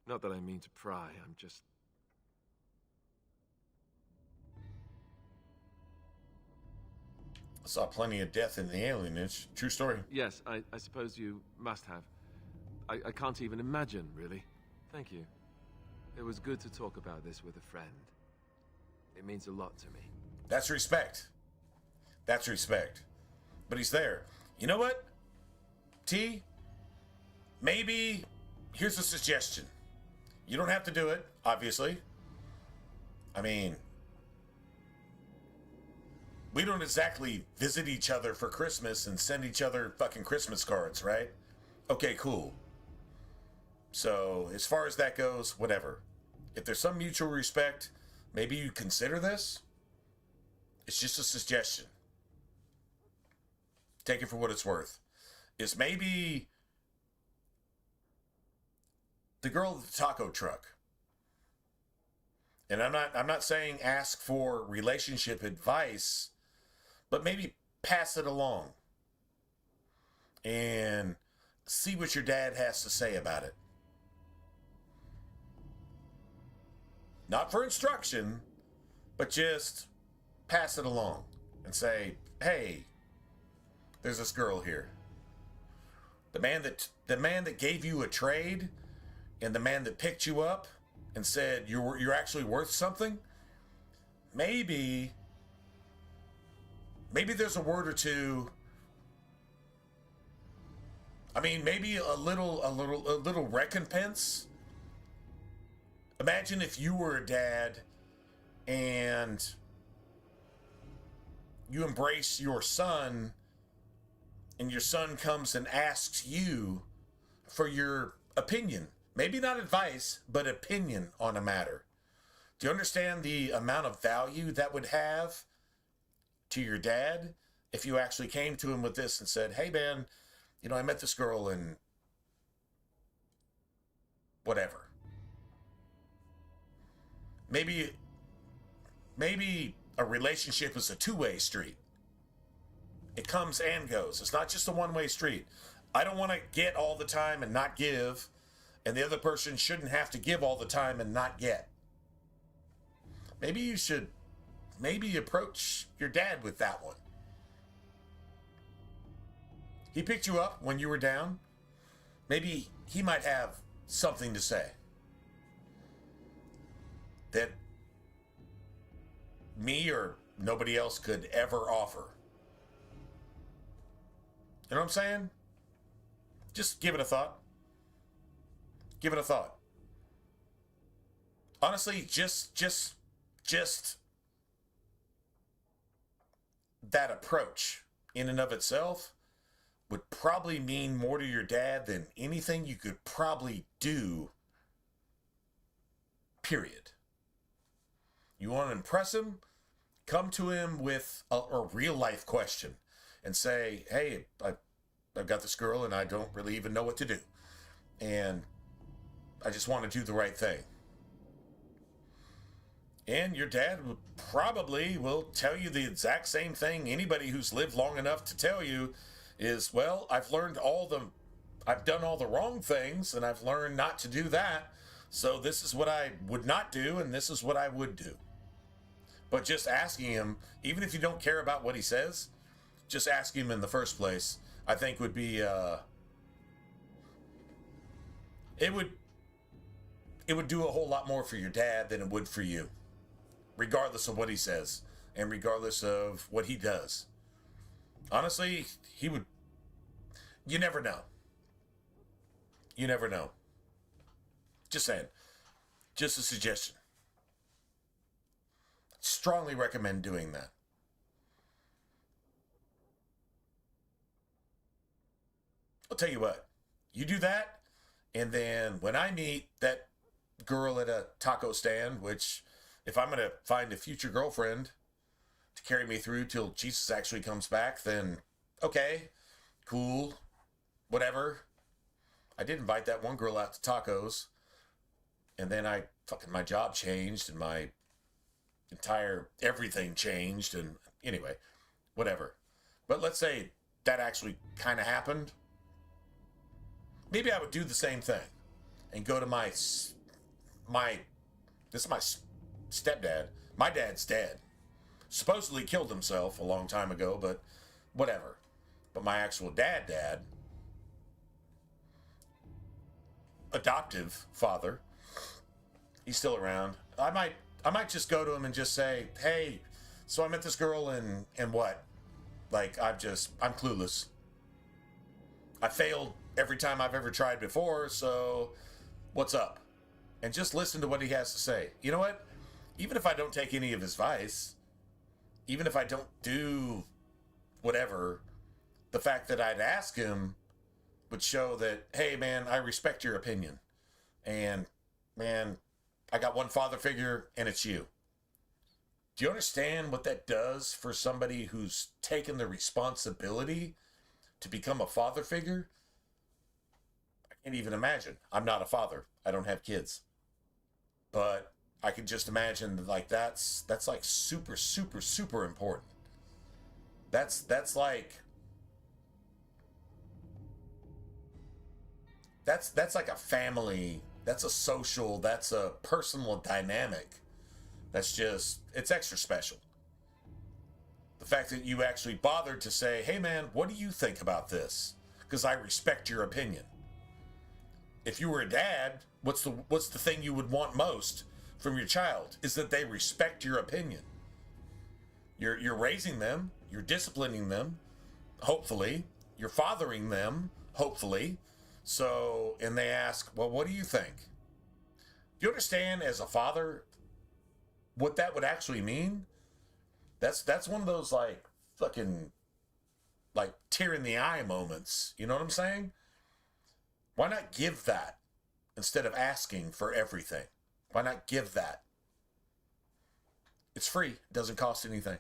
Not that I mean to pry, I'm just... I saw plenty of death in the alienage. True story. Yes, I suppose you must have. I can't even imagine, really. Thank you. It was good to talk about this with a friend. It means a lot to me. That's respect. That's respect. But he's there. You know what? T, maybe here's a suggestion. You don't have to do it, obviously. I mean, we don't exactly visit each other for Christmas and send each other fucking Christmas cards, right? Okay, cool. So, as far as that goes, whatever. If there's some mutual respect, maybe you consider this. It's just a suggestion. Take it for what it's worth. Is maybe the girl at the taco truck. And I'm not saying ask for relationship advice, but maybe pass it along and see what your dad has to say about it. Not for instruction, but just pass it along and say, hey, there's this girl here. The man that gave you a trade and the man that picked you up and said you're actually worth something. Maybe there's a word or two. I mean, maybe a little recompense. Imagine if you were a dad and you embrace your son and your son comes and asks you for your opinion. Maybe not advice, but opinion on a matter. Do you understand the amount of value that would have to your dad if you actually came to him with this and said, hey man, you know, I met this girl and whatever. Maybe a relationship is a two-way street. It comes and goes. It's not just a one-way street. I don't want to get all the time and not give, and the other person shouldn't have to give all the time and not get. Maybe you should approach your dad with that one. He picked you up when you were down. Maybe he might have something to say that me or nobody else could ever offer. You know what I'm saying? Just give it a thought. Give it a thought. Honestly, just that approach in and of itself would probably mean more to your dad than anything you could probably do, period. You want to impress him? Come to him with a real life question and say, hey, I've got this girl and I don't really even know what to do. And I just want to do the right thing. And your dad will probably tell you the exact same thing anybody who's lived long enough to tell you is, well, I've done all the wrong things and I've learned not to do that. So this is what I would not do and this is what I would do. But just asking him, even if you don't care about what he says, just asking him in the first place, I think would be, it would do a whole lot more for your dad than it would for you, regardless of what he says and regardless of what he does. Honestly, he would, you never know. You never know. Just saying. Just a suggestion. Strongly recommend doing that. I'll tell you what, you do that, and then when I meet that girl at a taco stand, which if I'm going to find a future girlfriend to carry me through till Jesus actually comes back, then okay, cool, whatever. I did invite that one girl out to tacos, and then my job changed, and my entire everything changed, and anyway, whatever. But let's say that actually kind of happened. Maybe I would do the same thing and go to this is my stepdad. My dad's dead. Supposedly killed himself a long time ago, but whatever. But my actual dad, adoptive father, he's still around. I might just go to him and just say, hey, so I met this girl and what? Like, I'm clueless. I failed every time I've ever tried before, so what's up? And just listen to what he has to say. You know what? Even if I don't take any of his advice, even if I don't do whatever, the fact that I'd ask him would show that, hey, man, I respect your opinion. And, man, I got one father figure, and it's you. Do you understand what that does for somebody who's taken the responsibility to become a father figure? I can't even imagine. I'm not a father. I don't have kids. But I can just imagine like that's like super, super, super important. That's like like a family, that's a social, that's a personal dynamic. It's extra special. The fact that you actually bothered to say, hey man, what do you think about this? Because I respect your opinion. If you were a dad, what's the thing you would want most from your child? Is that they respect your opinion. You're raising them, you're disciplining them, hopefully. You're fathering them, hopefully. So, and they ask, well, what do you think? Do you understand as a father what that would actually mean? That's one of those like fucking like tear in the eye moments. You know what I'm saying? Why not give that instead of asking for everything? Why not give that? It's free. It doesn't cost anything.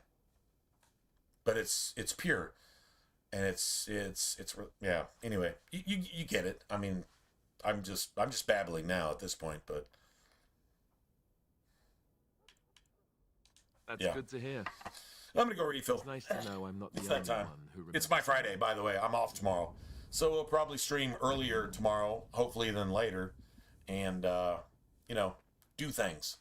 But it's pure. And it's yeah. Anyway, you get it. I mean, I'm just babbling now at this point, but that's yeah. good to hear. I'm gonna go refill. It's nice to know I'm not the It's only that time. one who remembers. It's my Friday, by the way. I'm off tomorrow, so we'll probably stream earlier tomorrow, hopefully than later, and do things.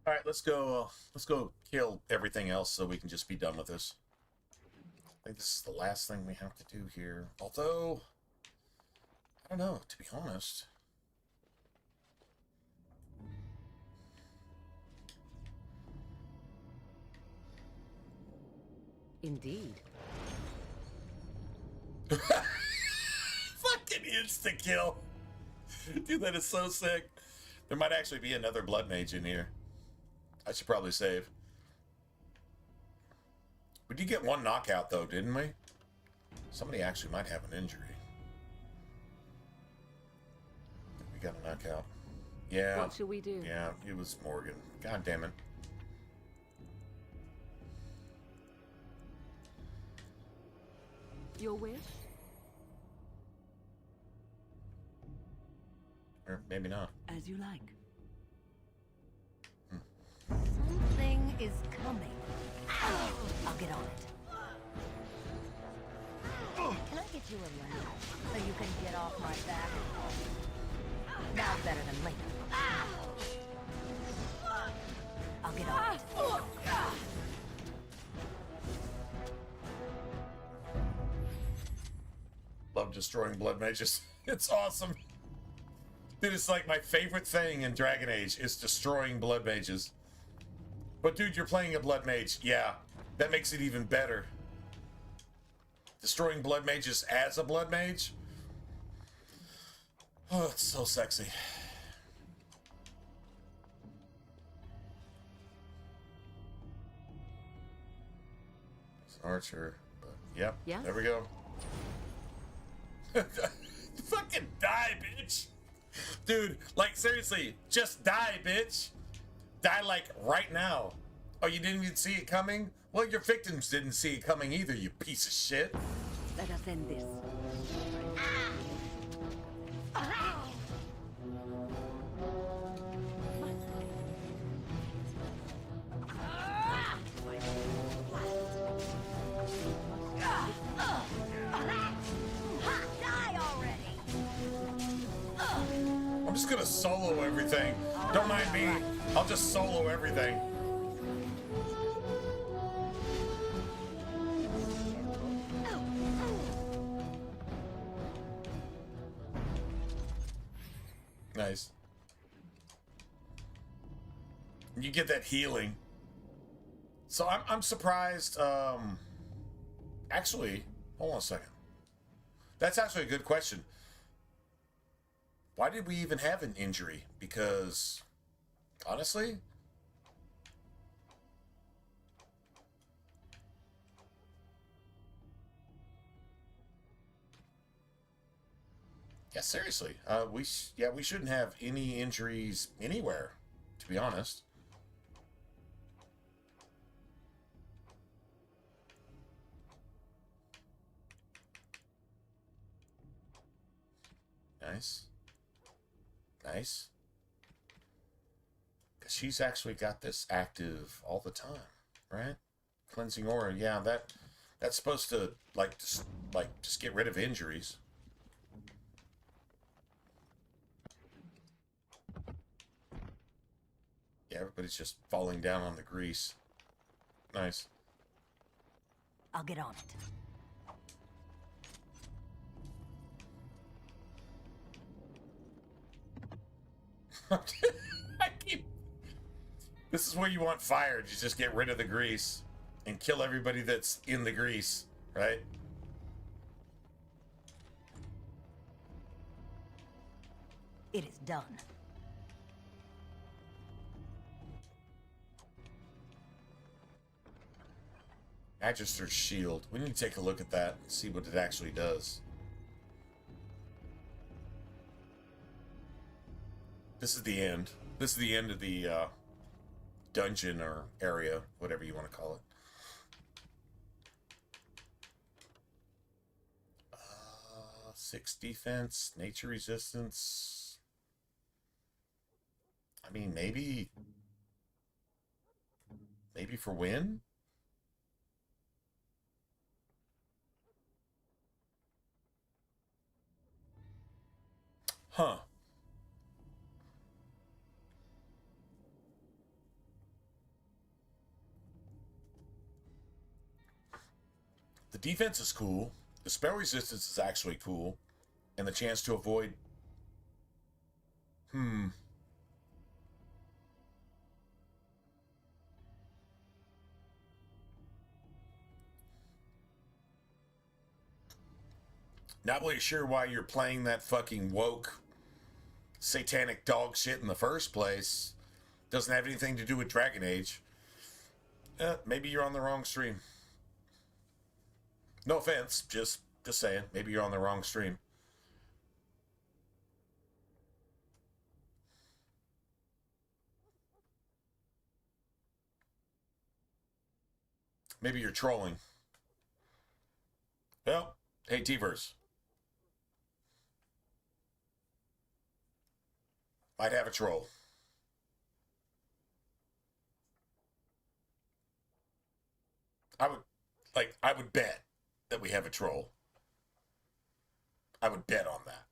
All right, let's go. Let's go kill everything else so we can just be done with this. I think this is the last thing we have to do here. Although, I don't know, to be honest. Indeed. Fucking insta-kill. Dude, that is so sick. There might actually be another blood mage in here. I should probably save. We did get one knockout, though, didn't we? Somebody actually might have an injury. We got a knockout. Yeah. What shall we do? Yeah, it was Morgan. God damn it. Your wish? Or maybe not. As you like. Something is coming. I'll get on it. Can I get you a lamp so you can get off my back? Now's better than later. I'll get on it. Love destroying blood mages. It's awesome. Dude, it's like my favorite thing in Dragon Age is destroying blood mages. But dude, you're playing a blood mage. Yeah, that makes it even better. Destroying blood mages as a blood mage. Oh, it's so sexy. It's an archer. But yep, Yeah? There we go. Fucking die, bitch. Dude, like seriously, just die, bitch. Die like right now. Oh, you didn't even see it coming? Well, your victims didn't see it coming either, you piece of shit. Let us end this. Die already! I'm just gonna solo everything. Don't mind me. I'll just solo everything. Nice. You get that healing. So I'm surprised. Actually, hold on a second. That's actually a good question. Why did we even have an injury? Because, honestly, yeah, seriously, we shouldn't have any injuries anywhere, to be honest. Nice. Nice. Because she's actually got this active all the time, right? Cleansing aura, yeah, that's supposed to just get rid of injuries. Yeah, everybody's just falling down on the grease. Nice. I'll get on it. This is where you want fired. You just get rid of the grease and kill everybody that's in the grease, right? It is done. Magister's shield. We need to take a look at that and see what it actually does. This is the end. This is the end of the dungeon or area, whatever you want to call it. 6 defense, nature resistance. I mean, maybe for win? Huh. defense is cool. The spell resistance is actually cool. And the chance to avoid... Not really sure why you're playing that fucking woke, satanic dog shit in the first place. Doesn't have anything to do with Dragon Age. Maybe you're on the wrong stream. No offense, just saying. Maybe you're on the wrong stream. Maybe you're trolling. Well, hey, T-Verse. Might have a troll. I would bet that we have a troll. I would bet on that.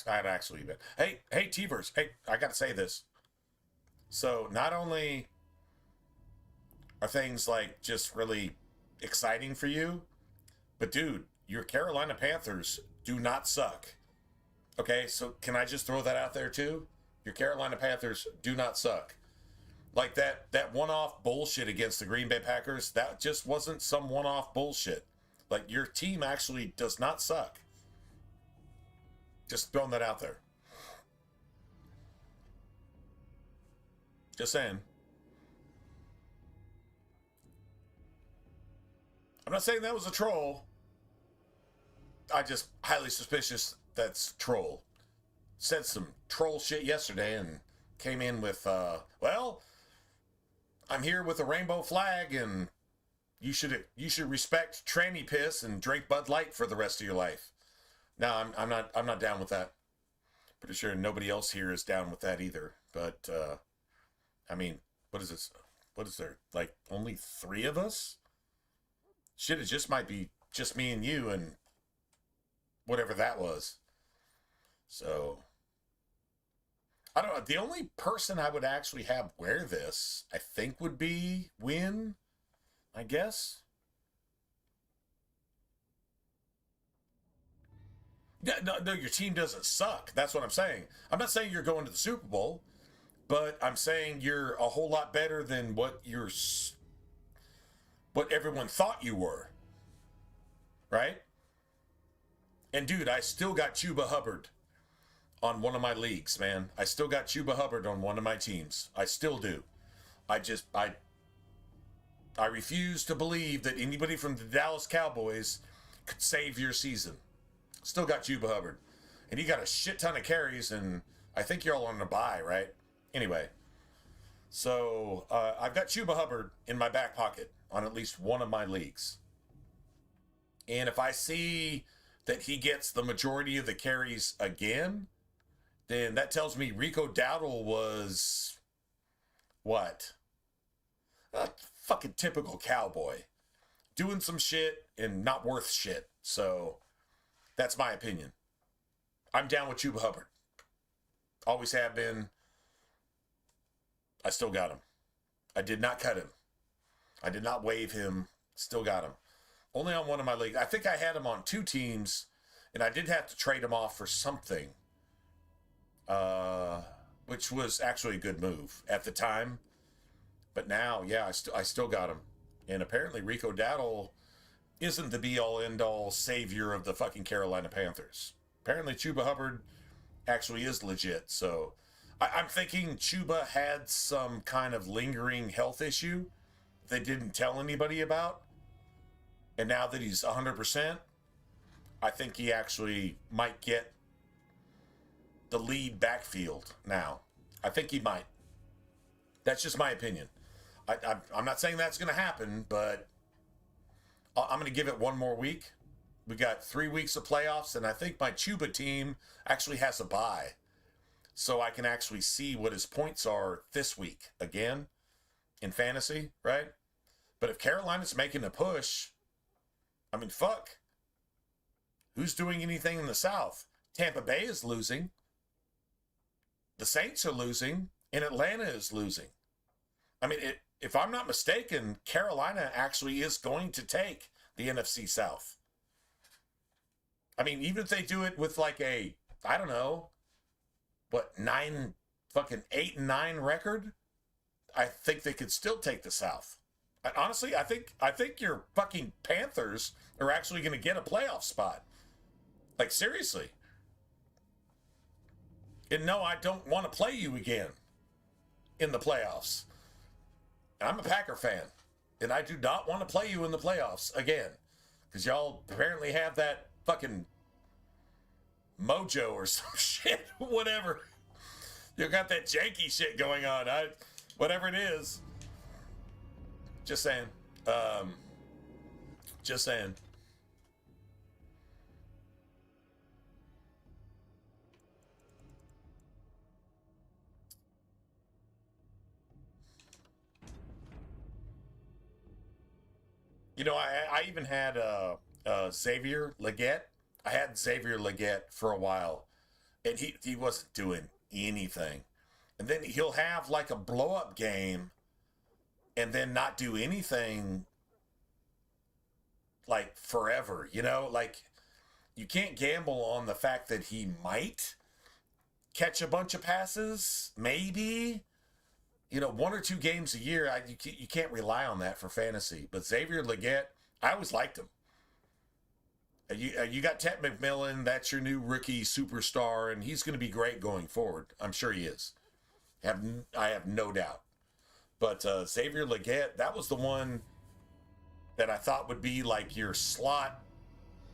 I'd actually bet. Hey, T-Verse. Hey, I gotta say this. So not only are things like just really exciting for you, but dude, your Carolina Panthers do not suck. Okay, so can I just throw that out there too? Your Carolina Panthers do not suck. Like that one-off bullshit against the Green Bay Packers, that just wasn't some one-off bullshit. Like, your team actually does not suck. Just throwing that out there. Just saying. I'm not saying that was a troll. I just highly suspicious that's troll. Said some troll shit yesterday and came in with, well, I'm here with a rainbow flag and you should respect tranny piss and drink Bud Light for the rest of your life. No, I'm not down with that. Pretty sure nobody else here is down with that either. But I mean, what is this? What is there? Like only 3 of us? Shit, it just might be just me and you and whatever that was. So I don't know. The only person I would actually have wear this, I think, would be Win, I guess. Yeah, no, your team doesn't suck. That's what I'm saying. I'm not saying you're going to the Super Bowl, but I'm saying you're a whole lot better than what everyone thought you were. Right? And dude, I still got Chuba Hubbard on one of my leagues, man. I still got Chuba Hubbard on one of my teams. I still do. I refuse to believe that anybody from the Dallas Cowboys could save your season. Still got Chuba Hubbard. And he got a shit ton of carries, and I think you're all on a bye, right? Anyway. So, I've got Chuba Hubbard in my back pocket on at least one of my leagues. And if I see that he gets the majority of the carries again, then that tells me Rico Dowdle was, what? A fucking typical cowboy. Doing some shit and not worth shit. So, that's my opinion. I'm down with Chuba Hubbard. Always have been. I still got him. I did not cut him. I did not waive him. Still got him. Only on one of my leagues. I think I had him on 2 teams, and I did have to trade him off for something. Which was actually a good move at the time. But now, yeah, I still got him. And apparently Rico Dowdle isn't the be-all, end-all savior of the fucking Carolina Panthers. Apparently Chuba Hubbard actually is legit. So I'm thinking Chuba had some kind of lingering health issue they didn't tell anybody about. And now that he's 100%, I think he actually might get the lead backfield now. I think he might. That's just my opinion. I'm not saying that's going to happen, but I'm going to give it one more week. We got 3 weeks of playoffs, and I think my Chuba team actually has a bye. So I can actually see what his points are this week again in fantasy, right? But if Carolina's making a push, I mean, fuck. Who's doing anything in the South? Tampa Bay is losing. The Saints are losing, and Atlanta is losing. I mean, if I'm not mistaken, Carolina actually is going to take the NFC South. I mean, even if they do it with like a, I don't know, what, 8-9 record, I think they could still take the South. Honestly, I think your fucking Panthers are actually going to get a playoff spot. Like, seriously. And no, I don't want to play you again in the playoffs. I'm a Packer fan, and I do not want to play you in the playoffs again, because y'all apparently have that fucking mojo or some shit, whatever. You got that janky shit going on. Whatever it is. Just saying. Just saying. You know, I even had Xavier Leggett. I had Xavier Leggett for a while, and he wasn't doing anything. And then he'll have like a blow-up game and then not do anything like forever, you know? Like, you can't gamble on the fact that he might catch a bunch of passes, maybe. You know, 1 or 2 games a year, you can't rely on that for fantasy. But Xavier Leggett, I always liked him. You got Ted McMillan, that's your new rookie superstar, and he's going to be great going forward. I'm sure he is. I have no doubt. But Xavier Leggett, that was the one that I thought would be like your slot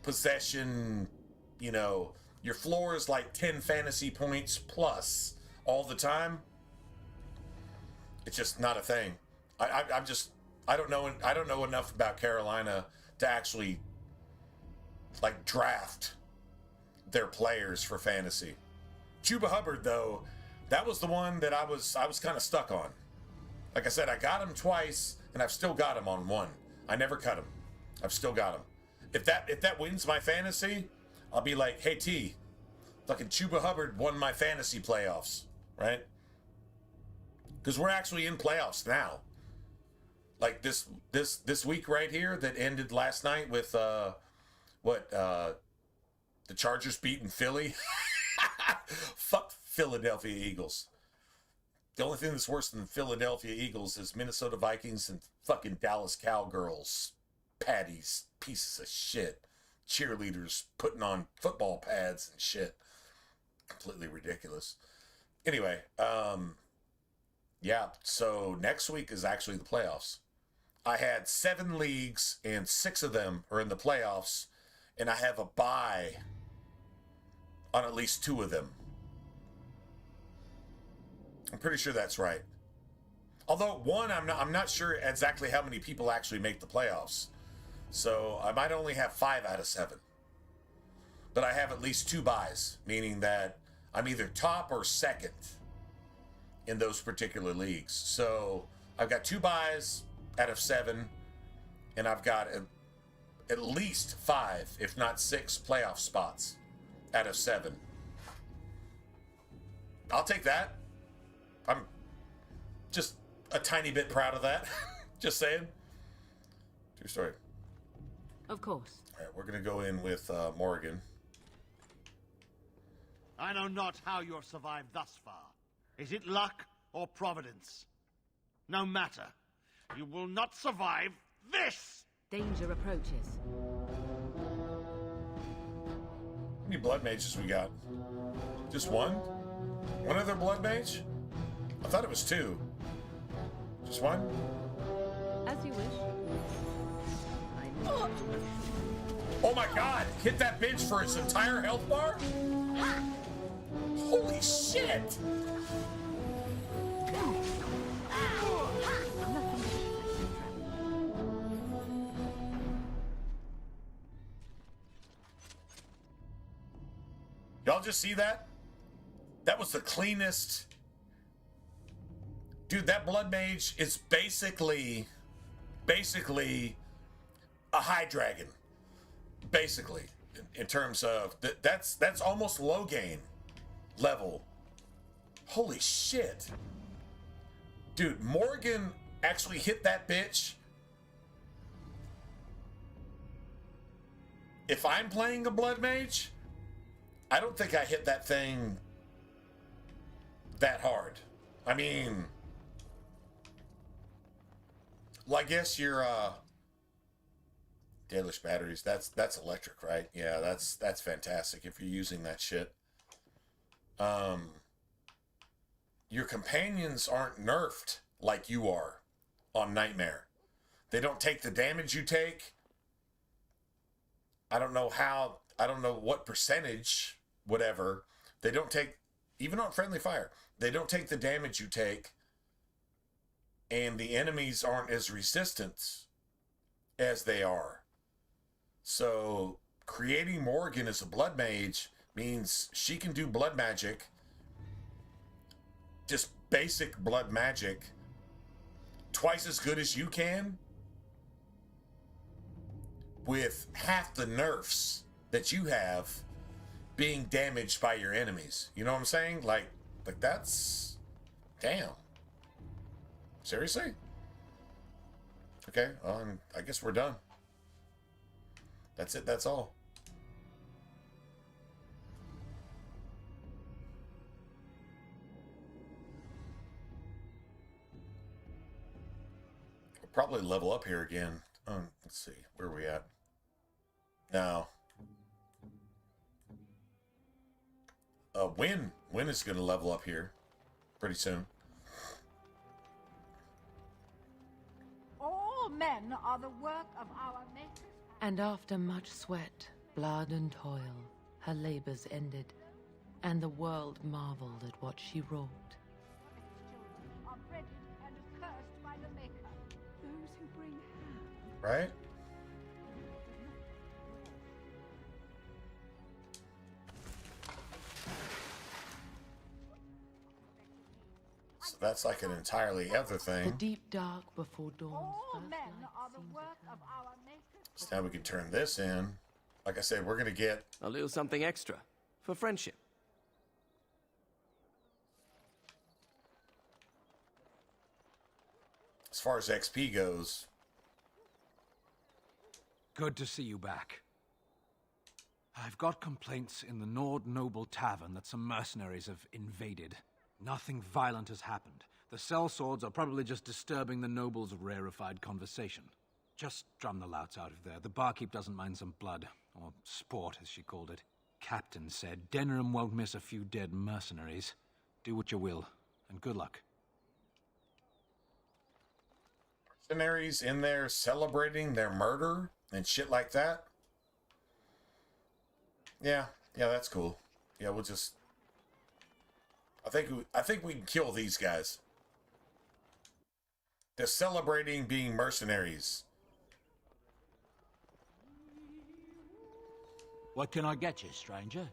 possession, you know, your floor is like 10 fantasy points plus all the time. It's just not a thing. I don't know enough about Carolina to actually like draft their players for fantasy. Chuba Hubbard, though, that was the one that I was kind of stuck on. Like I said, I got him twice, and I've still got him on one. I never cut him. I've still got him. If that wins my fantasy, I'll be like, hey T, fucking Chuba Hubbard won my fantasy playoffs, right? Because we're actually in playoffs now. Like this week right here that ended last night with the Chargers beating Philly. Fuck Philadelphia Eagles. The only thing that's worse than the Philadelphia Eagles is Minnesota Vikings and fucking Dallas Cowgirls. Patties, pieces of shit. Cheerleaders putting on football pads and shit. Completely ridiculous. Anyway, yeah, so next week is actually the playoffs. I had 7 leagues, and 6 of them are in the playoffs, and I have a bye on at least 2 of them. I'm pretty sure that's right. Although one, I'm not sure exactly how many people actually make the playoffs. So I might only have 5 out of 7. But I have at least 2 byes, meaning that I'm either top or second in those particular leagues. So I've got 2 byes out of 7, and I've got at least 5, if not 6 playoff spots out of 7. I'll take that. I'm just a tiny bit proud of that. Just saying. True story. Of course. All right, we're going to go in with Morgan. I know not how you have survived thus far. Is it luck or providence? No matter. You will not survive this! Danger approaches. How many blood mages we got? Just one? One other blood mage? I thought it was 2. Just one? As you wish. Oh my god! Hit that bitch for its entire health bar? Holy shit! Y'all just see that? That was the cleanest. Dude, that blood mage is basically a high dragon. Basically, in terms of that's almost low gain level. Holy shit. Dude, Morgan actually hit that bitch if I'm playing a blood mage, I don't think I hit that thing that hard. I mean, well, I guess your Dalish batteries, that's electric, right? Yeah, that's fantastic if you're using that shit. Your companions aren't nerfed like you are on Nightmare. They don't take the damage you take. I don't know what percentage, whatever. They don't take, even on friendly fire, they don't take the damage you take, and the enemies aren't as resistant as they are. So creating Morgan as a blood mage means she can do blood magic, just basic blood magic, twice as good as you can, with half the nerfs that you have being damaged by your enemies. You know what I'm saying? Like that's, damn. Seriously? Okay, well, I guess we're done. That's it, that's all. We'll probably level up here again. Let's see, where are we at? Now, Win is going to level up here pretty soon. All men are the work of our makers. And after much sweat, blood and toil, her labors ended, and the world marveled at what she wrought. Children are dreaded and cursed by the Maker. Those who bring harm. Right? So that's like an entirely other The thing. deep dark before dawn's All first men light are the seemed work to of our makers. So now we can turn this in. Like I said, we're going to get... A little something extra for friendship. As far as XP goes, Good to see you back. I've got complaints in the Nord Noble Tavern that some mercenaries have invaded. Nothing violent has happened. The sellswords are probably just disturbing the nobles' rarefied conversation. Just drum the louts out of there. The barkeep doesn't mind some blood, or sport, as she called it. Captain said Denham won't miss a few dead mercenaries. Do what you will, and good luck. mercenaries in there celebrating their murder and shit like that. Yeah, that's cool. Yeah, we'll just... I think we can kill these guys. They're celebrating being mercenaries. What can I get you, stranger?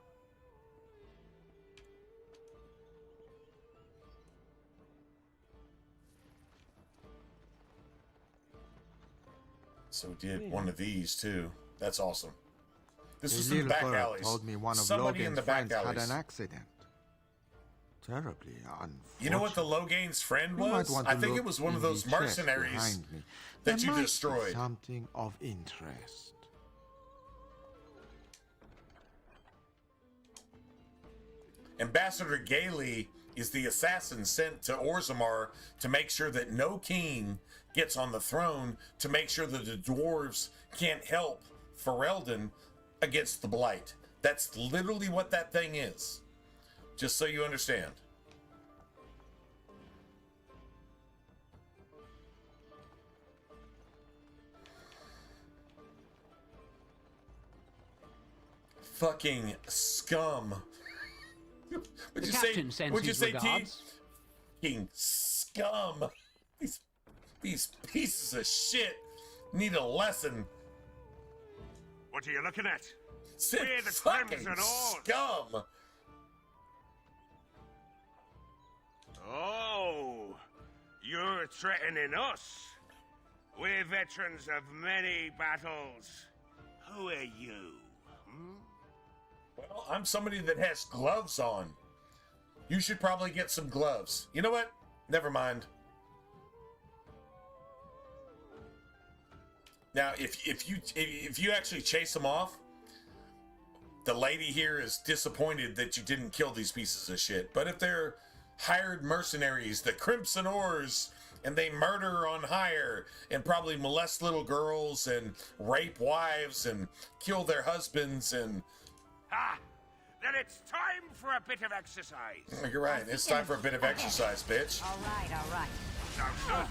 So we did one of these too. That's awesome. This was A in the little back bird alleys. told me one of Somebody in Logan's the back friends had alleys. an accident. Terribly unfortunate. You know what the Logain's friend You might was? want to I think look it was one of in those the chest mercenaries behind me. that There you might be destroyed. something of interest. Ambassador Gailey is the assassin sent to Orzammar to make sure that no king gets on the throne, to make sure that the dwarves can't help Ferelden against the Blight. That's literally what that thing is. Just so you understand. Fucking scum. Would you say? Would you say? Fucking scum. These pieces of shit need a lesson. What are you looking at? We're the fucking Crimson Horde. scum. Oh, you're threatening us. We're veterans of many battles. Who are you? Well, I'm somebody that has gloves on. You should probably get some gloves. You know what? Never mind. Now, if you actually chase them off, the lady here is disappointed that you didn't kill these pieces of shit. But if they're hired mercenaries, the Crimson Oars, and they murder on hire and probably molest little girls and rape wives and kill their husbands and... Ah, then it's time for a bit of exercise. You're right. It's time for a bit of exercise, bitch. All right, all right. Sounds good.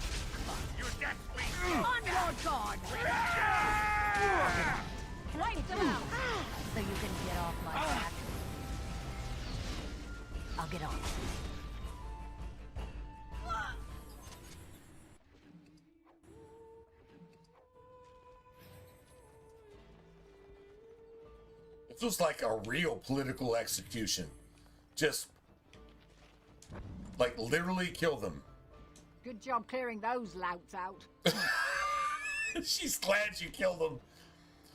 You deathly... On your guard, Light them out, so you can get off my back. I'll get on. This was like a real political execution. Just, like, literally kill them. Good job clearing those louts out. She's glad you killed them.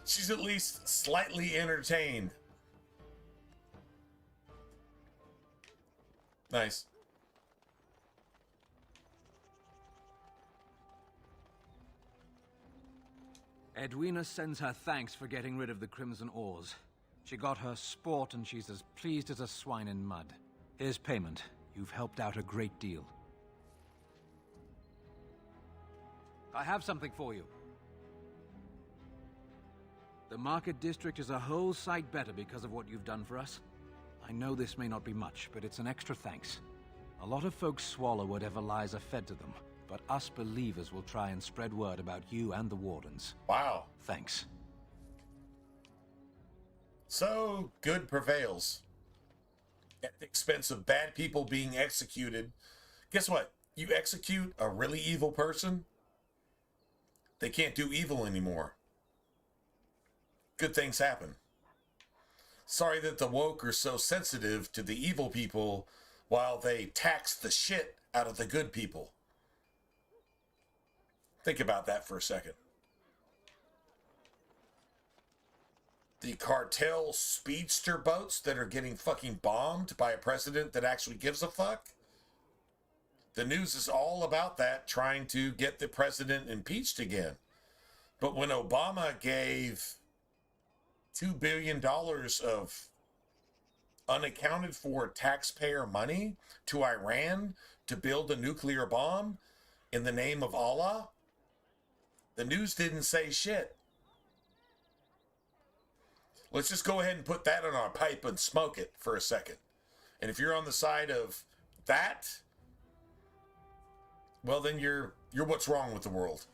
She's at least slightly entertained. Nice. Edwina sends her thanks for getting rid of the Crimson Oars. She got her sport and she's as pleased as a swine in mud. Here's payment. You've helped out a great deal. I have something for you. The Market District is a whole sight better because of what you've done for us. I know this may not be much, but it's an extra thanks. A lot of folks swallow whatever lies are fed to them, but us believers will try and spread word about you and the Wardens. Wow. Thanks. So, good prevails. At the expense of bad people being executed. Guess what? You execute a really evil person, they can't do evil anymore. Good things happen. Sorry that the woke are so sensitive to the evil people while they tax the shit out of the good people. Think about that for a second. The cartel speedster boats that are getting fucking bombed by a president that actually gives a fuck. The news is all about that, trying to get the president impeached again. But when Obama gave $2 billion of unaccounted for taxpayer money to Iran to build a nuclear bomb in the name of Allah, the news didn't say shit. Let's just go ahead and put that on our pipe and smoke it for a second. And if you're on the side of that, well, then you're what's wrong with the world.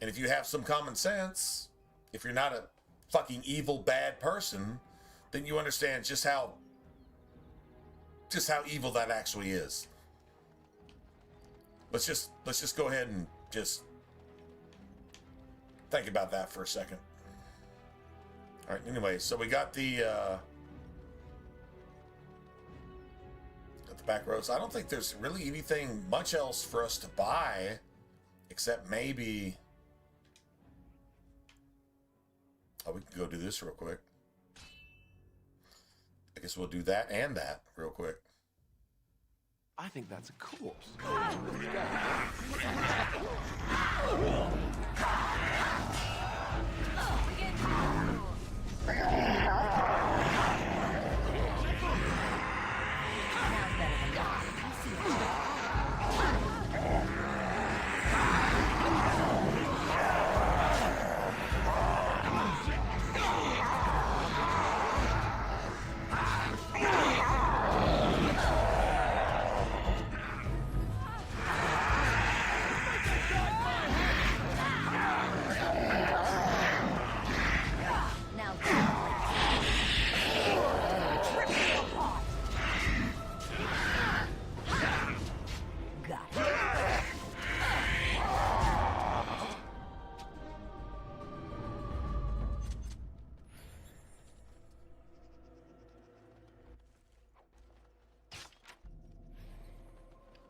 And if you have some common sense, if you're not a fucking evil bad person, then you understand just how evil that actually is. Let's just go ahead and just think about that for a second. All right, anyway, so we got the back roads. I don't think there's really anything much else for us to buy, except maybe... Oh, we can go do this real quick. I guess we'll do that and that real quick. I think that's a corpse.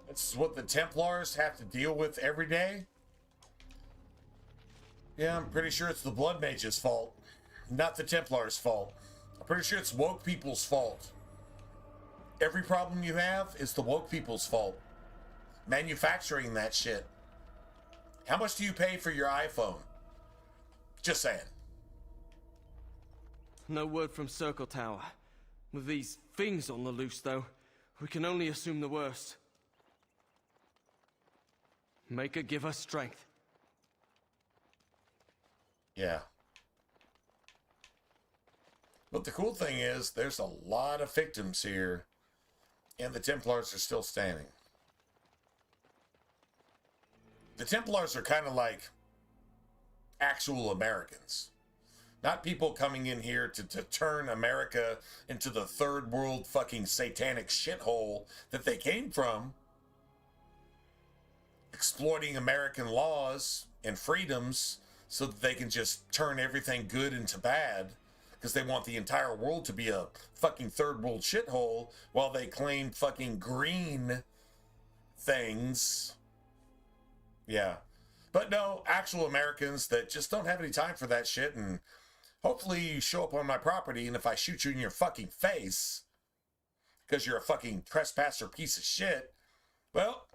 This is what the Templars have to deal with every day. Yeah, I'm pretty sure it's the Blood Mage's fault, not the Templars' fault. I'm pretty sure it's woke people's fault. Every problem you have is the woke people's fault. Manufacturing that shit. How much do you pay for your iPhone? Just saying. No word from Circle Tower. With these things on the loose, though, we can only assume the worst. Maker, give us strength. Yeah. But the cool thing is, there's a lot of victims here, and the Templars are still standing. The Templars are kind of like actual Americans. Not people coming in here to turn America into the third world fucking satanic shithole that they came from. Exploiting American laws and freedoms so that they can just turn everything good into bad. Because they want the entire world to be a fucking third world shithole while they claim fucking green things. Yeah. But no, actual Americans that just don't have any time for that shit, and hopefully you show up on my property, and if I shoot you in your fucking face because you're a fucking trespasser piece of shit, well,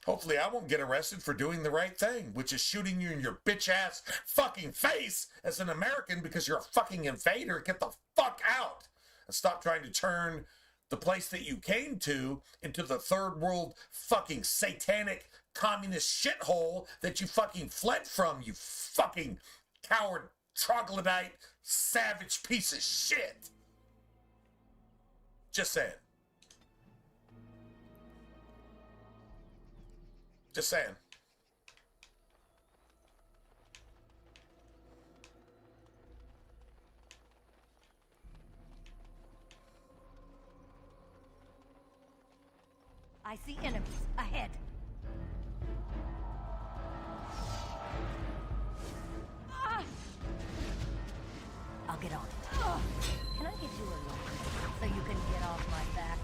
hopefully I won't get arrested for doing the right thing, which is shooting you in your bitch-ass fucking face as an American because you're a fucking invader. Get the fuck out and stop trying to turn the place that you came to into the third world fucking satanic communist shithole that you fucking fled from, you fucking coward, troglodyte, savage piece of shit. Just saying. Just saying. I see enemies ahead. I'll get on it. Can I get you alone so you can get off my back?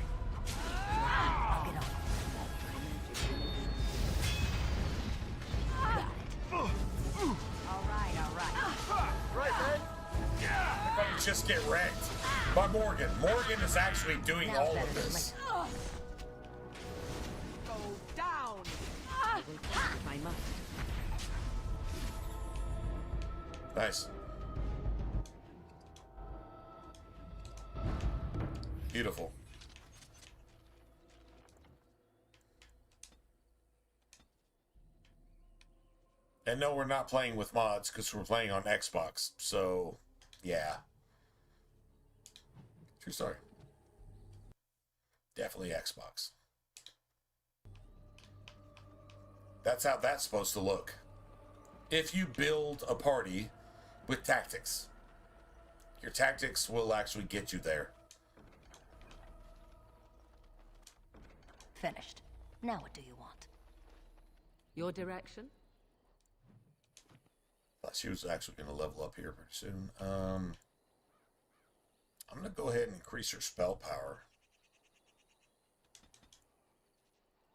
I'll get on it. Got it. All right. Right, man. Everybody just get wrecked by Morgan. Morgan is actually doing all of this. Go down. My mother. Nice. Beautiful. And no, we're not playing with mods because we're playing on Xbox. So, yeah. True story. Definitely Xbox. That's how that's supposed to look. If you build a party with tactics, your tactics will actually get you there. Finished. Now what do you want? Your direction? Thought she was actually going to level up here pretty soon. I'm going to go ahead and increase her spell power.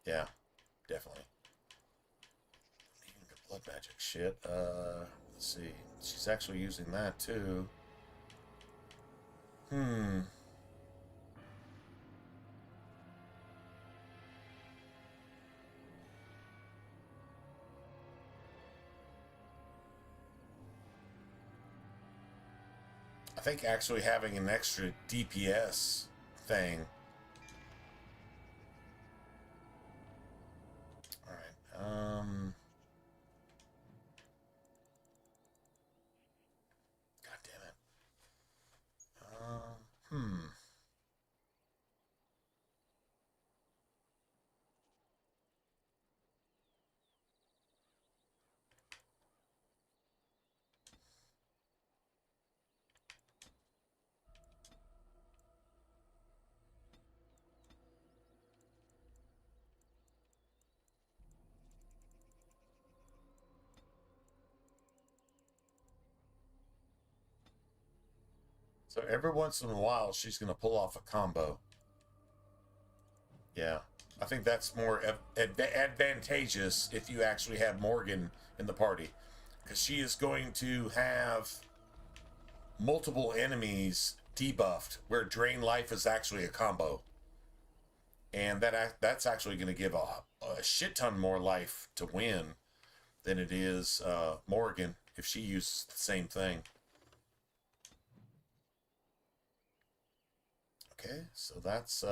Yeah, definitely. Even the blood magic shit. Let's see. She's actually using that too. I think actually having an extra DPS thing. Alright, God damn it. So every once in a while, she's going to pull off a combo. Yeah. I think that's more advantageous if you actually have Morgan in the party. Because she is going to have multiple enemies debuffed, where Drain Life is actually a combo. And that's actually going to give a shit ton more life to win than it is Morgan if she uses the same thing. Okay, so that's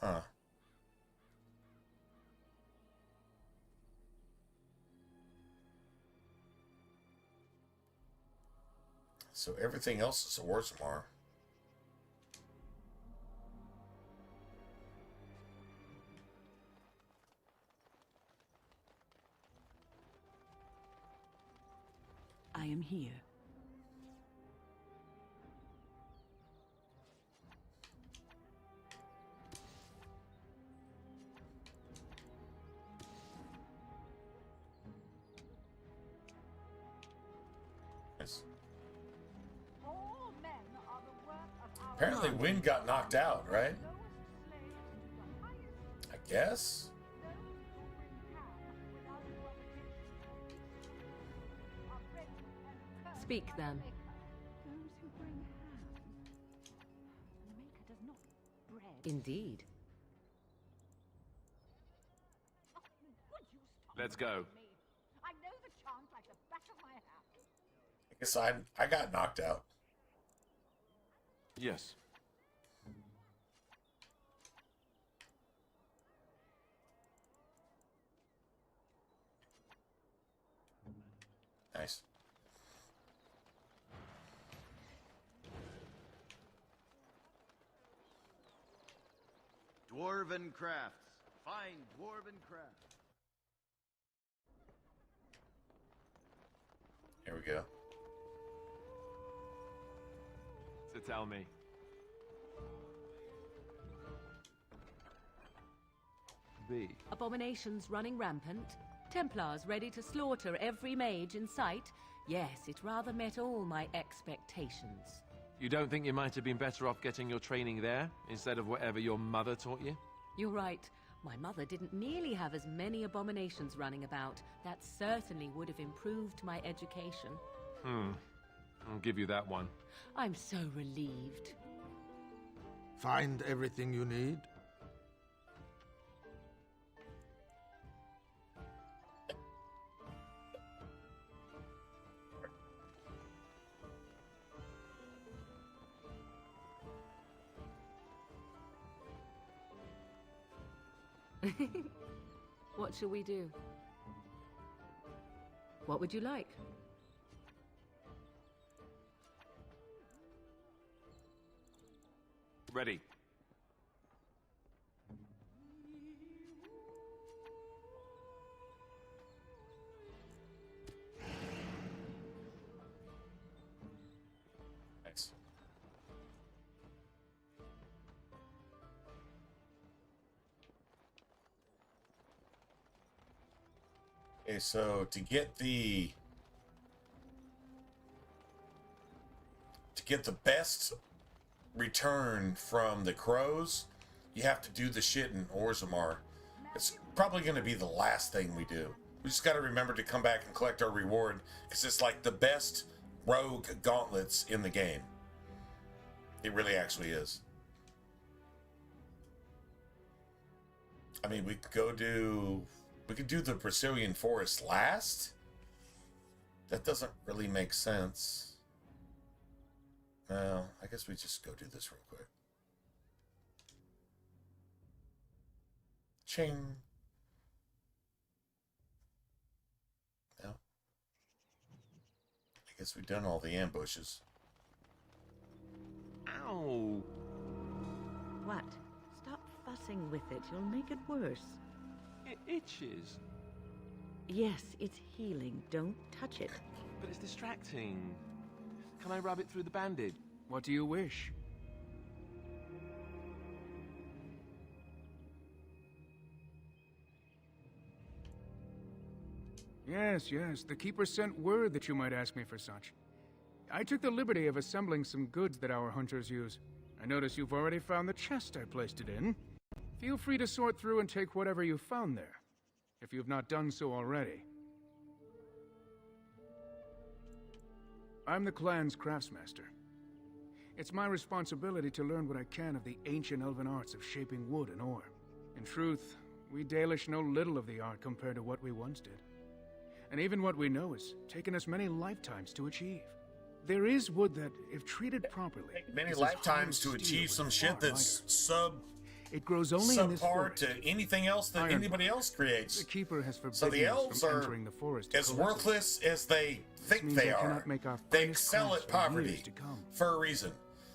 huh. So everything else is a Orzammar. I am here. Yes. All men are the work of our Apparently Wynn got knocked out, right? I guess? Speak then. Those who bring ham. The maker does not bread. Indeed. Would you stop Let's go. me? I know the chant like the back of my hand. I guess I got knocked out. Yes. Nice. Dwarven crafts. Find dwarven crafts. Here we go. So tell me. B. Abominations running rampant. Templars ready to slaughter every mage in sight. Yes, it rather met all my expectations. You don't think you might have been better off getting your training there, instead of whatever your mother taught you? You're right. My mother didn't nearly have as many abominations running about. That certainly would have improved my education. I'll give you that one. I'm so relieved. Find everything you need? What shall we do? What would you like? Ready. Nice. Okay, so to get the best return from the crows, you have to do the shit in Orzammar. It's probably going to be the last thing we do. We just got to remember to come back and collect our reward, because it's like the best rogue gauntlets in the game. It really actually is. I mean, we could do the Brazilian forest last. That doesn't really make sense. No, I guess we just go do this real quick. Ching. No. I guess we've done all the ambushes. Ow! What? Stop fussing with it. You'll make it worse. It itches. Yes, it's healing. Don't touch it. But it's distracting. Can I rub it through the bandage? What do you wish? Yes, yes. The Keeper sent word that you might ask me for such. I took the liberty of assembling some goods that our hunters use. I notice you've already found the chest I placed it in. Feel free to sort through and take whatever you found there, if you've not done so already. I'm the clan's craftsmaster. It's my responsibility to learn what I can of the ancient elven arts of shaping wood and ore. In truth, we Dalish know little of the art compared to what we once did. And even what we know has taken us many lifetimes to achieve. There is wood that, if treated properly, Many is as hard lifetimes as to steel achieve but some far shit that's It grows only in this subpar forest. to anything else that Iron anybody else creates. The keeper has forbidden So the us elves from are entering the forest as worthless as they think means they I are. cannot make our They finest excel crafts at for years poverty to come. for a reason.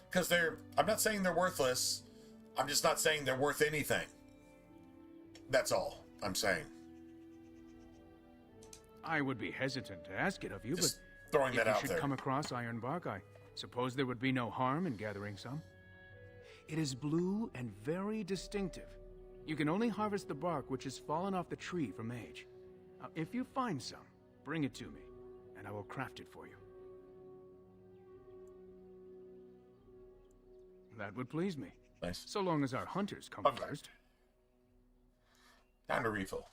Because I'm not saying they're worthless. I'm just not saying they're worth anything. That's all I'm saying. I would be hesitant to ask it of you, Just but throwing that if you out should there. come across iron bark, I suppose there would be no harm in gathering some. It is blue and very distinctive. You can only harvest the bark which has fallen off the tree from age. Now, if you find some, bring it to me, and I will craft it for you. That would please me. Nice. So long as our hunters come first. Time to refill.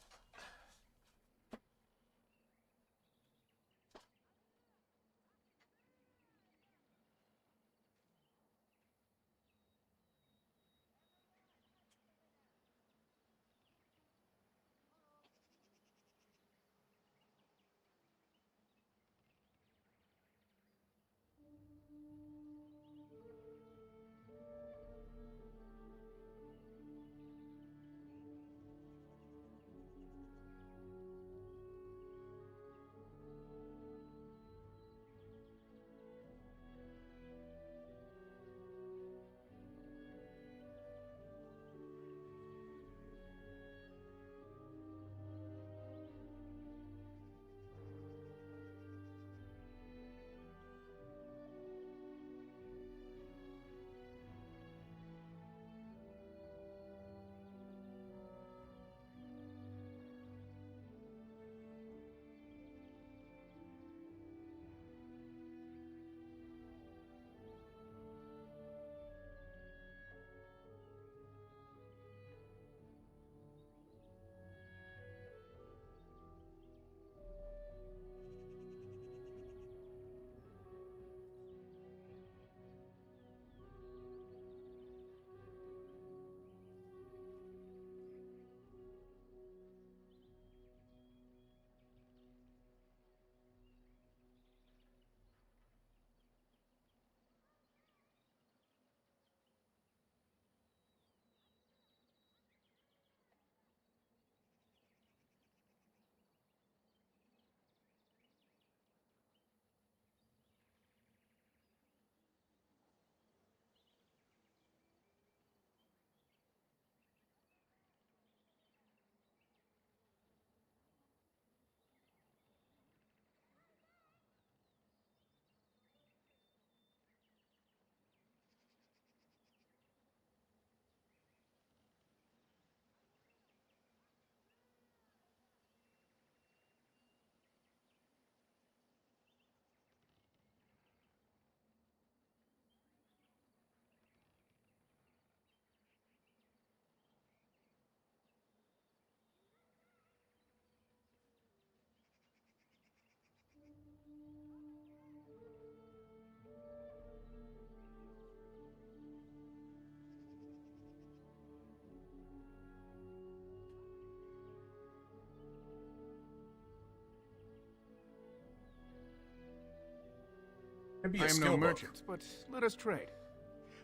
I am no merchant, but let us trade.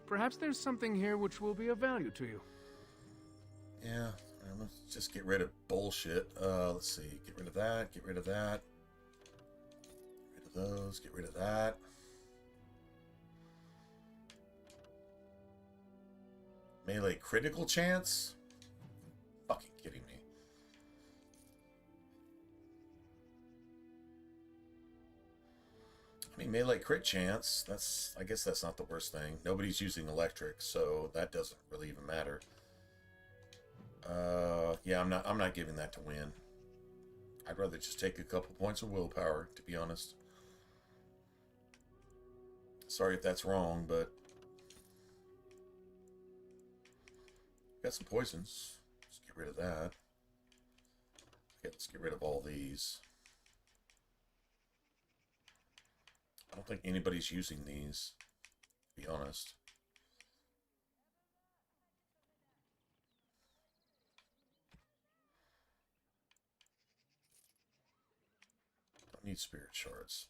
Perhaps there's something here which will be of value to you. Yeah, let's just get rid of bullshit. Let's see. Get rid of that. Get rid of that. Get rid of those. Get rid of that. Melee critical chance? Fucking kidding me. I mean, melee crit chance, I guess that's not the worst thing. Nobody's using electric, so that doesn't really even matter. Yeah, I'm not giving that to win. I'd rather just take a couple points of willpower, to be honest. Sorry if that's wrong, but got some poisons. Let's get rid of that. Okay, let's get rid of all these. I don't think anybody's using these, to be honest. Don't need spirit shards.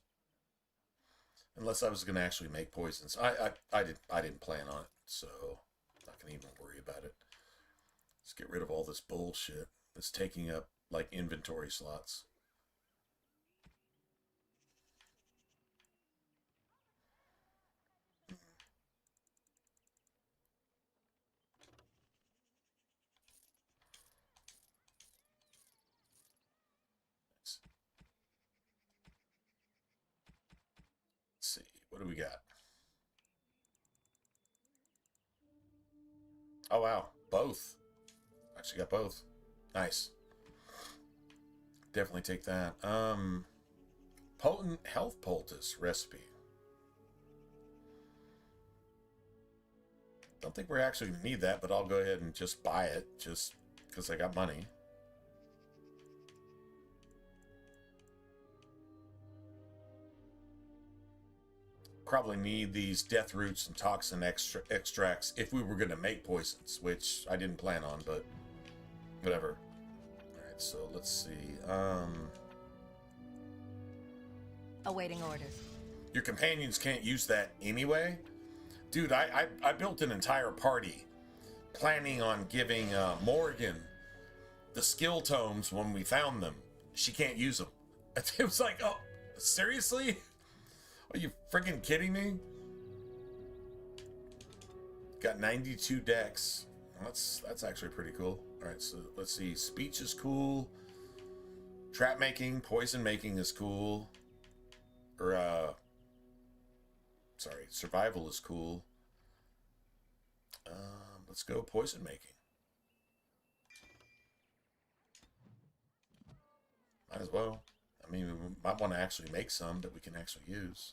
Unless I was going to actually make poisons. I didn't plan on it, so I'm not going to even worry about it. Let's get rid of all this bullshit that's taking up, like, inventory slots. Let's see, what do we got? Oh, wow. Both. Actually got both. Nice. Definitely take that. Potent health poultice recipe. Don't think we're actually going to need that, but I'll go ahead and just buy it just because I got money. Probably need these death roots and toxin extracts if we were going to make poisons, which I didn't plan on, but whatever. Alright, so let's see. Awaiting orders. Your companions can't use that anyway? Dude, I built an entire party planning on giving Morgan the skill tomes when we found them. She can't use them. It was like, oh, seriously? Are you freaking kidding me? Got 92 decks. That's actually pretty cool. All right, so let's see. Speech is cool. Trap making, poison making is cool. Or sorry, survival is cool. Let's go poison making. Might as well. I mean, we might want to actually make some that we can actually use.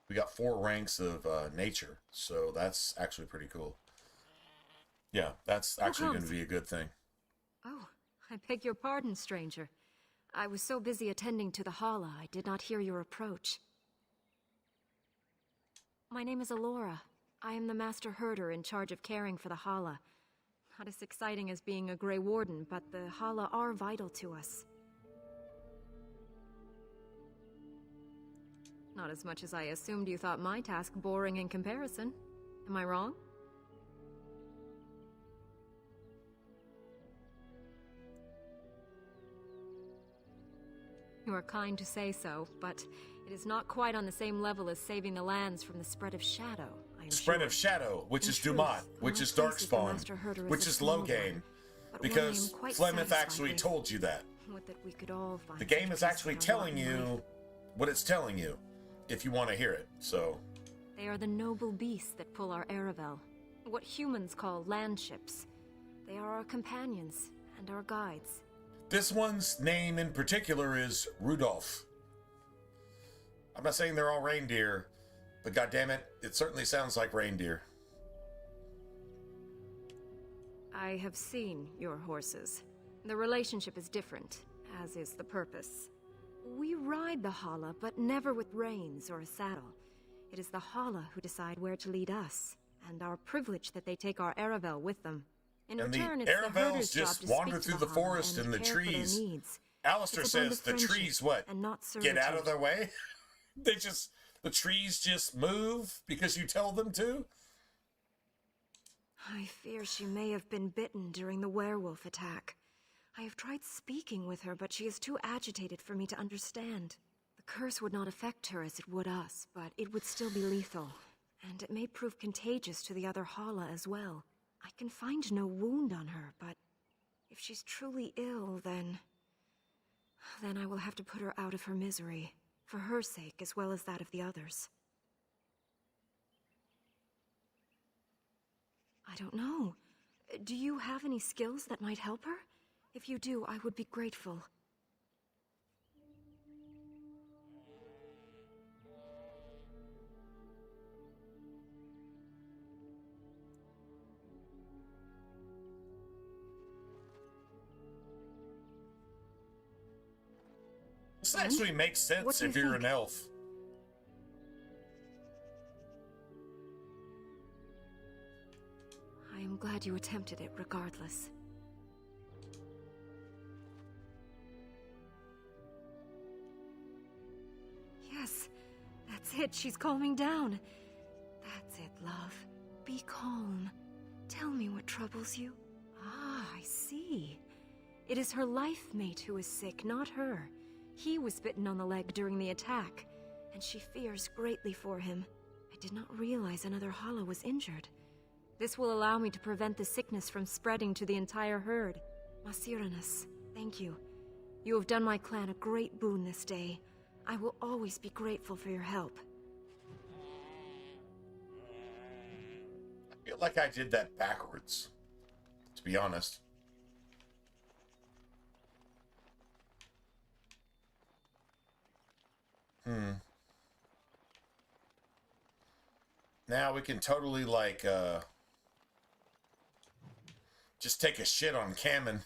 We got 4 ranks of nature, so that's actually pretty cool. Yeah, that's actually going to be a good thing. Oh, I beg your pardon, stranger. I was so busy attending to the Hala, I did not hear your approach. My name is Alora. I am the Master Herder in charge of caring for the Hala. Not as exciting as being a Grey Warden, but the Hala are vital to us. Not as much as I assumed you thought my task boring in comparison. Am I wrong? You are kind to say so, but it is not quite on the same level as saving the lands from the spread of shadow, I am Spread sure. of shadow, which In is truth, Dumont, which my is place as the Darkspawn, Master Herder is which a is small low game, one, but one I because am quite Flemeth satisfied actually with. told you that. Would that we could all find The game such is peace actually with our lot telling in life. you what it's telling you, if you want to hear it, so... They are the noble beasts that pull our Aravel, what humans call landships. They are our companions and our guides. This one's name in particular is Rudolph. I'm not saying they're all reindeer, but goddammit, it certainly sounds like reindeer. I have seen your horses. The relationship is different, as is the purpose. We ride the Hala, but never with reins or a saddle. It is the Hala who decide where to lead us, and our privilege that they take our Aravel with them. In And return, the it's the herder's Aravels job just to wander speak to through the the Hala forest and the care for their trees. needs. Alistair It's a bond says of the friendship trees, what? and not Get out of servitude. their way? The trees just move because you tell them to? I fear she may have been bitten during the werewolf attack. I have tried speaking with her, but she is too agitated for me to understand. The curse would not affect her as it would us, but it would still be lethal. And it may prove contagious to the other Hala as well. I can find no wound on her, but if she's truly ill, then I will have to put her out of her misery, for her sake as well as that of the others. I don't know. Do you have any skills that might help her? If you do, I would be grateful. This actually makes What sense do you if you're think? an elf. glad you attempted it regardless. Yes, that's it. She's calming down. That's it, love. Be calm. Tell me what troubles you. Ah, I see. It is her life mate who is sick, not her. He was bitten on the leg during the attack, and she fears greatly for him. I did not realize another hollow was injured. This will allow me to prevent the sickness from spreading to the entire herd. Masiranus, thank you. You have done my clan a great boon this day. I will always be grateful for your help. I feel like I did that backwards, to be honest. Now we can totally, like, just take a shit on Cameron.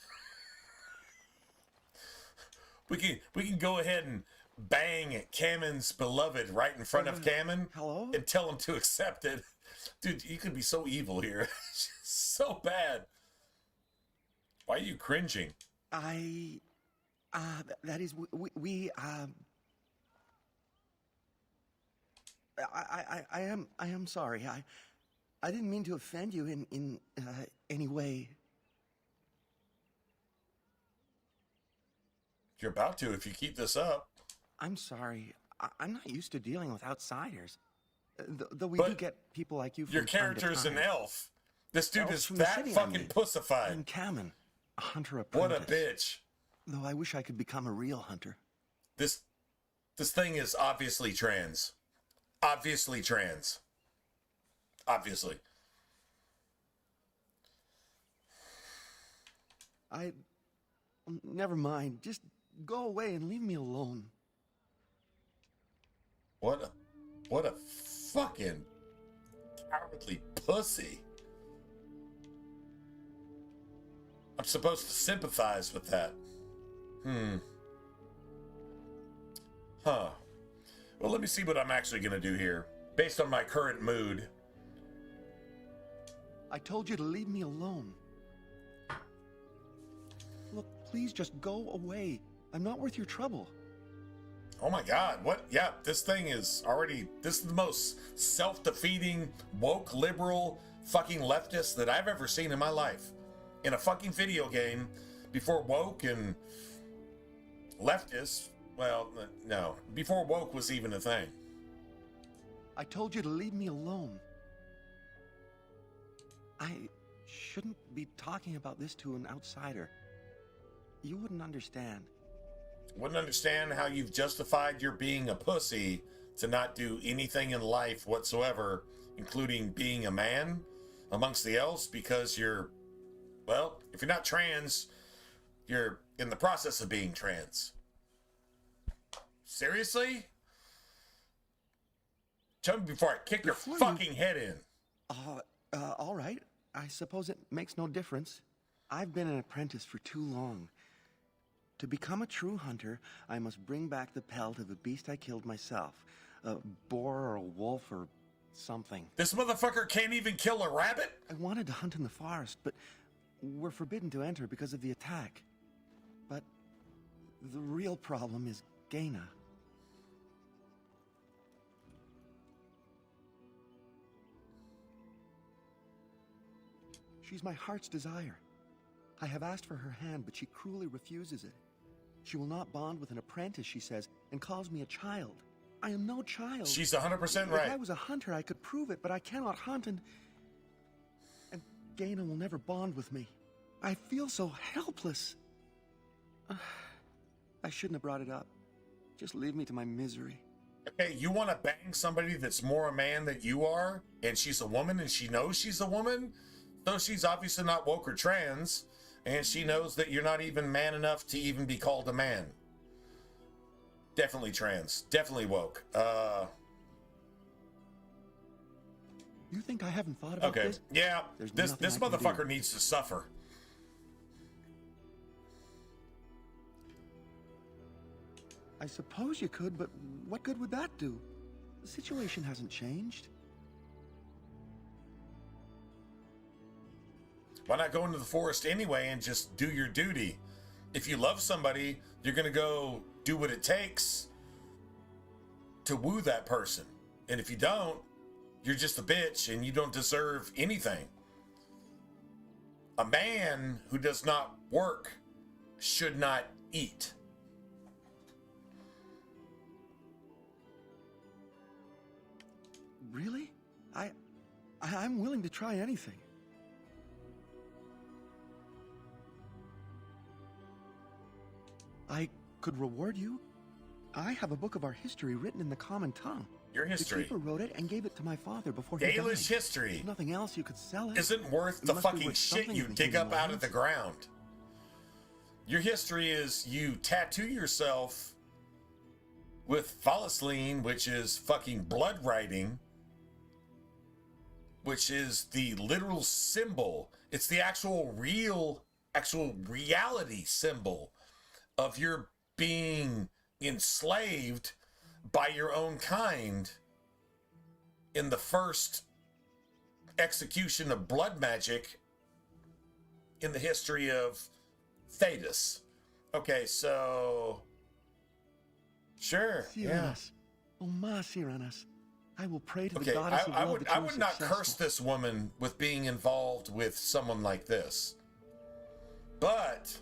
we can go ahead and bang Cameron's beloved right in front of Cameron. Hello? And tell him to accept it. Dude, you could be so evil here. So bad. Why are you cringing? That is, I am sorry. I didn't mean to offend you in any way. You're about to if you keep this up. I'm sorry. I'm not used to dealing with outsiders. Though we do get people like you from your time to character's time. an elf. This dude Elves is from the that city, I fucking mean. pussified. I'm Cameron, a hunter What apprentice. a bitch. Though I wish I could become a real hunter. This thing is obviously trans. Obviously trans. Obviously. Never mind. Just go away and leave me alone. What a fucking cowardly pussy. I'm supposed to sympathize with that. Huh. Well, let me see what I'm actually going to do here. Based on my current mood. I told you to leave me alone. Look, please just go away. I'm not worth your trouble. Oh my god, what? Yeah, this thing is already... This is the most self-defeating, woke, liberal, fucking leftist that I've ever seen in my life. In a fucking video game, before woke and leftist... Well, no. Before woke was even a thing. I told you to leave me alone. I shouldn't be talking about this to an outsider. You wouldn't understand. Wouldn't understand how you've justified your being a pussy to not do anything in life whatsoever, including being a man amongst the elves, because you're... Well, if you're not trans, you're in the process of being trans. Seriously? Tell me before I kick your fucking head in. All right. I suppose it makes no difference. I've been an apprentice for too long. To become a true hunter, I must bring back the pelt of a beast I killed myself. A boar or a wolf or something. This motherfucker can't even kill a rabbit? I wanted to hunt in the forest, but we're forbidden to enter because of the attack. But the real problem is Gaina. She's my heart's desire. I have asked for her hand, but she cruelly refuses it. She will not bond with an apprentice, she says, and calls me a child. I am no child. She's 100% right. If I was a hunter, I could prove it, but I cannot hunt, and Gaina will never bond with me. I feel so helpless. I shouldn't have brought it up. Just leave me to my misery. Okay, you want to bang somebody that's more a man than you are, and she's a woman, and she knows she's a woman? So she's obviously not woke or trans, and she knows that you're not even man enough to even be called a man. Definitely trans. Definitely woke. You think I haven't thought about this? Yeah, There's this nothing I can motherfucker do. needs to suffer. I suppose you could, but what good would that do? The situation hasn't changed. Why not go into the forest anyway and just do your duty? If you love somebody, you're gonna go do what it takes to woo that person. And if you don't, you're just a bitch and you don't deserve anything. A man who does not work should not eat. Really? I'm willing to try anything. I could reward you. I have a book of our history written in the common tongue. Your history. The keeper wrote it and gave it to my father before he died. Gaelish history. There's nothing else you could sell it. Isn't worth the fucking shit you dig up out of the ground. Your history is you tattoo yourself with Valisline, which is fucking blood writing, which is the literal symbol. It's the actual reality symbol of your being enslaved by your own kind in the first execution of blood magic in the history of Thedas. Okay, so sure, Cyranas. Oh, ma Cyranas. I will pray to the okay, goddess of love that I you would are not successful. curse this woman with being involved with someone like this. But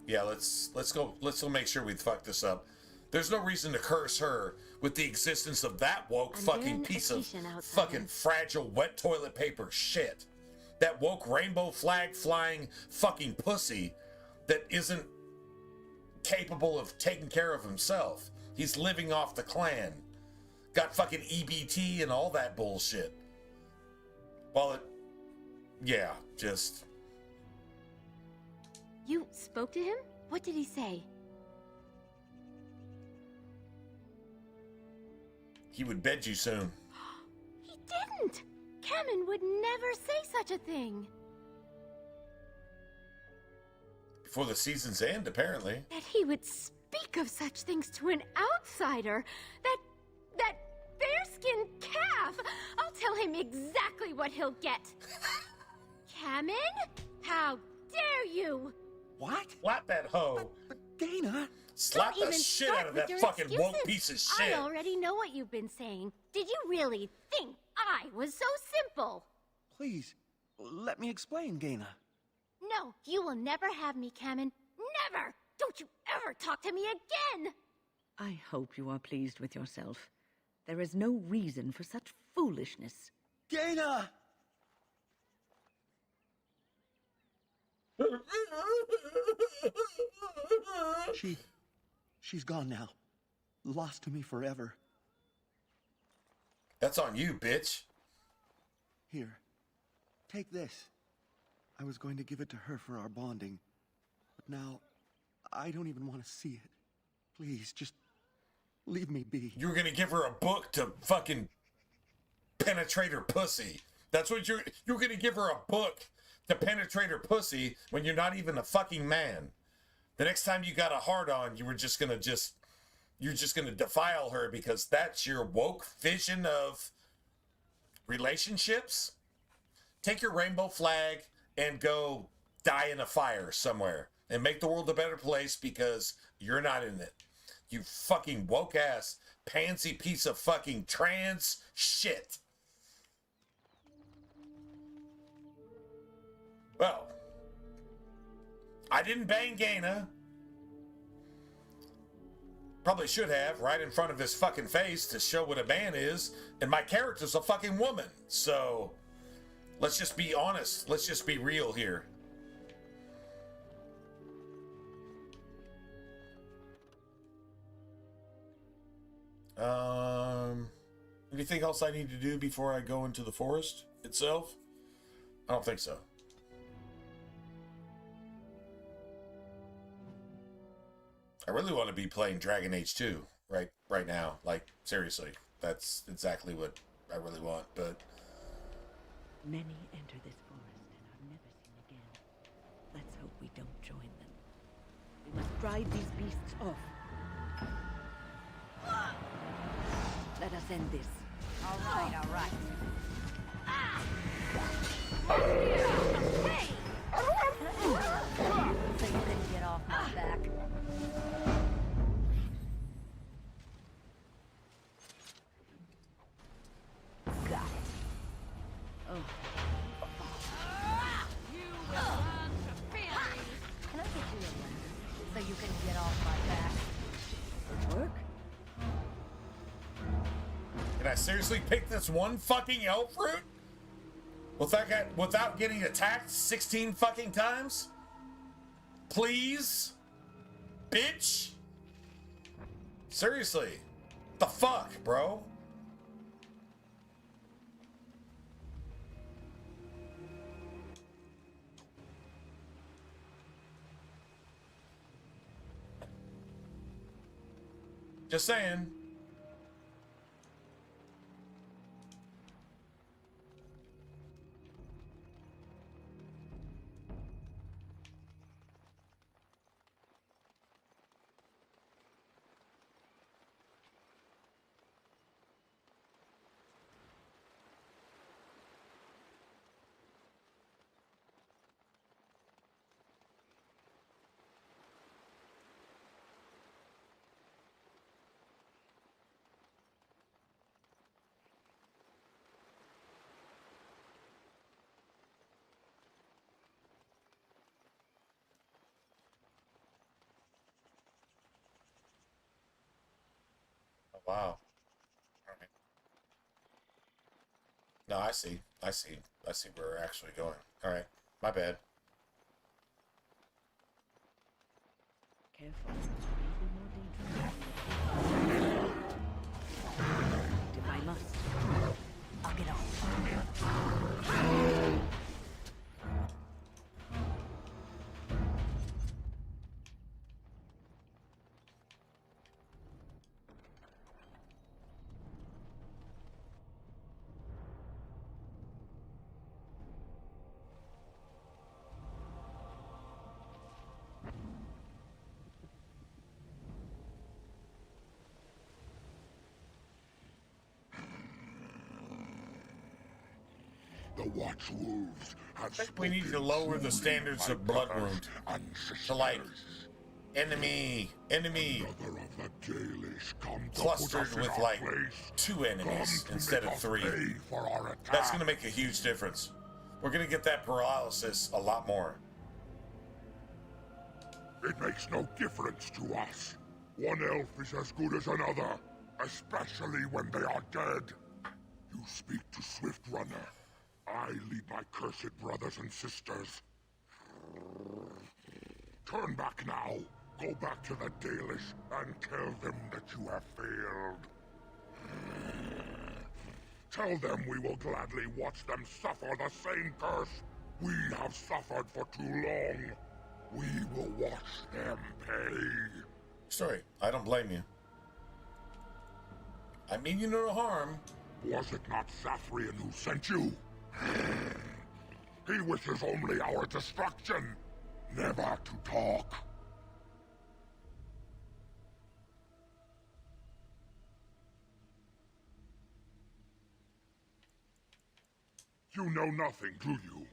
yeah, let's go make sure we fuck this up. There's no reason to curse her with the existence of that woke fucking piece of fucking fragile wet toilet paper shit. That woke rainbow flag flying fucking pussy that isn't capable of taking care of himself. He's living off the clan. Got fucking EBT and all that bullshit. Well, yeah, just... You spoke to him? What did he say? He would bed you soon. He didn't! Kamen would never say such a thing. Before the season's end, apparently. That he would speak of such things to an outsider. That bearskin calf! I'll tell him exactly what he'll get. Kamen? How dare you! What? Slap that hoe. But Dana... Slap Don't the even shit start out of with that your fucking excuses. woke piece of shit. I already know what you've been saying. Did you really think I was so simple? Please, let me explain, Gaina. No, you will never have me, Kamen. Never! Don't you ever talk to me again! I hope you are pleased with yourself. There is no reason for such foolishness. Gaina! She's gone now. Lost to me forever. That's on you, bitch. Here, take this. I was going to give it to her for our bonding, but now I don't even want to see it. Please, just leave me be. You were gonna give her a book to fucking penetrate her pussy. That's what you're gonna give her a book to penetrate her pussy when you're not even a fucking man. The next time you got a hard on, you're just gonna defile her because that's your woke vision of relationships. Take your rainbow flag and go die in a fire somewhere and make the world a better place because you're not in it. You fucking woke ass pansy piece of fucking trans shit. Well, I didn't bang Gaina. Probably should have, right in front of his fucking face to show what a man is. And my character's a fucking woman. So, let's just be honest. Let's just be real here. Anything else I need to do before I go into the forest itself? I don't think so. I really want to be playing Dragon Age 2 right now. Like, seriously. That's exactly what I really want, but... Many enter this forest and are never seen again. Let's hope we don't join them. We must drive these beasts off. Let us end this. All right, all right. Hey! I seriously pick this one fucking elf fruit? Without getting attacked 16 fucking times? Please? Bitch? Seriously? The fuck, bro? Just saying. Wow. All right. No, I see where we're actually going. All right. My bad. Careful. If I must, I'll get on. The Watchwolves have I think we need to lower the standards of Bloodwound to like enemy clustered with like 2 enemies instead of 3. That's gonna make a huge difference. We're gonna get that paralysis a lot more. It makes no difference to us. One elf is as good as another, especially when they are dead. You speak to Swift Runner. I lead my cursed brothers and sisters. Turn back now. Go back to the Dalish and tell them that you have failed. Tell them we will gladly watch them suffer the same curse we have suffered for too long. We will watch them pay. Sorry, I don't blame you. I mean you no harm. Was it not Sathrian who sent you? He wishes only our destruction, never to talk. You know nothing, do you?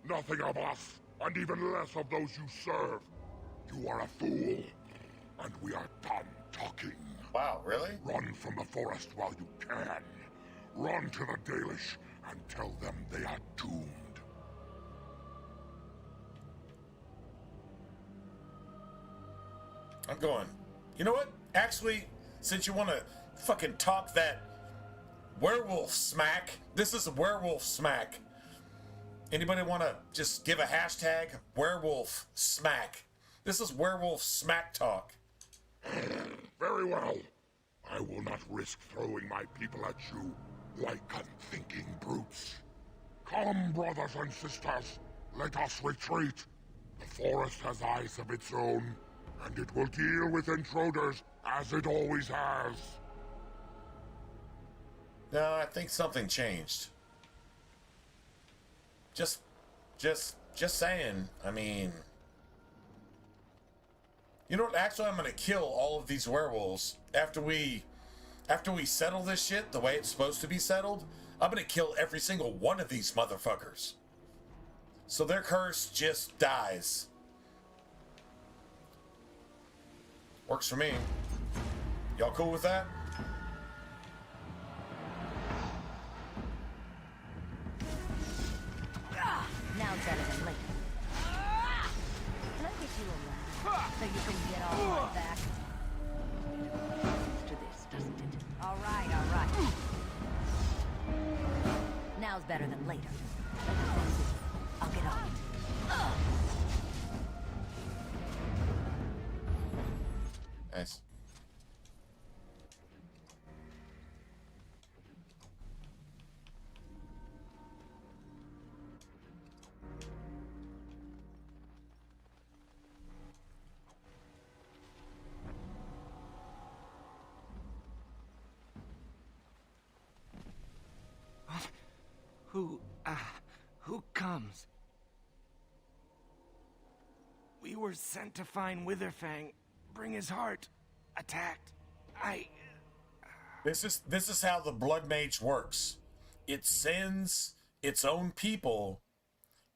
Nothing of us, and even less of those you serve. You are a fool, and we are done talking. Wow, really? Run from the forest while you can. Run to the Dalish and tell them they are doomed. I'm going. You know what? Actually, since you want to fucking talk that werewolf smack, this is a werewolf smack. Anybody want to just give a hashtag? Werewolf smack. This is werewolf smack talk. Very well. I will not risk throwing my people at you like unthinking brutes. Come, brothers and sisters. Let us retreat. The forest has eyes of its own, and it will deal with intruders as it always has. No, I think something changed. Just saying. I mean, you know what? Actually, I'm gonna kill all of these werewolves after we settle this shit the way it's supposed to be settled. I'm gonna kill every single one of these motherfuckers, so their curse just dies. Works for me. Y'all cool with that? Now it's better than later. Can I get you a laugh so you can get all my back? To this, doesn't it? All right, all right. Nice. Who comes? We were sent to find Witherfang, bring his heart, attacked. This is how the Blood Mage works. It sends its own people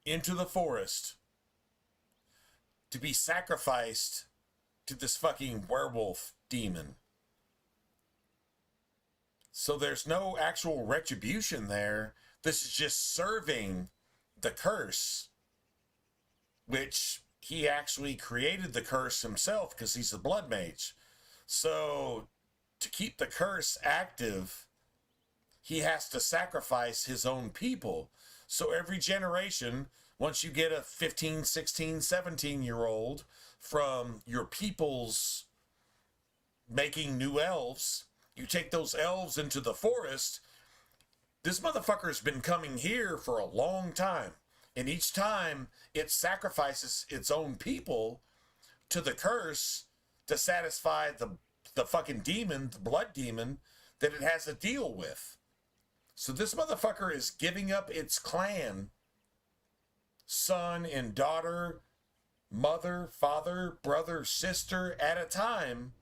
into the forest to be sacrificed to this fucking werewolf demon. So there's no actual retribution there. This is just serving the curse, which he actually created the curse himself because he's a blood mage. So to keep the curse active, he has to sacrifice his own people. So every generation, once you get a 15, 16, 17-year-old from your people's making new elves, you take those elves into the forest. This motherfucker's been coming here for a long time. And each time it sacrifices its own people to the curse to satisfy the fucking demon, the blood demon, that it has to deal with. So this motherfucker is giving up its clan, son and daughter, mother, father, brother, sister at a time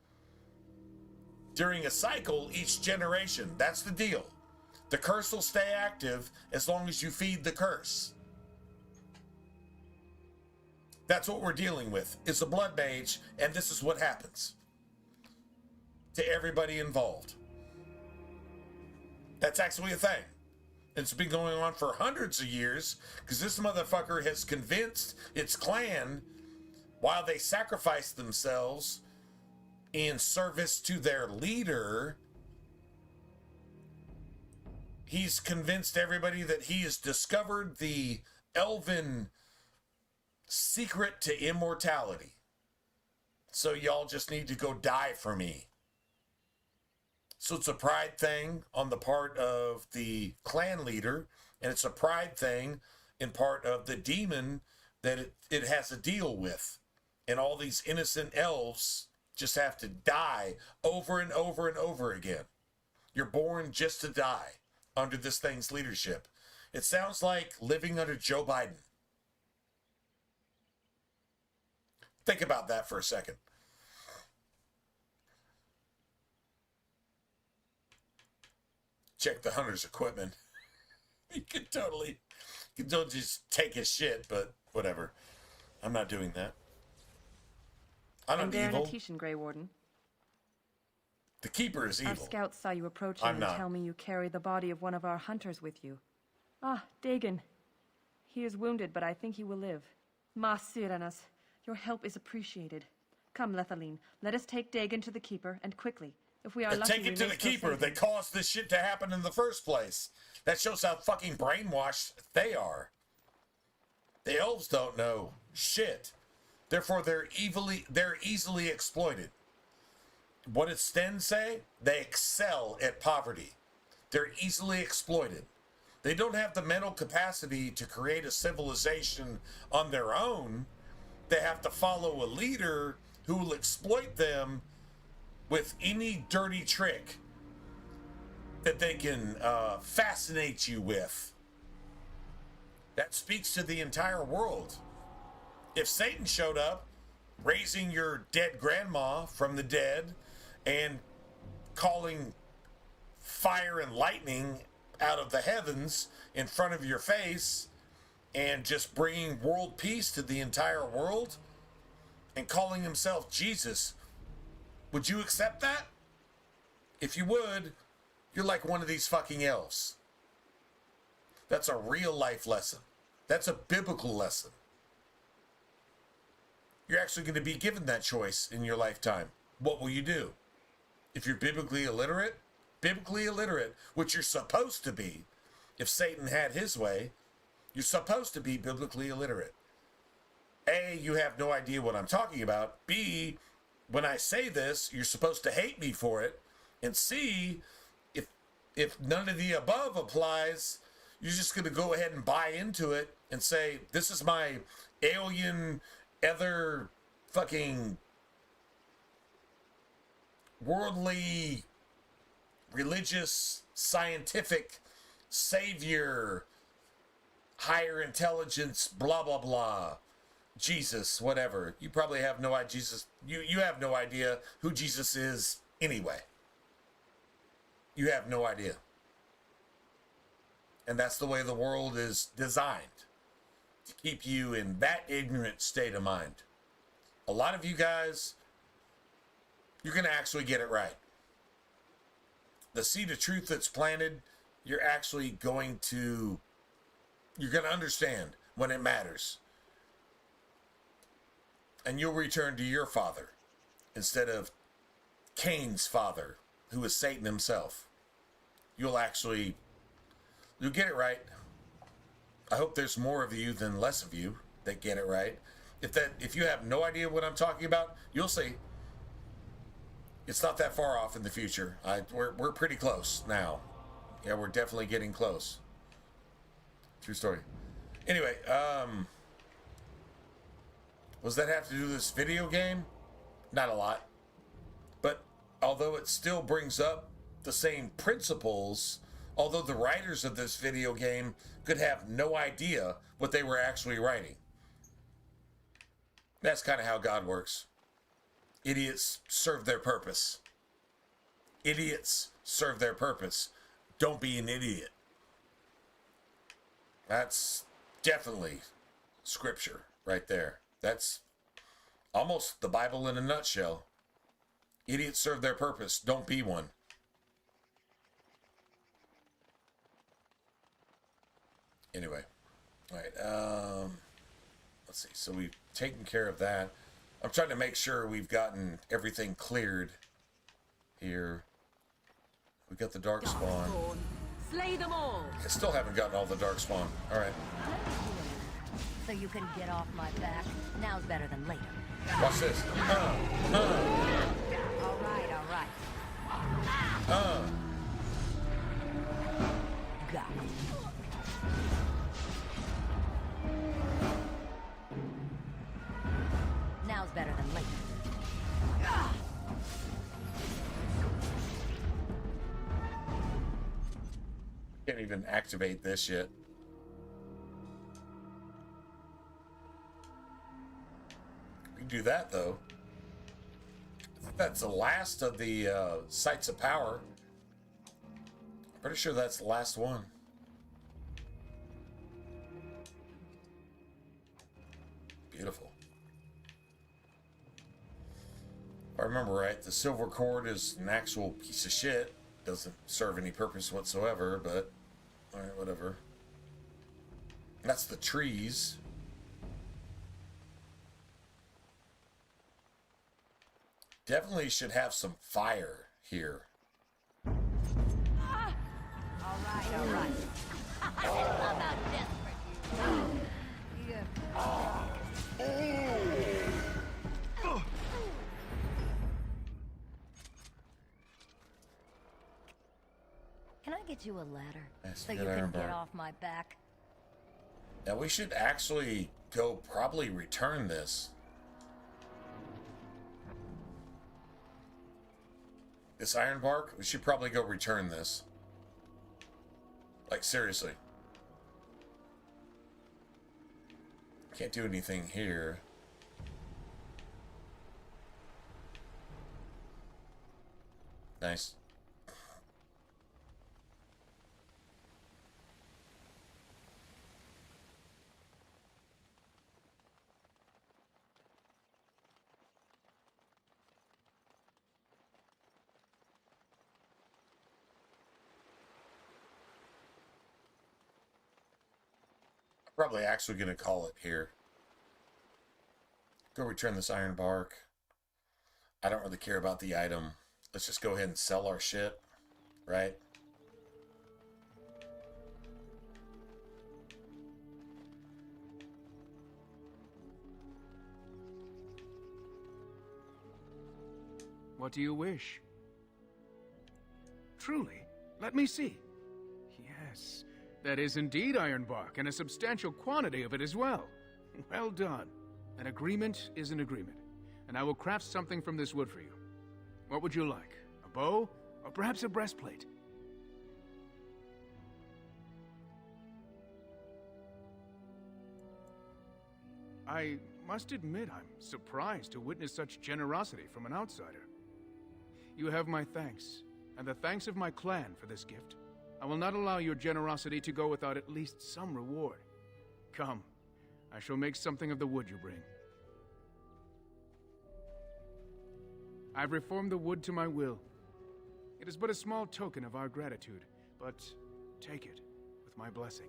during a cycle each generation. That's the deal. The curse will stay active as long as you feed the curse. That's what we're dealing with. It's a blood mage, and this is what happens to everybody involved. That's actually a thing. It's been going on for hundreds of years because this motherfucker has convinced its clan, while they sacrifice themselves in service to their leader, he's convinced everybody that he has discovered the elven secret to immortality. So y'all just need to go die for me. So it's a pride thing on the part of the clan leader, and it's a pride thing in part of the demon that it has to deal with. And all these innocent elves just have to die over and over and over again. You're born just to die under this thing's leadership. It sounds like living under Joe Biden. Think about that for a second. Check the hunter's equipment. You can totally just take his shit, but whatever. I'm not doing that. I'm not evil. Grey Warden. The Keeper is evil. Our scouts saw you approaching I'm and not. tell me you carry the body of one of our hunters with you. Ah, Dagon. He is wounded, but I think he will live. Ma Syranas, your help is appreciated. Come, Lethaline, let us take Dagon to the Keeper, and quickly. If we are lucky, take it to the Keeper that caused this shit to happen in the first place. That shows how fucking brainwashed they are. The elves don't know shit. Therefore, they're easily exploited. What did Sten say? They excel at poverty. They're easily exploited. They don't have the mental capacity to create a civilization on their own. They have to follow a leader who will exploit them with any dirty trick that they can fascinate you with. That speaks to the entire world. If Satan showed up, raising your dead grandma from the dead and calling fire and lightning out of the heavens in front of your face and just bringing world peace to the entire world and calling himself Jesus, would you accept that? If you would, you're like one of these fucking elves. That's a real life lesson. That's a biblical lesson. You're actually going to be given that choice in your lifetime. What will you do? If you're biblically illiterate, which you're supposed to be, if Satan had his way, you're supposed to be biblically illiterate. A, you have no idea what I'm talking about. B, when I say this, you're supposed to hate me for it, and C, if none of the above applies, you're just going to go ahead and buy into it and say, this is my alien, other fucking worldly, religious, scientific savior, higher intelligence, blah, blah, blah. Jesus, whatever. You probably have no idea. You have no idea who Jesus is anyway. You have no idea. And that's the way the world is designed, to keep you in that ignorant state of mind. A lot of you guys, you're going to actually get it right. The seed of truth that's planted, you're going to understand when it matters. And you'll return to your father instead of Cain's father, who is Satan himself. You'll get it right. I hope there's more of you than less of you that get it right. If you have no idea what I'm talking about, you'll see. It's not that far off in the future. We're pretty close now. Yeah, we're definitely getting close. True story. Anyway, was that have to do with this video game? Not a lot. But although it still brings up the same principles, although the writers of this video game could have no idea what they were actually writing. That's kind of how God works. Idiots serve their purpose. Idiots serve their purpose. Don't be an idiot. That's definitely scripture right there. That's almost the Bible in a nutshell. Idiots serve their purpose. Don't be one. Anyway, all right. Let's see. So we've taken care of that. I'm trying to make sure we've gotten everything cleared here. We got the dark spawn. Slay them all. I still haven't gotten all the dark spawn. All right. So you can get off my back. Now's better than later. Watch this. All right. Got it. Now's better than later. Can't even activate this yet. We can do that though. I think that's the last of the sites of power. I'm pretty sure that's the last one. Beautiful. If I remember right, the silver cord is an actual piece of shit. Doesn't serve any purpose whatsoever, but alright, whatever. That's the trees. Definitely should have some fire here. All right. I'm not desperate. Can I get you a ladder so you can get off my back? Now we should actually go probably return this. This iron bark, we should probably go return this. Like, seriously. Can't do anything here. Nice. Probably actually going to call it here. Go return this iron bark. I don't really care about the item. Let's just go ahead and sell our shit, right? What do you wish? Truly? Let me see. Yes, that is indeed ironbark, and a substantial quantity of it as well. Well done. An agreement is an agreement, and I will craft something from this wood for you. What would you like? A bow, or perhaps a breastplate? I must admit I'm surprised to witness such generosity from an outsider. You have my thanks, and the thanks of my clan for this gift. I will not allow your generosity to go without at least some reward. Come, I shall make something of the wood you bring. I've reformed the wood to my will. It is but a small token of our gratitude, but take it with my blessing.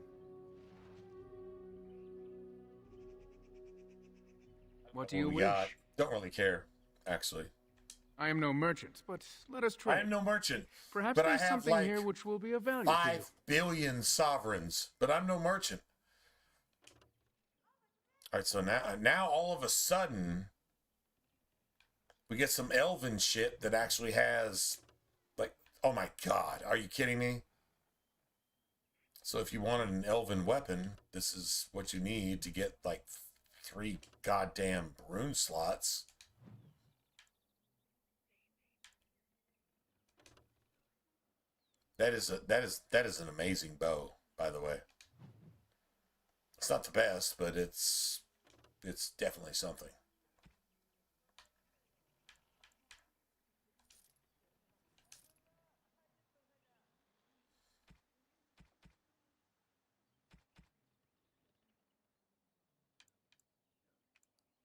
What do you wish? Don't really care, actually. I am no merchant, but let us trade. I am no merchant. Perhaps but there's I have something like here which will be of value to you. 5 billion sovereigns, but I'm no merchant. All right, so now all of a sudden, we get some elven shit that actually has, like, oh my god, are you kidding me? So if you wanted an elven weapon, this is what you need to get, like, 3 goddamn rune slots. That is an amazing bow, by the way. It's not the best, but it's definitely something.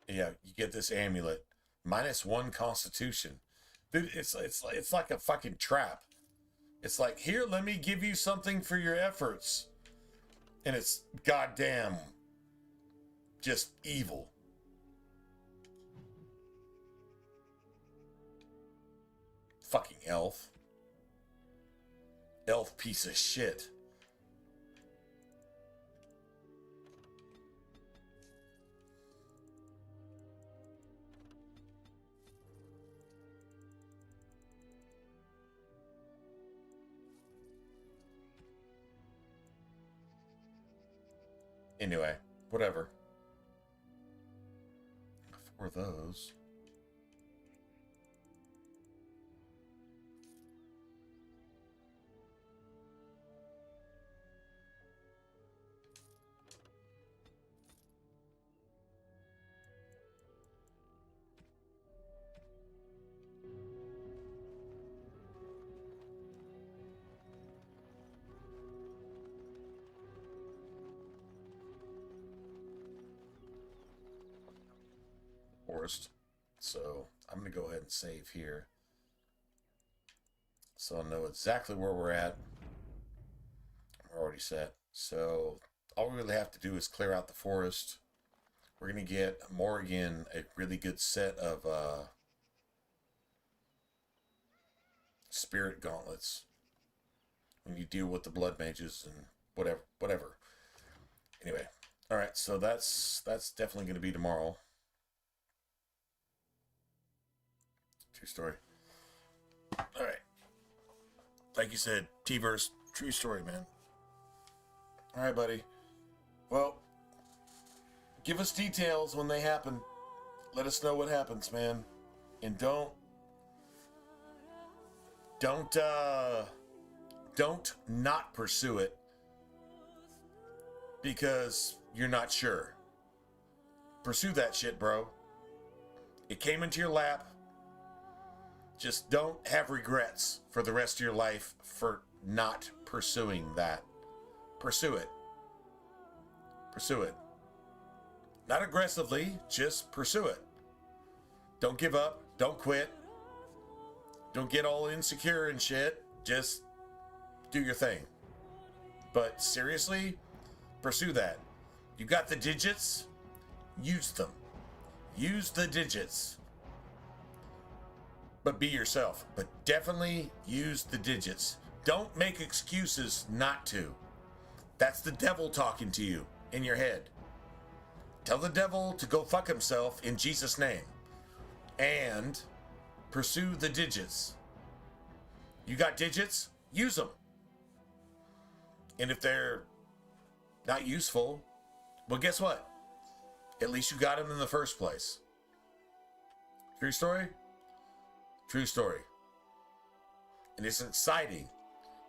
Yeah, you get this amulet. -1 constitution. Dude, it's like a fucking trap. It's like, here, let me give you something for your efforts. And it's goddamn just evil. Fucking elf. Elf piece of shit. Anyway, whatever. For those. Forest. So I'm going to go ahead and save here. So I'll know exactly where we're at. I'm already set. So all we really have to do is clear out the forest. We're going to get Morrigan a really good set of spirit gauntlets when you deal with the blood mages and whatever. Anyway, all right, so that's definitely going to be tomorrow. True story. All right. Like you said, T-verse, true story, man. All right, buddy. Well, give us details when they happen. Let us know what happens, man. And don't not pursue it because you're not sure. Pursue that shit, bro. It came into your lap. Just don't have regrets for the rest of your life for not pursuing that. Pursue it. Pursue it. Not aggressively, just pursue it. Don't give up. Don't quit. Don't get all insecure and shit. Just do your thing. But seriously, pursue that. You got the digits? Use them. Use the digits. But be yourself. But definitely use the digits. Don't make excuses not to. That's the devil talking to you in your head. Tell the devil to go fuck himself in Jesus' name. And Pursue the digits. You got digits? Use them. And if they're not useful, well, guess what? At least you got them in the first place. True story? True story. And it's exciting.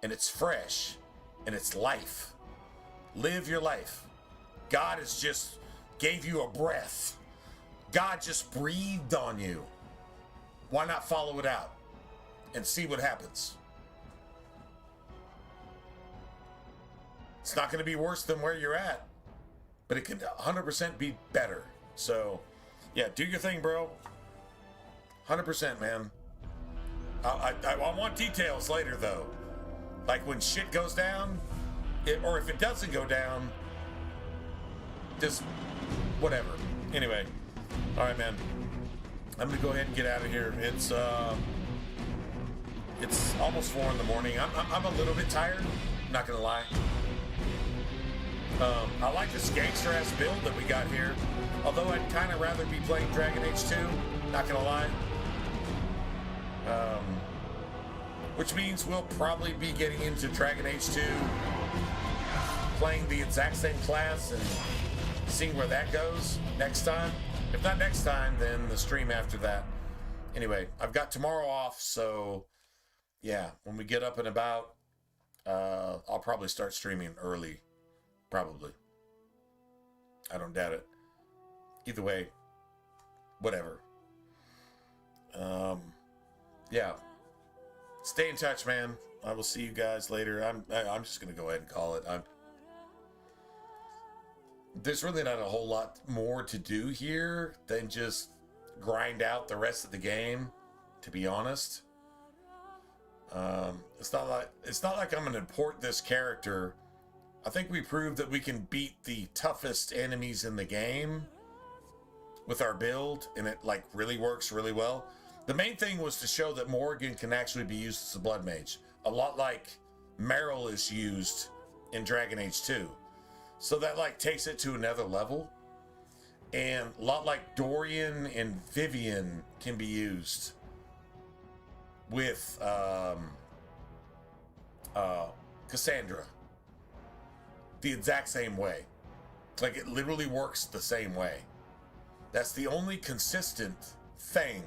And it's fresh. And it's life. Live your life. God has just gave you a breath. God just breathed on you. Why not follow it out and see what happens? It's not going to be worse than where you're at, but it can 100% be better. So, yeah, do your thing, bro. 100%, man. I want details later, though. Like when shit goes down, or if it doesn't go down, just whatever. Anyway, all right, man. I'm gonna go ahead and get out of here. It's almost 4 in the morning. I'm a little bit tired. Not gonna lie. I like this gangster ass build that we got here. Although I'd kind of rather be playing Dragon Age 2. Not gonna lie. Which means we'll probably be getting into Dragon Age 2, playing the exact same class and seeing where that goes next time. If not next time, then the stream after that. Anyway, I've got tomorrow off, so yeah, when we get up and about, I'll probably start streaming early. Probably. I don't doubt it. Either way, whatever. Yeah. Stay in touch, man. I will see you guys later. I'm just gonna go ahead and call it. There's really not a whole lot more to do here than just grind out the rest of the game, to be honest. It's not like I'm gonna import this character. I think we proved that we can beat the toughest enemies in the game with our build, and it like really works really well. The main thing was to show that Morrigan can actually be used as a blood mage, a lot like Meryl is used in Dragon Age 2. So that like takes it to another level, and a lot like Dorian and Vivian can be used with Cassandra the exact same way. Like it literally works the same way. That's the only consistent thing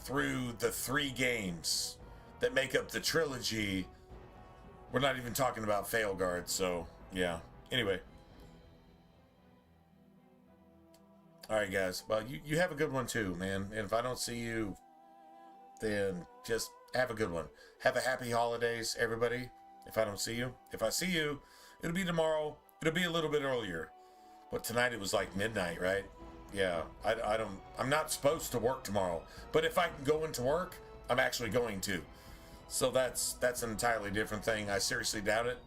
through the 3 games that make up the trilogy. We're not even talking about Failguard, so yeah. Anyway. Alright, guys. Well, you have a good one too, man. And if I don't see you, then just have a good one. Have a happy holidays, everybody. If I don't see you. If I see you, it'll be tomorrow. It'll be a little bit earlier. But tonight it was like midnight, right? Yeah. I'm not supposed to work tomorrow. But if I can go into work, I'm actually going to. So that's an entirely different thing. I seriously doubt it.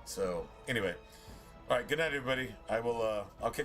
So, anyway. All right, good night, everybody. I'll catch